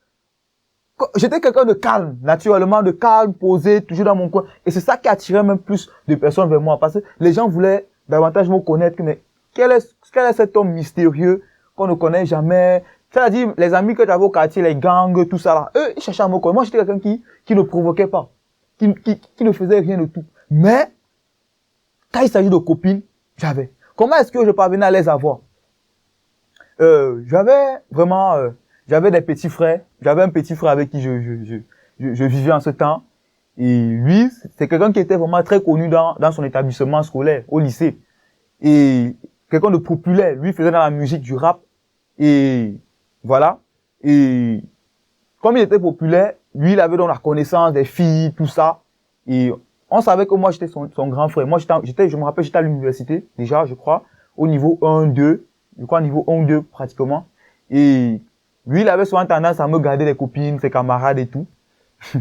S1: j'étais quelqu'un de calme, naturellement, de calme, posé, toujours dans mon coin. Et c'est ça qui attirait même plus de personnes vers moi. Parce que les gens voulaient davantage me connaître. Mais quel est cet homme mystérieux qu'on ne connaît jamais? C'est-à-dire, les amis que j'avais au quartier, les gangs, tout ça là, eux, ils cherchaient à me connaître. Moi, j'étais quelqu'un qui ne provoquait pas. Qui ne faisait rien de tout. Mais, quand il s'agit de copines, j'avais. Comment est-ce que je parvenais à les avoir? J'avais des petits frères. J'avais un petit frère avec qui je vivais en ce temps. Et lui, c'est quelqu'un qui était vraiment très connu dans son établissement scolaire, au lycée. Et quelqu'un de populaire. Lui faisait dans la musique du rap. Et voilà. Et comme il était populaire, lui, il avait donc la connaissance des filles, tout ça. Et on savait que moi, j'étais son grand frère. Moi, je me rappelle, j'étais à l'université, déjà, je crois, au niveau 1, 2. Je crois, niveau 1, 2, pratiquement. Et lui, il avait souvent tendance à me garder les copines, ses camarades et tout. Il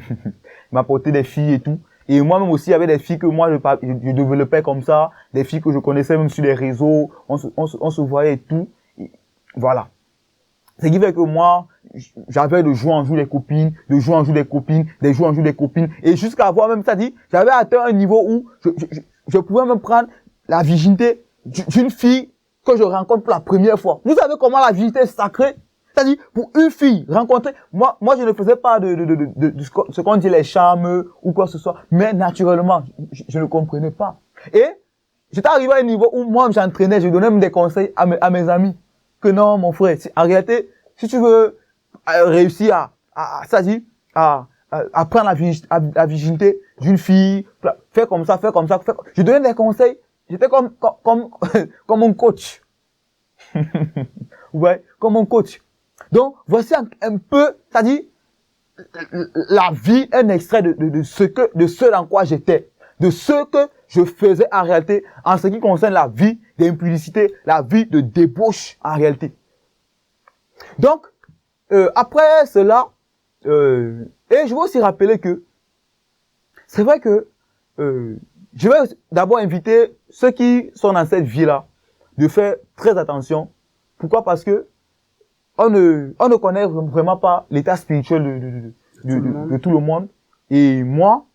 S1: m'apportait des filles et tout. Et moi-même aussi, il y avait des filles que moi, je développais comme ça. Des filles que je connaissais même sur les réseaux. On se voyait et tout. Et voilà. Ce qui fait que moi, j'avais de jour en jour des copines, de jour en jour des copines, des jours en jour des copines. Et jusqu'à avoir même, ça dit, j'avais atteint un niveau où je pouvais même prendre la virginité d'une fille que je rencontre pour la première fois. Vous savez comment la virginité est sacrée? C'est-à-dire, pour une fille rencontrée, moi, je ne faisais pas de ce qu'on dit les charmes ou quoi que ce soit. Mais naturellement, je ne comprenais pas. Et j'étais arrivé à un niveau où moi, j'entraînais, je donnais même des conseils à mes amis. Que non, mon frère, en réalité, si tu veux réussir à prendre la virginité d'une fille, fais comme ça. Je donnais des conseils. J'étais comme un coach. Ouais, comme mon coach. Donc, voici un peu, c'est-à-dire, la vie, un extrait de ce dans quoi j'étais, de ce que je faisais en réalité, en ce qui concerne la vie d'impudicité, la vie de débauche en réalité. Donc, après cela, et je veux aussi rappeler que, c'est vrai que, je vais d'abord inviter ceux qui sont dans cette vie-là de faire très attention. Pourquoi? Parce que on ne connaît vraiment pas l'état spirituel de tout le monde. Et moi,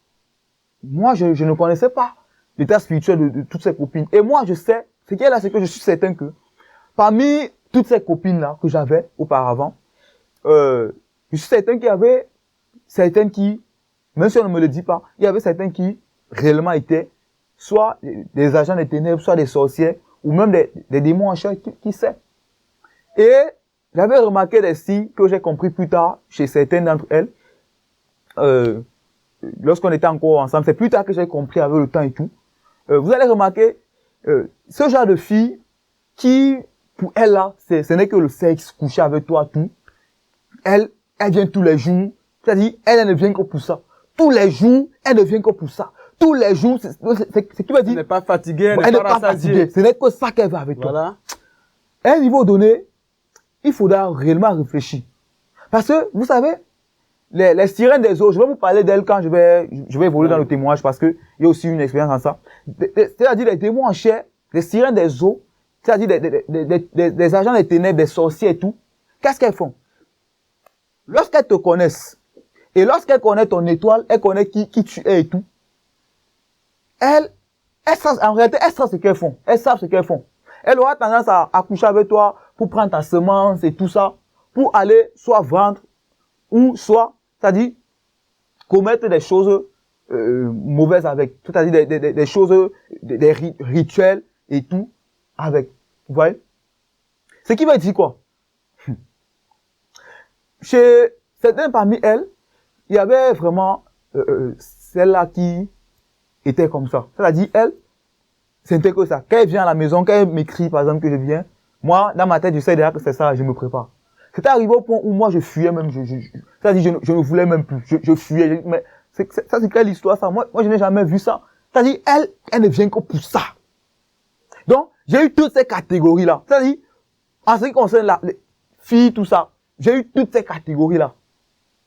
S1: je ne connaissais pas l'état spirituel de toutes ces copines. Et moi, je sais, ce qui est là, c'est que je suis certain que parmi toutes ces copines-là que j'avais auparavant, je suis certain qu'il y avait certaines qui, même si on ne me le dit pas, il y avait certaines qui réellement étaient soit des agents des ténèbres, soit des sorcières, ou même des démons en chair, qui sait. Et j'avais remarqué des signes que j'ai compris plus tard chez certaines d'entre elles. Lorsqu'on était encore ensemble, c'est plus tard que j'ai compris avec le temps et tout. Vous allez remarquer ce genre de fille qui, pour elle là, ce n'est que le sexe, coucher avec toi, tout. Elle vient tous les jours. C'est-à-dire, elle ne vient que pour ça. Tous les jours, elle ne vient que pour ça. Tous les jours, c'est ce qui veut dire.
S2: Elle n'est pas fatiguée,
S1: elle n'est pas fatiguée. Ce n'est que ça qu'elle veut avec toi.
S2: Voilà.
S1: À un niveau donné, il faudra réellement réfléchir. Parce que, vous savez, les sirènes des eaux, je vais vous parler d'elles quand je vais évoluer dans le témoignage parce que il y a aussi une expérience en ça. C'est-à-dire les démons en chair, les sirènes des eaux, c'est-à-dire des agents des ténèbres, des sorciers et tout. Qu'est-ce qu'elles font? Lorsqu'elles te connaissent, et lorsqu'elles connaissent ton étoile, elles connaissent qui tu es et tout, elles savent, en réalité, elles savent ce qu'elles font. Elles savent ce qu'elles font. Elles auront tendance à coucher avec toi pour prendre ta semence et tout ça, pour aller soit vendre, ou soit, c'est-à-dire, commettre des choses mauvaises avec. C'est-à-dire des choses, des rituels et tout avec. Vous voyez? Ce qui veut dire quoi? Chez certains parmi elles, il y avait vraiment celle-là qui était comme ça. C'est-à-dire, elle, c'était que ça. Quand elle vient à la maison, quand elle m'écrit, par exemple, que je viens, moi, dans ma tête, je sais déjà que c'est ça, je me prépare. C'était arrivé au point où moi, je fuyais même. C'est-à-dire, je ne voulais même plus. Je fuyais. Mais ça, c'est quelle histoire, ça? Moi, je n'ai jamais vu ça. C'est-à-dire, elle ne vient que pour ça. Donc, j'ai eu toutes ces catégories-là. C'est-à-dire, en ce qui concerne les filles, tout ça, j'ai eu toutes ces catégories-là.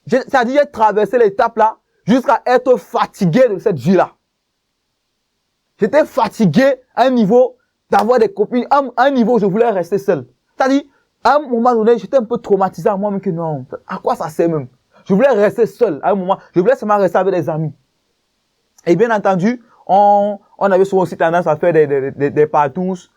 S1: C'est-à-dire, j'ai traversé l'étape là jusqu'à être fatigué de cette vie-là. J'étais fatigué à un niveau d'avoir des copines, à un niveau où je voulais rester seul. C'est-à-dire, à un moment donné, j'étais un peu traumatisé à moi-même que non, à quoi ça sert même? Je voulais rester seul à un moment. Je voulais seulement rester avec des amis. Et bien entendu, on avait souvent aussi tendance à faire des partous,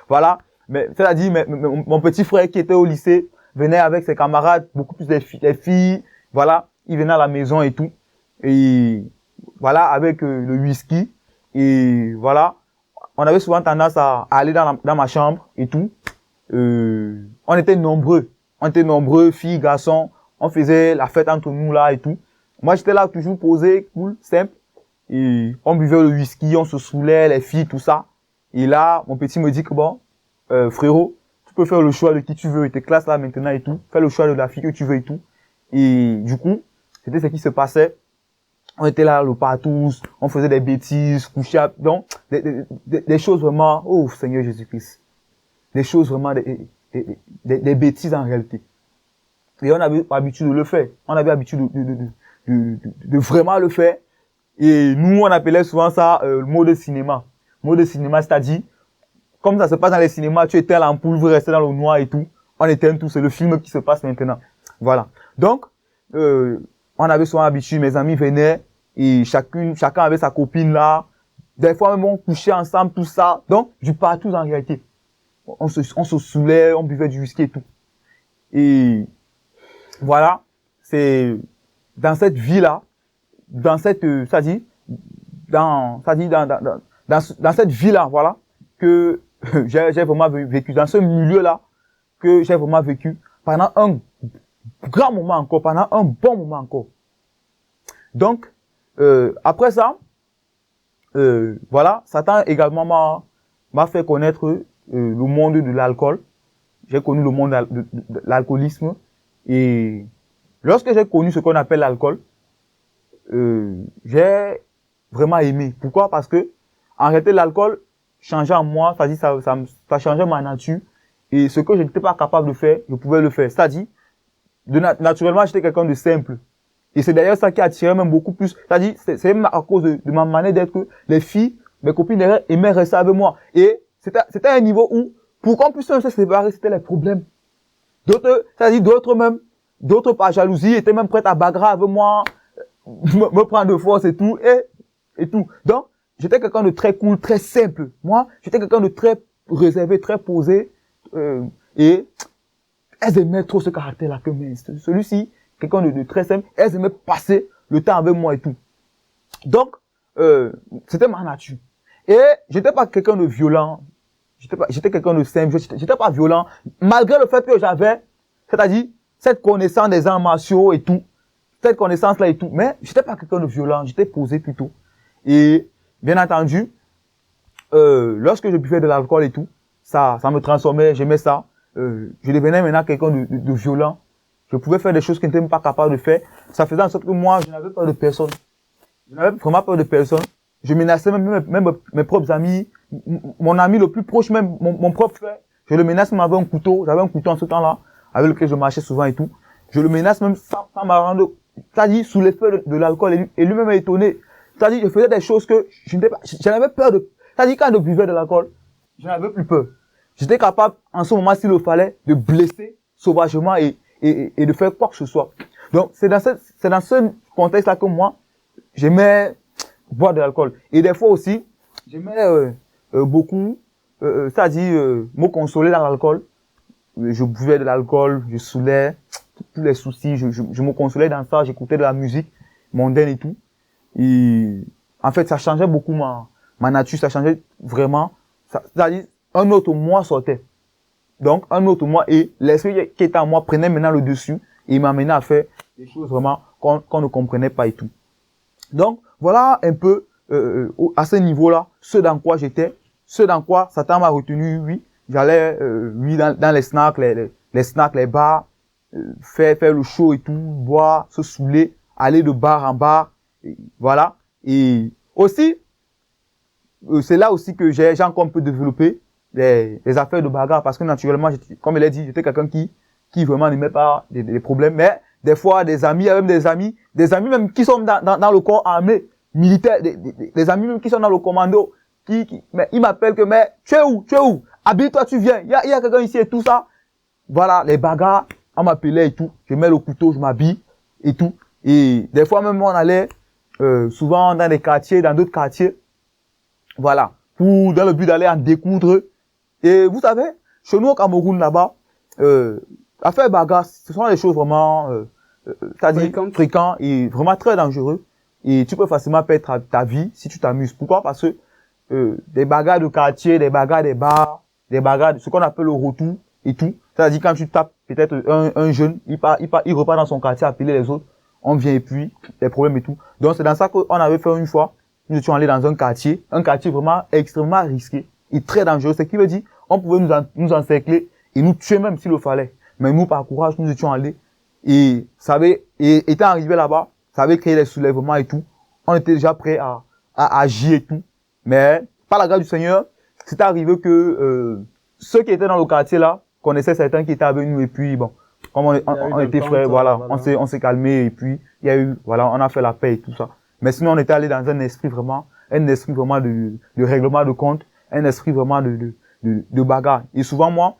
S1: voilà. Mais, c'est-à-dire, mon petit frère qui était au lycée venait avec ses camarades, beaucoup plus des filles, voilà. Il venait à la maison et tout. Et voilà, avec le whisky. Et voilà. On avait souvent tendance à aller dans ma chambre et tout. On était nombreux. Filles, garçons. On faisait la fête entre nous là et tout. Moi, j'étais là toujours posé, cool, simple. Et on buvait le whisky, on se saoulait, les filles, tout ça. Et là, mon petit me dit que bon, frérot, tu peux faire le choix de qui tu veux. Il te classe là maintenant et tout. Fais le choix de la fille que tu veux et tout. Et du coup, c'était ce qui se passait. On était là, le partout, on faisait des bêtises, couchait, donc, des choses vraiment, oh Seigneur Jésus-Christ. Des choses vraiment, des bêtises en réalité. Et on avait l'habitude de le faire. On avait l'habitude de vraiment le faire. Et nous, on appelait souvent ça, le mode cinéma. Mode cinéma, c'est-à-dire, comme ça se passe dans les cinémas, tu éteins l'ampoule, vous restez dans le noir et tout. On éteint tout, c'est le film qui se passe maintenant. Voilà. Donc, on avait souvent l'habitude, mes amis venaient, et chacun avait sa copine là. Des fois même on couchait ensemble, tout ça. Donc, du partout en réalité. On se saoulait, on buvait du whisky et tout. Et voilà, c'est dans cette vie-là, dans cette vie-là, voilà, que j'ai vraiment vécu, dans ce milieu-là, que j'ai vraiment vécu pendant un grand moment encore, pendant un bon moment encore. Donc, après ça, voilà, Satan également m'a fait connaître le monde de l'alcool. J'ai connu le monde de l'alcoolisme. Et lorsque j'ai connu ce qu'on appelle l'alcool, j'ai vraiment aimé. Pourquoi? Parce que en réalité, l'alcool changeait en moi, c'est-à-dire ça changeait ma nature. Et ce que je n'étais pas capable de faire, je pouvais le faire. C'est-à-dire, naturellement, j'étais quelqu'un de simple. Et c'est d'ailleurs ça qui attirait même beaucoup plus. C'est-à-dire, c'est même à cause de ma manière d'être que les filles, mes copines aimaient rester avec moi. Et c'était un niveau où, pour qu'on puisse se séparer, c'était les problèmes. D'autres par jalousie, étaient même prêtes à bagarrer avec moi, me prendre de force et tout, et tout. Donc, j'étais quelqu'un de très cool, très simple. Moi, j'étais quelqu'un de très réservé, très posé, et elles aimaient trop ce caractère-là que celui-ci, quelqu'un de très simple, elles aimaient passer le temps avec moi et tout. Donc, c'était ma nature. Et j'étais pas quelqu'un de violent, j'étais quelqu'un de simple, j'étais pas violent, malgré le fait que j'avais, c'est-à-dire, cette connaissance des arts martiaux et tout, cette connaissance-là et tout, mais j'étais pas quelqu'un de violent, j'étais posé plutôt. Et, bien entendu, lorsque je buvais de l'alcool et tout, ça me transformait, j'aimais ça. Je devenais maintenant quelqu'un de violent. Je pouvais faire des choses que je n'étais même pas capable de faire. Ça faisait en sorte que moi, je n'avais peur de personne. Je n'avais vraiment peur de personne. Je menaçais même mes propres amis, mon ami le plus proche, même mon propre frère. Je le menace même avec un couteau. J'avais un couteau en ce temps-là, avec lequel je marchais souvent et tout. Je le menace même sans me rendre, c'est-à-dire sous l'effet de l'alcool. Et lui-même est étonné. C'est-à-dire, je faisais des choses que je n'étais pas, j'en avais peur de, c'est-à-dire quand je buvais de l'alcool, je n'avais plus peur. J'étais capable, en ce moment, s'il le fallait, de blesser sauvagement et de faire quoi que ce soit. Donc, c'est dans ce contexte-là que moi, j'aimais boire de l'alcool. Et des fois aussi, j'aimais beaucoup, c'est-à-dire me consoler dans l'alcool. Je buvais de l'alcool, je saoulais tous les soucis, je me consolais dans ça, j'écoutais de la musique mondaine et tout. Et en fait, ça changeait beaucoup ma nature, ça changeait vraiment. C'est-à-dire, un autre moi sortait. Donc, un autre moi, et l'esprit qui était en moi prenait maintenant le dessus et il m'amenait à faire des choses vraiment qu'on ne comprenait pas et tout. Donc, voilà un peu, à ce niveau-là, ce dans quoi j'étais, ce dans quoi Satan m'a retenu, oui. J'allais, oui, dans les snacks, les snacks, les bars, faire le show et tout, boire, se saouler, aller de bar en bar, et voilà. Et aussi, c'est là aussi que j'ai encore un peu développé les affaires de bagarre, parce que naturellement, comme il a dit, j'étais quelqu'un qui vraiment n'aimait pas des problèmes, mais des fois, des amis même qui sont dans le corps armé, militaire, des amis même qui sont dans le commando, mais ils m'appellent que, mais, tu es où? Habille-toi, tu viens. Il y a quelqu'un ici et tout ça. Voilà, les bagarres, on m'appelait et tout. Je mets le couteau, je m'habille et tout. Et des fois même, on allait, souvent dans des quartiers, dans d'autres quartiers. Voilà. Dans le but d'aller en découdre. Et vous savez, chez nous au Cameroun, là-bas, affaire bagarre, ce sont des choses vraiment, c'est-à-dire fréquentes et vraiment très dangereux. Et tu peux facilement perdre ta vie si tu t'amuses. Pourquoi? Parce que, des bagarres de quartier, des bagarres des bars, des bagarres, ce qu'on appelle le retour et tout. C'est-à-dire quand tu tapes peut-être un jeune, il repart dans son quartier appeler les autres, on vient et puis des problèmes et tout. Donc c'est dans ça qu'on avait fait une fois. Nous étions allés dans un quartier vraiment extrêmement risqué et très dangereux. Ce qui veut dire, on pouvait nous encercler et nous tuer même s'il le fallait. Mais nous, par courage, nous étions allés et étant arrivé là-bas, ça avait créé des soulèvements et tout. On était déjà prêts à agir et tout. Mais par la grâce du Seigneur, c'est arrivé que ceux qui étaient dans le quartier là connaissaient certains qui étaient avec nous et puis bon, comme on était frères, voilà, on s'est calmé et puis il y a eu, voilà, on a fait la paix et tout ça. Mais sinon on était allé dans un esprit vraiment de règlement de compte, un esprit vraiment de bagarre. Et souvent moi,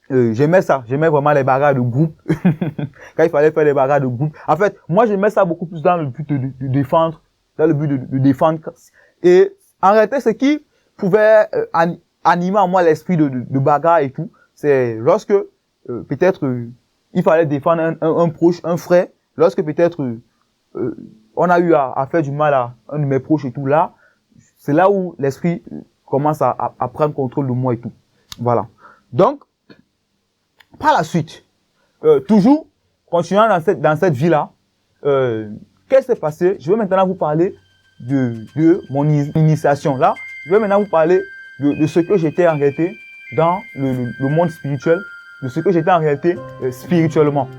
S1: j'aimais ça, j'aimais vraiment les bagarres de groupe. Quand il fallait faire les bagarres de groupe. En fait, moi j'aimais ça beaucoup plus dans le but de défendre, dans le but de défendre. Et en réalité, ce qui pouvait animer en moi l'esprit de bagarre et tout, c'est lorsque peut-être il fallait défendre un proche, un frère, lorsque peut-être on a eu à faire du mal à un de mes proches et tout là, c'est là où l'esprit commence à prendre contrôle de moi et tout. Voilà. Donc, par la suite, toujours continuant dans cette vie-là, qu'est-ce qui s'est passé? Je vais maintenant vous parler de mon initiation. Là, je vais maintenant vous parler de ce que j'étais en réalité dans le monde spirituel, de ce que j'étais en réalité spirituellement.